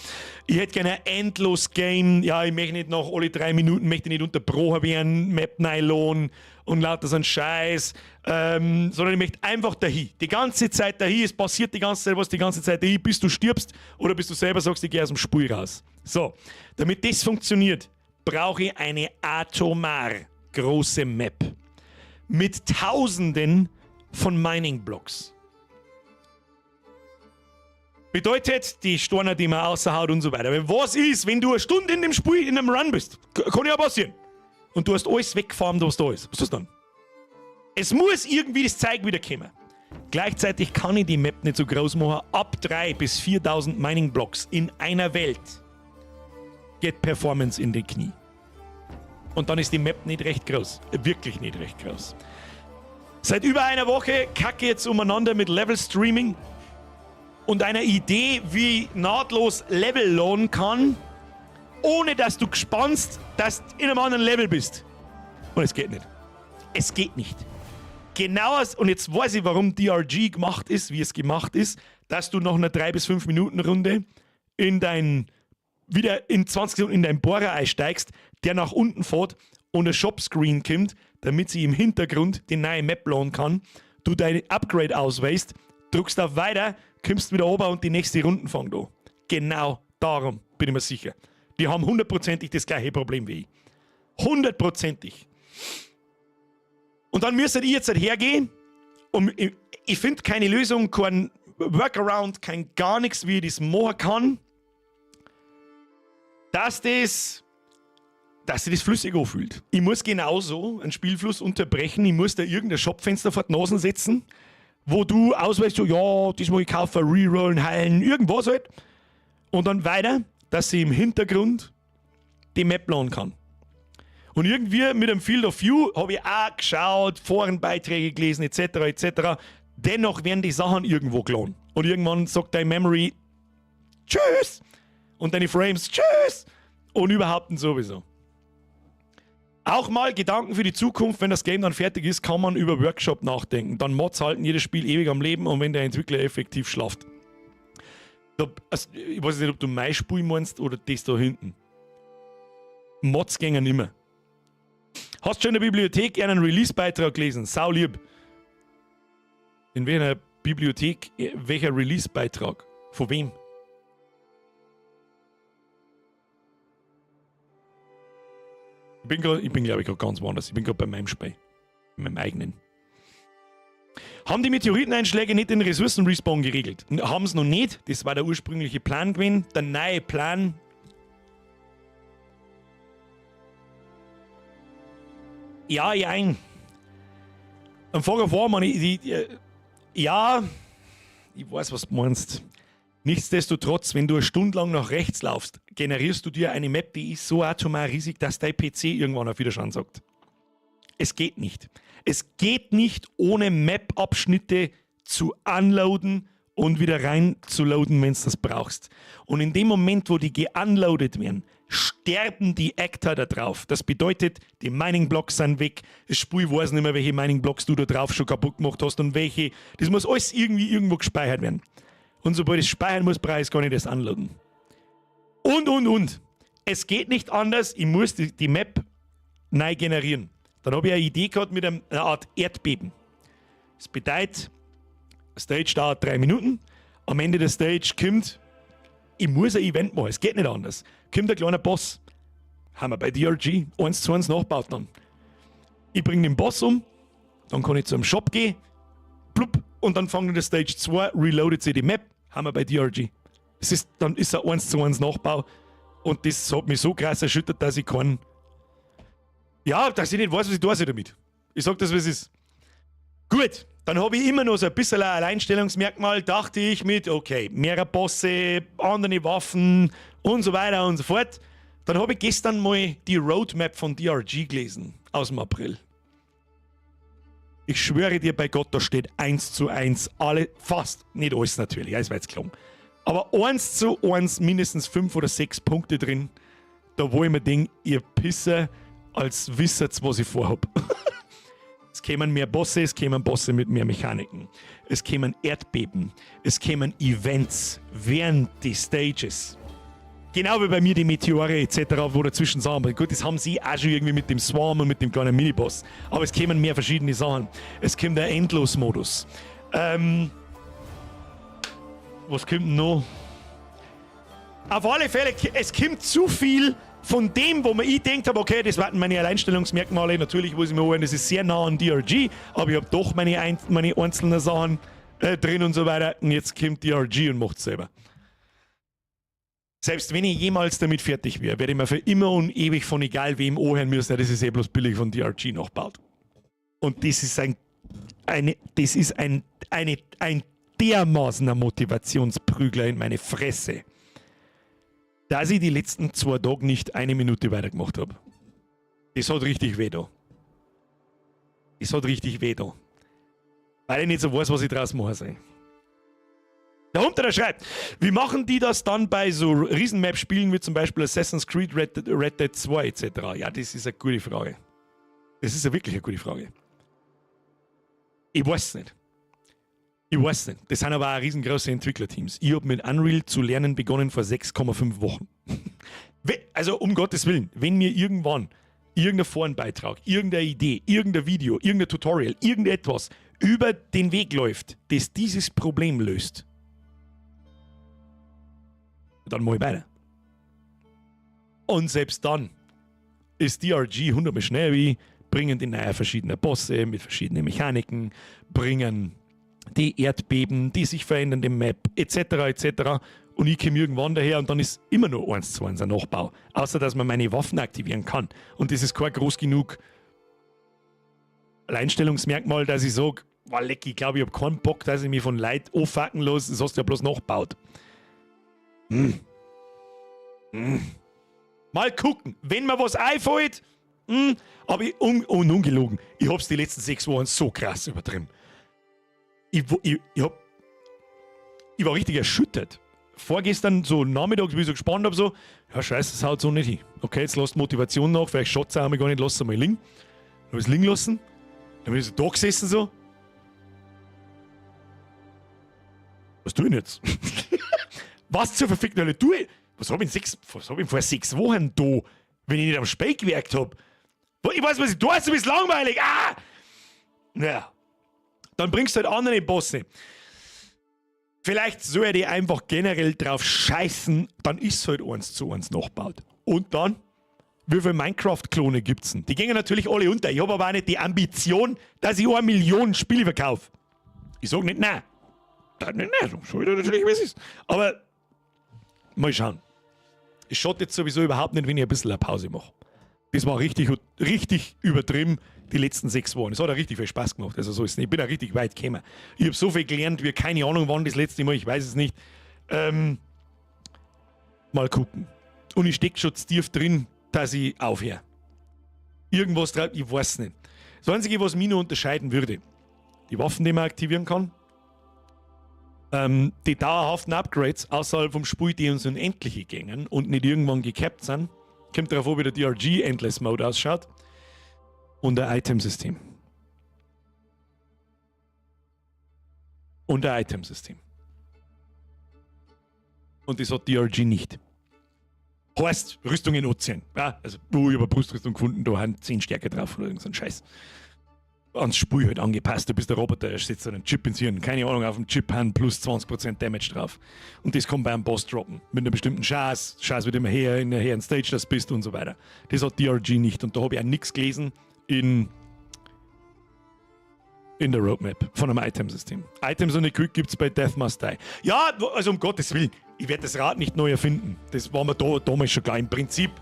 Ich hätte gerne ein Endlos-Game. Ja, ich möchte nicht nach alle 3 Minuten möchte nicht unterbrochen werden, Map-Nylon und lauter so ein Scheiß. Sondern ich möchte einfach dahin. Die ganze Zeit dahin. Es passiert die ganze Zeit was, die ganze Zeit dahin, bis du stirbst oder bis du selber sagst, ich gehe aus dem Spiel raus. So, damit das funktioniert, brauche ich eine atomar große Map. Mit Tausenden von Mining-Blocks. Bedeutet, die Storner, die man außerhaut und so weiter. Weil was ist, wenn du eine Stunde in dem Spiel, in einem Run bist? Kann ja passieren. Und du hast alles weggefarmt, was da ist. Was ist das dann? Es muss irgendwie das Zeug wiederkommen. Gleichzeitig kann ich die Map nicht so groß machen. Ab 3.000 bis 4.000 Mining Blocks in einer Welt geht Performance in den Knie. Und dann ist die Map nicht recht groß. Wirklich nicht recht groß. Seit über einer Woche kacke ich jetzt umeinander mit Level Streaming und einer Idee, wie nahtlos Level lohnen kann, ohne dass du gespannst, dass du in einem anderen Level bist. Und es geht nicht. Es geht nicht. Genau, und jetzt weiß ich, warum DRG gemacht ist, wie es gemacht ist, dass du nach einer 3 bis 5 Minuten Runde wieder in 20 Sekunden in deinen Bohrer einsteigst, der nach unten fährt und ein Shopscreen kommt, damit sie im Hintergrund die neue Map laden kann, du dein Upgrade auswählst, drückst auf Weiter, kommst wieder runter und die nächste Runde fängt an. Genau darum bin ich mir sicher. Die haben 100%ig das gleiche Problem wie ich. 100%ig. Und dann müsstet ihr jetzt halt hergehen und ich finde keine Lösung, kein Workaround, kein gar nichts, wie ich das machen kann, dass sich das flüssig anfühlt. Ich muss genauso einen Spielfluss unterbrechen, ich muss da irgendein Shopfenster vor die Nase setzen, wo du auswählst, so, ja, das muss ich kaufen, rerollen, heilen, irgendwas halt. Und dann weiter, dass sie im Hintergrund die Map laden kann. Und irgendwie mit dem Field of View habe ich auch geschaut, Forenbeiträge gelesen, etc., etc. Dennoch werden die Sachen irgendwo geladen. Und irgendwann sagt dein Memory, tschüss! Und deine Frames, tschüss! Und überhaupt und sowieso. Auch mal Gedanken für die Zukunft, wenn das Game dann fertig ist, kann man über Workshop nachdenken. Dann Mods halten jedes Spiel ewig am Leben und wenn der Entwickler effektiv schlaft. Also, ich weiß nicht, ob du mein Spiel meinst oder das da hinten. Mods gängen immer. Hast du schon in der Bibliothek einen Release-Beitrag gelesen? Sau lieb. In welcher Bibliothek, welcher Release-Beitrag? Von wem? Ich bin glaube ich, gerade ganz woanders. Ich bin gerade bei meinem Spiel. Bei meinem eigenen. Haben die Meteoriteneinschläge nicht den Ressourcen-Respawn geregelt? Haben sie noch nicht. Das war der ursprüngliche Plan gewesen. Der neue Plan. Ja, jein. Ein Frage vor, man, ja, ich weiß, was du meinst. Nichtsdestotrotz, wenn du eine Stunde lang nach rechts laufst, generierst du dir eine Map, die ist so atomar riesig, dass dein PC irgendwann auf Widerstand sagt. Es geht nicht. Es geht nicht, ohne Map-Abschnitte zu unloaden und wieder rein zu loaden, wenn du das brauchst. Und in dem Moment, wo die geunloadet werden, sterben die Actor da drauf. Das bedeutet, die Mining-Blocks sind weg. Das Spiel weiß nicht mehr, welche Mining-Blocks du da drauf schon kaputt gemacht hast und welche. Das muss alles irgendwie irgendwo gespeichert werden. Und sobald es speichern muss, brauche ich es gar nicht erst unloaden. Und. Es geht nicht anders. Ich muss die Map neu generieren. Dann habe ich eine Idee gehabt mit einer Art Erdbeben. Das bedeutet, Stage dauert 3 Minuten. Am Ende der Stage kommt, ich muss ein Event machen, es geht nicht anders. Kommt ein kleiner Boss. Haben wir bei DRG 1:1 nachgebaut dann. Ich bringe den Boss um, dann kann ich zu einem Shop gehen, plupp, und dann fangen wir der Stage 2, reloadet sich die Map, haben wir bei DRG. Dann ist ein 1:1 Nachbau und das hat mich so krass erschüttert, dass ich keinen. Ja, dass ich nicht weiß, was ich tun soll damit. Ich sag das, was es ist. Gut, dann habe ich immer noch so ein bisschen ein Alleinstellungsmerkmal, dachte ich mit, okay, mehrere Bosse, andere Waffen und so weiter und so fort. Dann habe ich gestern mal die Roadmap von DRG gelesen, aus dem April. Ich schwöre dir bei Gott, da steht 1:1, alle, fast, nicht alles natürlich, das war jetzt klar. Aber 1:1 mindestens 5 oder 6 Punkte drin, da wo ich mir denke, ihr Pisser, als wisst, was ich vorhab. Es kämen mehr Bosse, es kämen Bosse mit mehr Mechaniken. Es kämen Erdbeben, es kämen Events während die Stages. Genau wie bei mir die Meteore etc., wo dazwischen Sachen. Gut, das haben sie auch schon irgendwie mit dem Swarm und mit dem kleinen Miniboss. Aber es kämen mehr verschiedene Sachen. Es kommt der Endlos-Modus. Was kommt noch? Auf alle Fälle, es kommt zu viel von dem, wo man ich denkt habe, okay, das waren meine Alleinstellungsmerkmale. Natürlich muss ich mir holen, das ist sehr nah an DRG, aber ich habe doch meine einzelnen Sachen drin und so weiter. Und jetzt kommt DRG und macht es selber. Selbst wenn ich jemals damit fertig wäre, werde ich mir für immer und ewig von egal wem anhören müssen, das ist eh bloß billig von DRG nachgebaut. Und das ist ein dermaßener Motivationsprügler in meine Fresse, dass ich die letzten 2 Tage nicht 1 Minute weitergemacht habe. Das hat richtig weh da. Weil ich nicht so weiß, was ich draus machen soll. Der Hunter, der schreibt, wie machen die das dann bei so Riesen-Map-Spielen wie zum Beispiel Assassin's Creed, Red Dead 2 etc.? Ja, das ist eine gute Frage. Das ist wirklich eine gute Frage. Ich weiß nicht. Das sind aber auch riesengroße Entwicklerteams. Ich habe mit Unreal zu lernen begonnen vor 6,5 Wochen. Also um Gottes Willen, wenn mir irgendwann irgendein Forenbeitrag, irgendeine Idee, irgendein Video, irgendein Tutorial, irgendetwas über den Weg läuft, das dieses Problem löst, dann mache ich weiter. Und selbst dann ist DRG 100 Mal schneller wie ich, bringen die neue verschiedene Bosse mit verschiedenen Mechaniken, bringen die Erdbeben, die sich verändernde Map, etc. etc. Und ich komme irgendwann daher und dann ist immer nur 1:1 ein Nachbau. Außer, dass man meine Waffen aktivieren kann. Und das ist kein groß genug Alleinstellungsmerkmal, dass ich sage, leck, ich glaube, ich habe keinen Bock, dass ich mich von Leuten anfucken lasse, das hast du ja bloß nachgebaut. Mal gucken, wenn mir was einfällt, aber ungelogen, ich hab's die letzten 6 Wochen so krass übertrieben. Ich war richtig erschüttert. Vorgestern, so nachmittags, wie ich so gespannt habe, so, ja, scheiße, das haut so nicht hin. Okay, jetzt lasst Motivation nach, vielleicht schaut es auch gar nicht, lasst es mal liegen. Dann habe ich es liegen lassen. Dann bin ich so da gesessen, so. Was tue ich denn jetzt? Was zur verfickten Hölle tue ich? Was habe ich vor 6 Wochen da, wenn ich nicht am Speck gewerkt habe? Ich weiß, was ich tue, du bist langweilig. Ah! Naja. Dann bringst du halt andere Bosse. Vielleicht soll er die einfach generell drauf scheißen, dann ist es halt 1:1 nachgebaut. Und dann, wie viele Minecraft-Klone gibt's denn? Die gehen natürlich alle unter. Ich habe aber auch nicht die Ambition, dass ich 1 Million Spiele verkaufe. Ich sag nicht nein. Nicht nein, so ist natürlich, wie es ist. Aber mal schauen. Es schaut jetzt sowieso überhaupt nicht, wenn ich ein bisschen eine Pause mache. Das war richtig übertrieben, die letzten 6 Wochen. Es hat auch richtig viel Spaß gemacht. Also so ist es nicht. Ich bin auch richtig weit gekommen. Ich habe so viel gelernt, wie keine Ahnung wann das letzte Mal, ich weiß es nicht. Mal gucken. Und ich stecke schon tief drin, dass ich aufhöre. Irgendwas drauf, ich weiß nicht. Das Einzige, was mich noch unterscheiden würde, die Waffen, die man aktivieren kann, die dauerhaften Upgrades außerhalb vom Spiel, die uns unendliche gängen und nicht irgendwann gecapped sind, kommt darauf an, wie der DRG Endless Mode ausschaut, und ein Itemsystem. Und ein Itemsystem. Und das hat DRG nicht. Heißt, Rüstung in Ozean. Ja, also, ich habe eine Brustrüstung gefunden, da haben 10 Stärke drauf oder irgend so ein Scheiß. Ans Spiel halt angepasst. Du bist der Roboter, er setzt einen Chip ins Hirn. Keine Ahnung, auf dem Chip haben plus 20% Damage drauf. Und das kann bei einem Boss droppen. Mit einer bestimmten Chance. Chance wird immer höher in der höheren Stage, das bist und so weiter. Das hat DRG nicht. Und da habe ich auch nichts gelesen in der Roadmap von einem Itemsystem. Items und Equip gibt es bei Death Must Die. Ja, also um Gottes Willen, ich werde das Rad nicht neu erfinden. Das war mir damals schon klar. Im Prinzip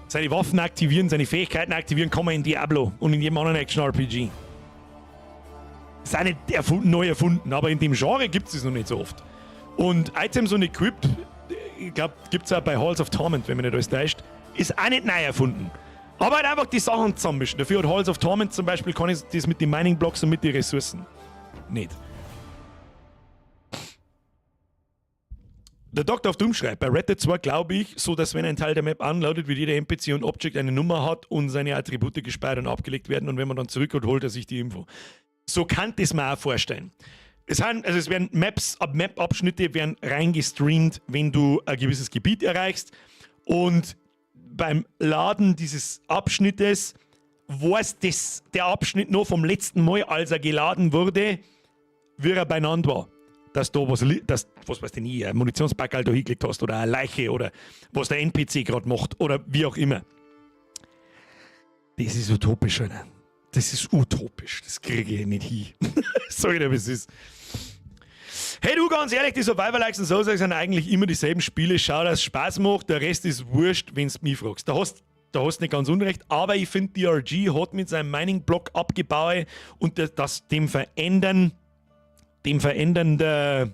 seine Waffen aktivieren, seine Fähigkeiten aktivieren, kann man in Diablo und in jedem anderen Action-RPG. Das ist auch nicht neu erfunden, aber in dem Genre gibt es das noch nicht so oft. Und Items und Equip, ich glaube, gibt es auch bei Halls of Torment, wenn man nicht alles täuscht, ist auch nicht neu erfunden. Aber halt einfach die Sachen zusammenmischen. Dafür hat Halls of Torment zum Beispiel, kann ich das mit den Mining Blocks und mit den Ressourcen nicht. Der Dr. auf Doom schreibt, bei Red Dead 2 glaube ich, so dass wenn ein Teil der Map anlautet, wird jeder NPC und Object eine Nummer hat und seine Attribute gespeichert und abgelegt werden, und wenn man dann zurückholt, holt er sich die Info. So kann das man auch vorstellen. Es werden Map-Abschnitte werden reingestreamt, wenn du ein gewisses Gebiet erreichst, und beim Laden dieses Abschnittes weiß der Abschnitt noch vom letzten Mal, als er geladen wurde, wie er beieinander war. Dass da was weiß ich nie, ein Munitionspackerl da hingelegt hast oder eine Leiche oder was der NPC gerade macht oder wie auch immer. Das ist utopisch, Alter. Das ist utopisch. Das kriege ich nicht hin. Sag ich dir, wie es ist. Hey du, ganz ehrlich, die Survival-Likes und so sind eigentlich immer dieselben Spiele. Schau, dass es Spaß macht. Der Rest ist wurscht, wenn du mich fragst. Da hast nicht ganz unrecht, aber ich finde, DRG hat mit seinem Mining-Block abgebaut und dem Verändern der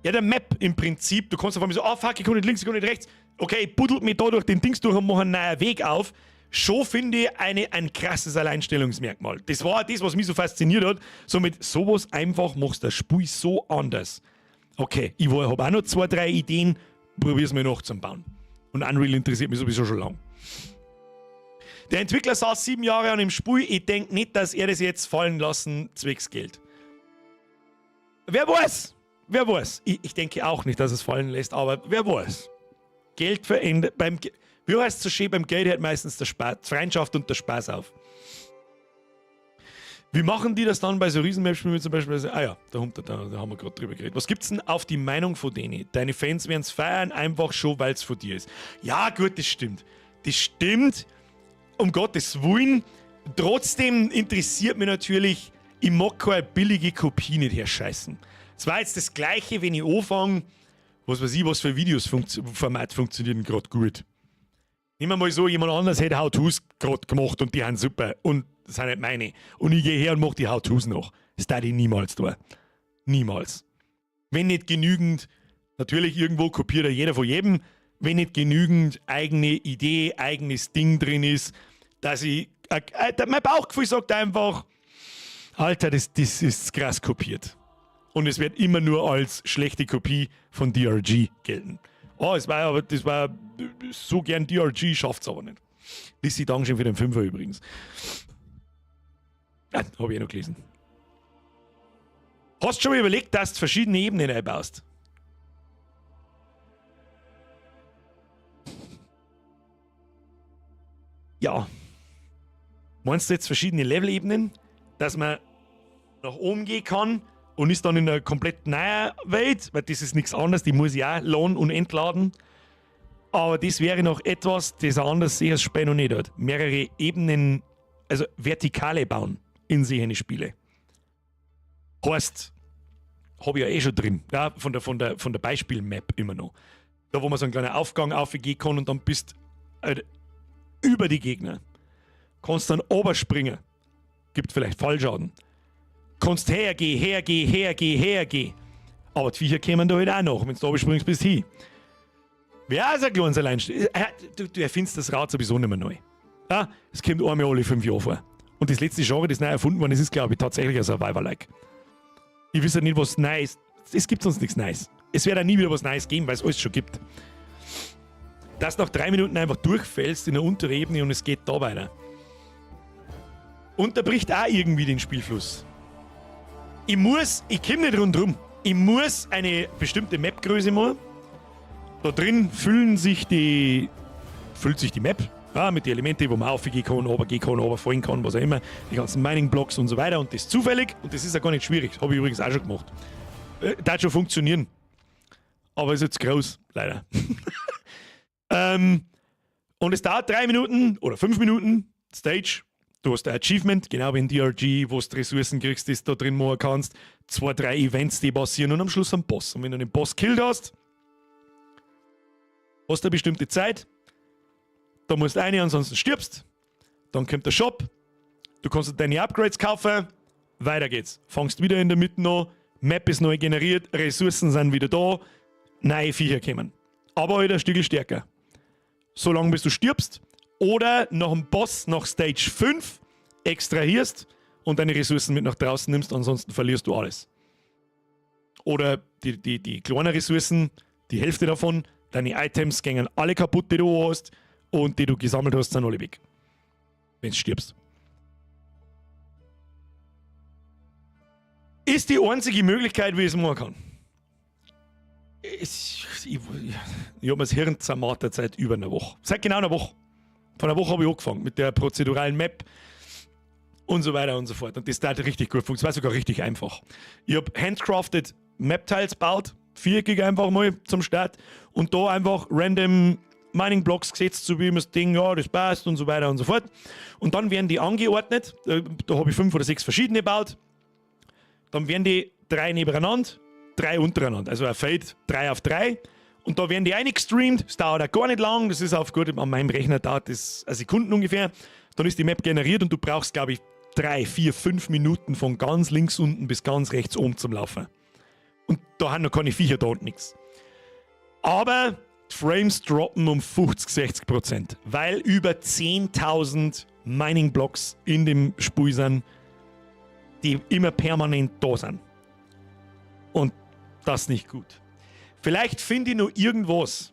Map im Prinzip. Du kannst auf einmal so, fuck, ich kann nicht links, ich kann nicht rechts. Okay, ich buddelt mich da durch den Dings durch und mache einen neuen Weg auf. Schon finde ich ein krasses Alleinstellungsmerkmal. Das war das, was mich so fasziniert hat. So mit sowas einfach machst du das Spiel so anders. Okay, ich habe auch noch 2, 3 Ideen, probier's mir noch zum Bauen. Und Unreal interessiert mich sowieso schon lang. Der Entwickler saß 7 Jahre an dem Spiel. Ich denke nicht, dass er das jetzt fallen lassen zwecks Geld. Wer weiß? Wer weiß? Ich denke auch nicht, dass es fallen lässt, aber wer weiß? Geld verändert. Wie heißt es so schön? Beim Geld hört meistens der Spaß, Freundschaft und der Spaß auf. Wie machen die das dann bei so Riesenmap-Spielen zum Beispiel? Da haben wir gerade drüber geredet. Was gibt's denn auf die Meinung von denen? Deine Fans werden es feiern, einfach schon, weil es von dir ist. Ja, gut, das stimmt. Das stimmt. Um Gottes Willen. Trotzdem interessiert mich natürlich, ich mag keine billige Kopie nicht herscheißen. Es war jetzt das Gleiche, wenn ich anfange, was weiß ich, was für Videos-Format funktioniert denn gerade gut. Nehmen wir mal so, jemand anderes hätte How-Tos gerade gemacht und die haben super. Und das sind nicht meine. Und ich gehe her und mache die How-Tos noch. Das darf ich niemals tun. Niemals. Wenn nicht genügend, natürlich irgendwo kopiert ja jeder von jedem, wenn nicht genügend eigene Idee, eigenes Ding drin ist, dass ich. Mein Bauchgefühl sagt einfach, Alter, das ist krass kopiert. Und es wird immer nur als schlechte Kopie von DRG gelten. Das war so gern DRG, schafft's aber nicht. Lissi, Dankeschön für den 5er übrigens. Ja, habe ich noch gelesen. Hast du schon mal überlegt, dass du verschiedene Ebenen einbaust? Ja. Meinst du jetzt verschiedene Level-Ebenen, dass man nach oben gehen kann und ist dann in einer komplett neuen Welt, weil das ist nichts anderes, die muss ich auch laden und entladen. Aber das wäre noch etwas, das er anders sehr spät noch nicht hat. Mehrere Ebenen, also Vertikale bauen. in solche Spiele. Heißt, habe ich ja eh schon drin, ja, von der Beispiel-Map immer noch. Da, wo man so einen kleinen Aufgang aufgehen kann und dann bist halt über die Gegner. Kannst dann oberspringen. Gibt vielleicht Fallschaden. Kannst hergehen. Aber die Viecher kommen da halt auch noch, wenn du da oberspringst, bis hin. Wer ist ein kleines Alleinstehend? Du erfindest das Rad sowieso nicht mehr neu. Ja, es kommt einmal alle 5 Jahre vor. Und das letzte Genre, das neu erfunden worden ist, ist, glaube ich, tatsächlich ein Survivor-like. Ich weiß ja nicht, was Neues. Es gibt sonst nichts Neues. Es wird auch nie wieder was Neues geben, weil es alles schon gibt. Dass du nach 3 Minuten einfach durchfällst in der unteren Ebene und es geht da weiter. Unterbricht auch irgendwie den Spielfluss. Ich komme nicht rundherum. Ich muss eine bestimmte Mapgröße machen. Da drin füllt sich die Map. Ja, mit den Elementen, wo man aufgehen kann, runtergehen kann, runterfallen kann, was auch immer. Die ganzen Mining-Blocks und so weiter. Und das ist zufällig und das ist ja gar nicht schwierig. Das habe ich übrigens auch schon gemacht. Das schon funktionieren. Aber ist jetzt groß, leider. Und es dauert 3 Minuten oder 5 Minuten, Stage. Du hast ein Achievement, genau wie in DRG, wo du Ressourcen kriegst, die du da drin machen kannst. 2, 3 Events, die passieren und am Schluss ein Boss. Und wenn du den Boss killt hast du eine bestimmte Zeit. Da musst du eine, ansonsten stirbst. Dann kommt der Shop. Du kannst deine Upgrades kaufen. Weiter geht's. Fangst wieder in der Mitte an. Map ist neu generiert. Ressourcen sind wieder da. Neue Viecher kommen. Aber halt ein Stück stärker. Solange bis du stirbst. Oder nach dem Boss, nach Stage 5, extrahierst und deine Ressourcen mit nach draußen nimmst. Ansonsten verlierst du alles. Oder die kleinen Ressourcen, die Hälfte davon, deine Items gehen alle kaputt, die du hast. Und die du gesammelt hast, sind alle weg. Wenn du stirbst. Ist die einzige Möglichkeit, wie ich es machen kann. Ich habe mir das Hirn zermartert seit über einer Woche. Seit genau einer Woche. Vor einer Woche habe ich angefangen mit der prozeduralen Map und so weiter und so fort. Und das hat richtig gut funktioniert. Das war sogar richtig einfach. Ich habe handcrafted Map-Tiles gebaut. Viereckig einfach mal zum Start. Und da einfach random Mining Blocks gesetzt, so wie man das Ding, ja, das passt und so weiter und so fort. Und dann werden die angeordnet. Da habe ich 5 oder 6 verschiedene gebaut. Dann werden die 3 nebeneinander, 3 untereinander. Also ein Fade 3 auf 3. Und da werden die eingestreamt. Das dauert auch gar nicht lang. Das ist auf gut, an meinem Rechner dauert das eine Sekunde ungefähr. Dann ist die Map generiert und du brauchst, glaube ich, 3, 4, 5 Minuten von ganz links unten bis ganz rechts oben zum Laufen. Und da haben noch keine Viecher da und nichts. Aber Frames droppen um 50-60%, weil über 10.000 Mining-Blocks in dem Spiel sind, die immer permanent da sind. Und das nicht gut. Vielleicht finde ich noch irgendwas.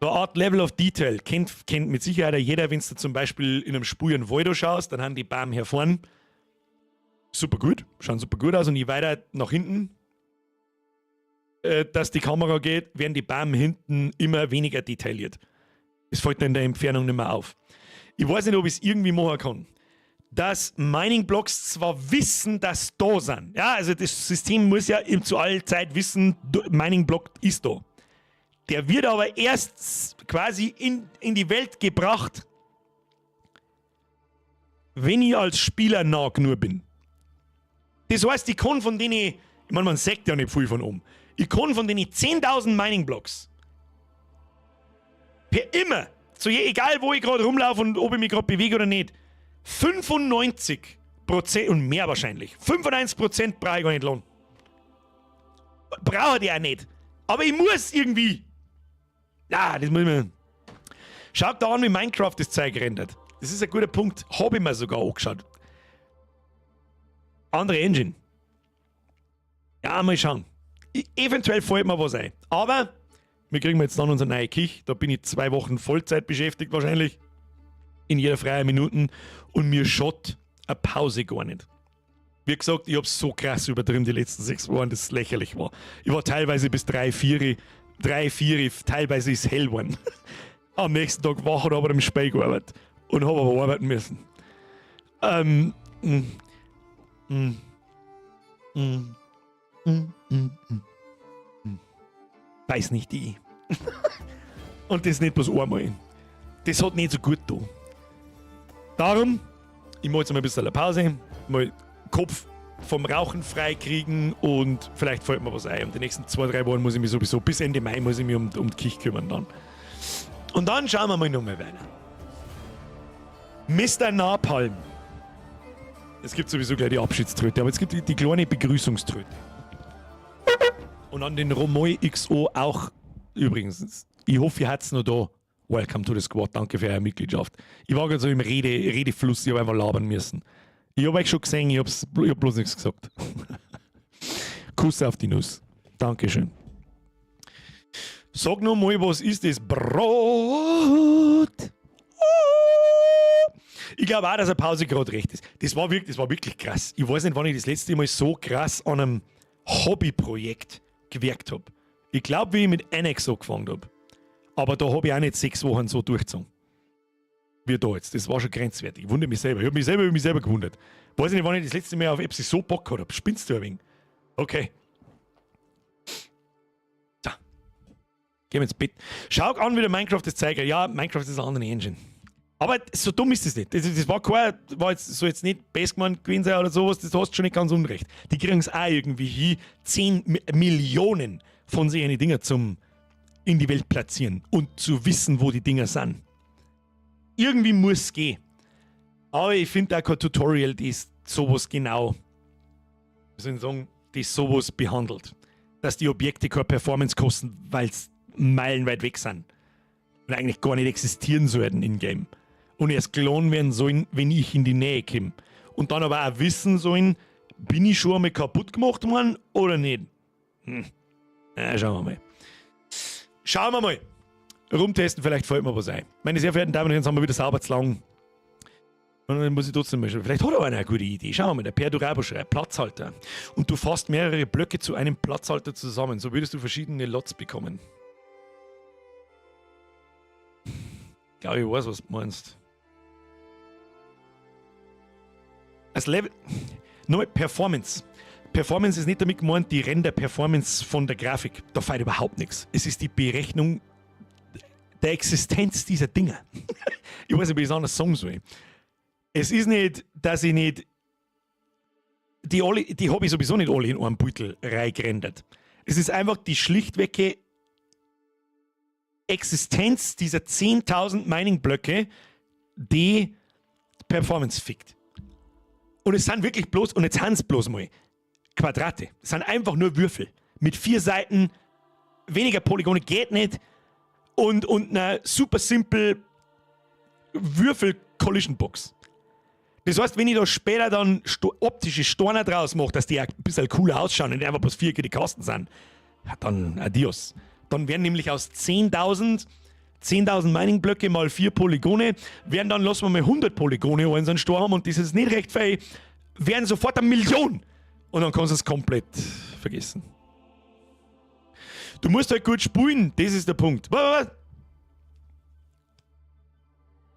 So eine Art Level of Detail kennt mit Sicherheit jeder, wenn du zum Beispiel in einem Spiel in Voldo schaust, dann haben die Bäume hier vorne super gut, schauen super gut aus und je weiter nach hinten dass die Kamera geht, werden die Bäume hinten immer weniger detailliert. Es fällt in der Entfernung nicht mehr auf. Ich weiß nicht, ob ich es irgendwie machen kann. Dass Mining-Blocks zwar wissen, dass da sind. Ja, also das System muss ja zu aller Zeit wissen, Mining-Block ist da. Der wird aber erst quasi in die Welt gebracht, wenn ich als Spieler nah genug bin. Das heißt, ich kann von denen, ich meine, man sagt ja nicht viel von oben. Ich kann von den 10.000 Mining-Blocks per immer, egal wo ich gerade rumlaufe und ob ich mich gerade bewege oder nicht, 95% und mehr wahrscheinlich, 95% brauche ich gar nicht lohnen. Brauche ich auch nicht. Aber ich muss irgendwie. Ja, das muss man. Schaut da an, wie Minecraft das Zeug rendert. Das ist ein guter Punkt. Habe ich mir sogar angeschaut. Andere Engine. Ja, mal schauen. Eventuell fällt mir was ein. Aber wir kriegen jetzt dann unsere neue Kich. Da bin ich 2 Wochen Vollzeit beschäftigt wahrscheinlich. In jeder freien Minute. Und mir schaut eine Pause gar nicht. Wie gesagt, ich habe es so krass übertrieben die letzten 6 Wochen, dass es lächerlich war. Ich war teilweise bis 3, 4, teilweise ist es hell geworden. Am nächsten Tag wach und habe am Spiel gearbeitet. Und habe aber arbeiten müssen. Weiß nicht ich. Und das nicht bloß einmal. Das hat nicht so gut da. Darum ich muss jetzt mal ein bisschen eine Pause, mal Kopf vom Rauchen freikriegen und vielleicht fällt mir was ein. Und die nächsten 2-3 Wochen muss ich mich sowieso, bis Ende Mai muss ich mich um die Kich kümmern dann. Und dann schauen wir mal nochmal weiter. Mr. Napalm. Es gibt sowieso gleich die Abschiedströte, aber es gibt die kleine Begrüßungströte. Und an den Romoy XO auch übrigens. Ich hoffe, ihr habt's noch da. Welcome to the Squad, danke für eure Mitgliedschaft. Ich war gerade so im Redefluss, ich habe einfach labern müssen. Ich habe euch schon gesehen, ich hab bloß nichts gesagt. Kuss auf die Nuss. Dankeschön. Sag noch mal, was ist das Brot? Ich glaube auch, dass eine Pause gerade recht ist. Das war wirklich krass. Ich weiß nicht, wann ich das letzte Mal so krass an einem Hobbyprojekt gewirkt habe. Ich glaube, wie ich mit Annex angefangen habe. Aber da habe ich auch nicht 6 Wochen so durchgezogen. Wie da jetzt. Das war schon grenzwertig. Ich wundere mich selber. Ich habe mich selber gewundert. Weiß nicht, wann ich das letzte Mal auf Epsi so Bock habe. Spinnst du ein wenig? Okay. So. Gehen wir ins Bett. Schau an, wie der Minecraft das zeigt. Ja, Minecraft ist eine andere Engine. Aber so dumm ist das nicht. Das war jetzt nicht best gemeint gewesen sein oder sowas. Das hast du schon nicht ganz unrecht. Die kriegen es auch irgendwie hin, 10 Millionen von solchen Dinger in die Welt platzieren und zu wissen, wo die Dinger sind. Irgendwie muss es gehen. Aber ich finde auch kein Tutorial, das sowas genau, wie soll ich sagen, das sowas behandelt. Dass die Objekte keine Performance kosten, weil es meilenweit weg sind. Und eigentlich gar nicht existieren sollten in-game. Und erst gelohnt werden sollen, wenn ich in die Nähe komme. Und dann aber auch wissen sollen, bin ich schon einmal kaputt gemacht worden oder nicht? Schauen wir mal. Schauen wir mal. Rumtesten, vielleicht fällt mir was ein. Meine sehr verehrten Damen und Herren, jetzt haben wir wieder sauber zu lang. Und dann muss ich trotzdem mal schauen. Vielleicht hat er eine gute Idee. Schauen wir mal, der Per Durabo schreibt, Platzhalter. Und du fasst mehrere Blöcke zu einem Platzhalter zusammen. So würdest du verschiedene Lots bekommen. Ich glaube, ich weiß, was du meinst. Als Level... Nochmal, Performance. Performance ist nicht damit gemeint, die Render-Performance von der Grafik. Da fehlt überhaupt nichts. Es ist die Berechnung der Existenz dieser Dinger. Ich weiß nicht, wie ich es anders sagen soll. Es ist nicht, dass ich nicht... Die habe ich sowieso nicht alle in einem Beutel reingerendert. Es ist einfach die schlichtwege Existenz dieser 10.000 Mining-Blöcke, die Performance fickt. Und es sind wirklich bloß, und jetzt sind es bloß mal Quadrate. Es sind einfach nur Würfel. Mit 4 Seiten, weniger Polygone geht nicht und einer super simple Würfel-Collision-Box. Das heißt, wenn ich da später dann optische Storner draus mache, dass die ein bisschen cooler ausschauen und einfach bloß 4 die Kasten sind, dann adios. Dann werden nämlich aus 10.000 Mining-Blöcke mal 4 Polygone, werden dann, lassen wir mal 100 Polygone in so einen Store haben und das ist nicht recht viel, werden sofort 1 Million. Und dann kannst du es komplett vergessen. Du musst halt gut spielen, das ist der Punkt.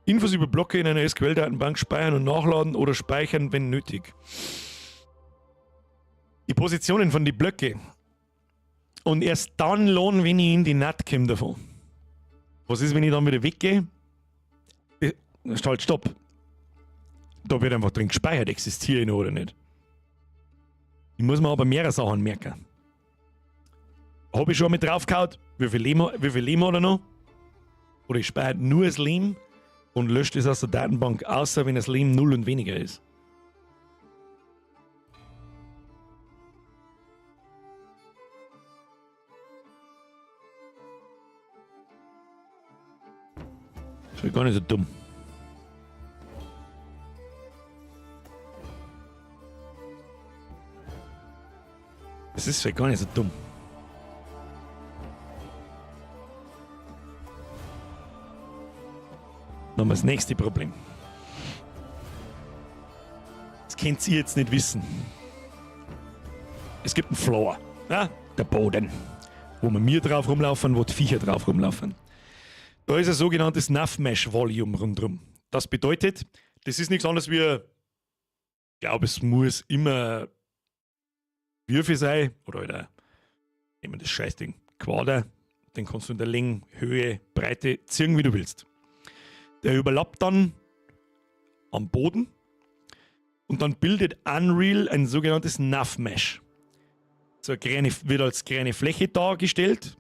Infos über Blöcke in einer SQL-Datenbank speichern und nachladen oder speichern, wenn nötig. Die Positionen von den Blöcken. Und erst dann lohnen, wenn ich in die NAT komme davon. Was ist, wenn ich dann wieder weggehe? Halt, stopp. Da wird einfach drin gespeichert, existiere ich noch oder nicht. Ich muss mir aber mehrere Sachen merken. Habe ich schon mit draufgehauen, wie viel Leben hat er noch? Oder ich speichere nur das Leben und lösche das aus der Datenbank, außer wenn das Leben 0 und weniger ist. Das ist gar nicht so dumm. Das ist gar nicht so dumm. Dann haben wir das nächste Problem. Das könnt ihr jetzt nicht wissen. Es gibt einen Floor, ja? Der Boden, wo wir drauf rumlaufen, wo die Viecher drauf rumlaufen. Da ist ein sogenanntes Nav-Mesh-Volume rundherum. Das bedeutet, das ist nichts anderes wie, ich glaube, es muss immer Würfel sein, oder halt nehmen wir das Scheißding, Quader, den kannst du in der Länge, Höhe, Breite ziehen, wie du willst. Der überlappt dann am Boden und dann bildet Unreal ein sogenanntes Nav Mesh. So wird als kleine Fläche dargestellt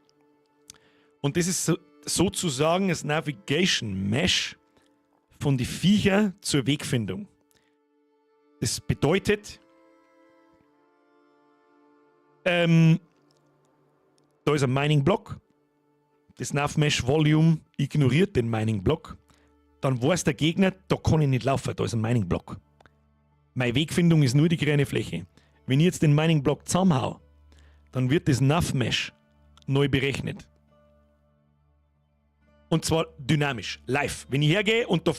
und das ist sozusagen das Navigation Mesh von den Viecher zur Wegfindung. Das bedeutet, da ist ein Mining-Block, das Nav Mesh Volume ignoriert den Mining-Block, dann weiß der Gegner, da kann ich nicht laufen, da ist ein Mining-Block. Meine Wegfindung ist nur die grüne Fläche. Wenn ich jetzt den Mining-Block zusammenhau, dann wird das Nav Mesh neu berechnet. Und zwar dynamisch, live. Wenn ich hergehe und da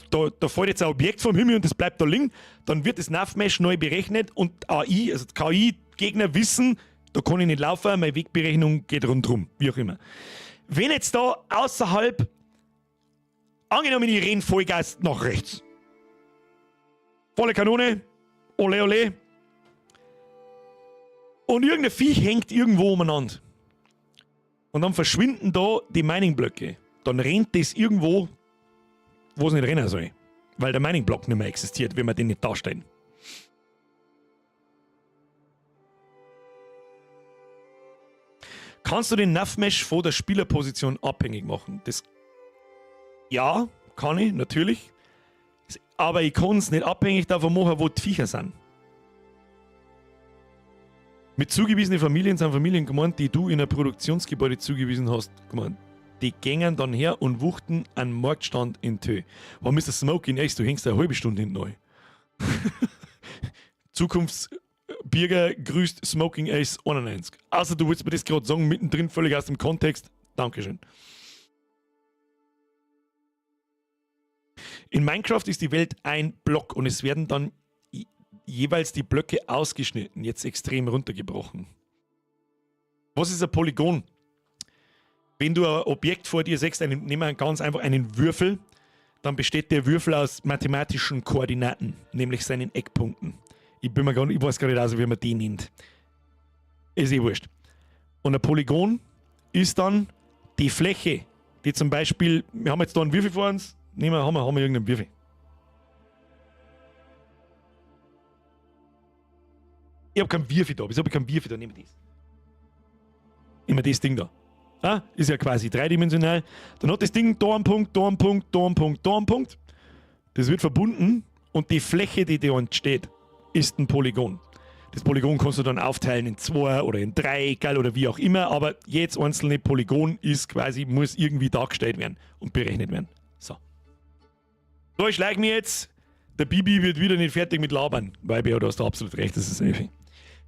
fällt jetzt ein Objekt vom Himmel und das bleibt da liegen, dann wird das Nav Mesh neu berechnet und AI, also KI-Gegner wissen, da kann ich nicht laufen, meine Wegberechnung geht rundherum, wie auch immer. Wenn jetzt da außerhalb, angenommen ich renne Vollgas nach rechts, volle Kanone, ole ole, und irgendein Viech hängt irgendwo umeinander. Und dann verschwinden da die Mining-Blöcke. Dann rennt das irgendwo, wo es nicht rennen soll. Weil der Mining-Block nicht mehr existiert, wenn wir den nicht darstellen. Kannst du den Nav-Mesh von der Spielerposition abhängig machen? Ja, kann ich, natürlich. Aber ich kann es nicht abhängig davon machen, wo die Viecher sind. Mit zugewiesenen Familien sind Familien gemeint, die du in ein Produktionsgebäude zugewiesen hast, gemeint. Die gängen dann her und wuchten einen Marktstand in Tö. Warum ist das Smoking Ace? Du hängst eine halbe Stunde hinten neu. Zukunftsbürger grüßt Smoking Ace 91. Also du willst mir das gerade sagen, mittendrin völlig aus dem Kontext. Dankeschön. In Minecraft ist die Welt ein Block und es werden dann jeweils die Blöcke ausgeschnitten, jetzt extrem runtergebrochen. Was ist ein Polygon? Wenn du ein Objekt vor dir siehst, nehmen wir ganz einfach einen Würfel, dann besteht der Würfel aus mathematischen Koordinaten, nämlich seinen Eckpunkten. Ich weiß gar nicht aus, wie man den nennt. Ist wurscht. Und ein Polygon ist dann die Fläche, die zum Beispiel, wir haben jetzt da einen Würfel vor uns, haben wir irgendeinen Würfel. Ich habe keinen Würfel da, nehme ich das. Immer das Ding da. Ah, ist ja quasi dreidimensional. Dann hat das Ding da einen Punkt, da einen Punkt, da einen Punkt, da einen Punkt. Das wird verbunden und die Fläche, die da entsteht, ist ein Polygon. Das Polygon kannst du dann aufteilen in 2 oder in 3, egal oder wie auch immer, aber jedes einzelne Polygon muss irgendwie dargestellt werden und berechnet werden. So. So, ich schleiche mir jetzt. Der Bibi wird wieder nicht fertig mit labern, weil du hast da absolut recht, das ist einfach.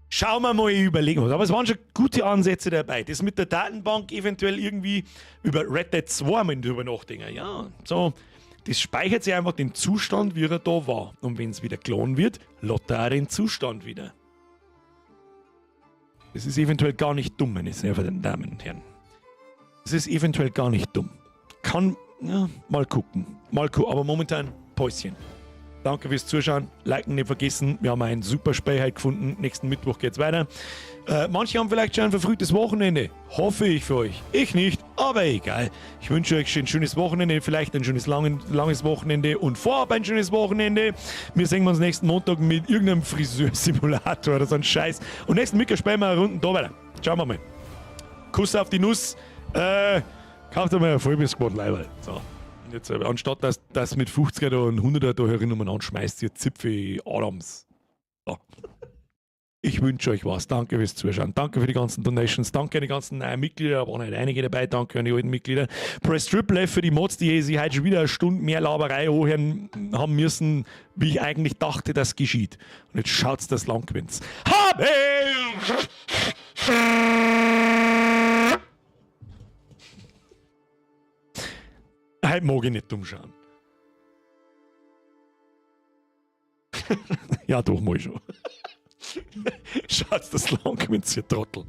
Schauen wir mal, ich überlege was. Aber es waren schon gute Ansätze dabei. Das mit der Datenbank eventuell irgendwie über Red Dead 2 mal drüber nachdenken. Ja, so. Das speichert sich einfach den Zustand, wie er da war. Und wenn es wieder geladen wird, lädt er den Zustand wieder. Das ist eventuell gar nicht dumm, meine sehr verehrten Damen und Herren. Das ist eventuell gar nicht dumm. Kann, ja, mal gucken. Aber momentan Päuschen. Danke fürs Zuschauen. Liken nicht vergessen. Wir haben einen super Spiel heute gefunden. Nächsten Mittwoch geht's weiter. Manche haben vielleicht schon ein verfrühtes Wochenende. Hoffe ich für euch. Ich nicht, aber egal. Ich wünsche euch ein schönes Wochenende, vielleicht ein schönes langes Wochenende und vorab ein schönes Wochenende. Wir sehen uns nächsten Montag mit irgendeinem Friseursimulator oder so ein Scheiß. Und nächsten Mittwoch spielen wir Runden da weiter. Schauen wir mal. Kuss auf die Nuss. Kauft euch mal ein Vollbissquad, Leiberl. So. Jetzt, anstatt dass mit 50er da und 100er da herinnen anschmeißt, ihr Zipfel Adams. So. Ich wünsche euch was. Danke fürs Zuschauen. Danke für die ganzen Donations. Danke an die ganzen neuen Mitglieder. Da waren halt einige dabei. Danke an die alten Mitglieder. Press Triple F für die Mods, die sich heute schon wieder eine Stunde mehr Laberei anhören haben müssen, wie ich eigentlich dachte, das geschieht. Und jetzt schaut's, das lang gewinnt's. Habe! Heute mag ich nicht dumm schauen. Ja, doch mal schon. Schaut's, das lang gewinnt's, ihr Trottel.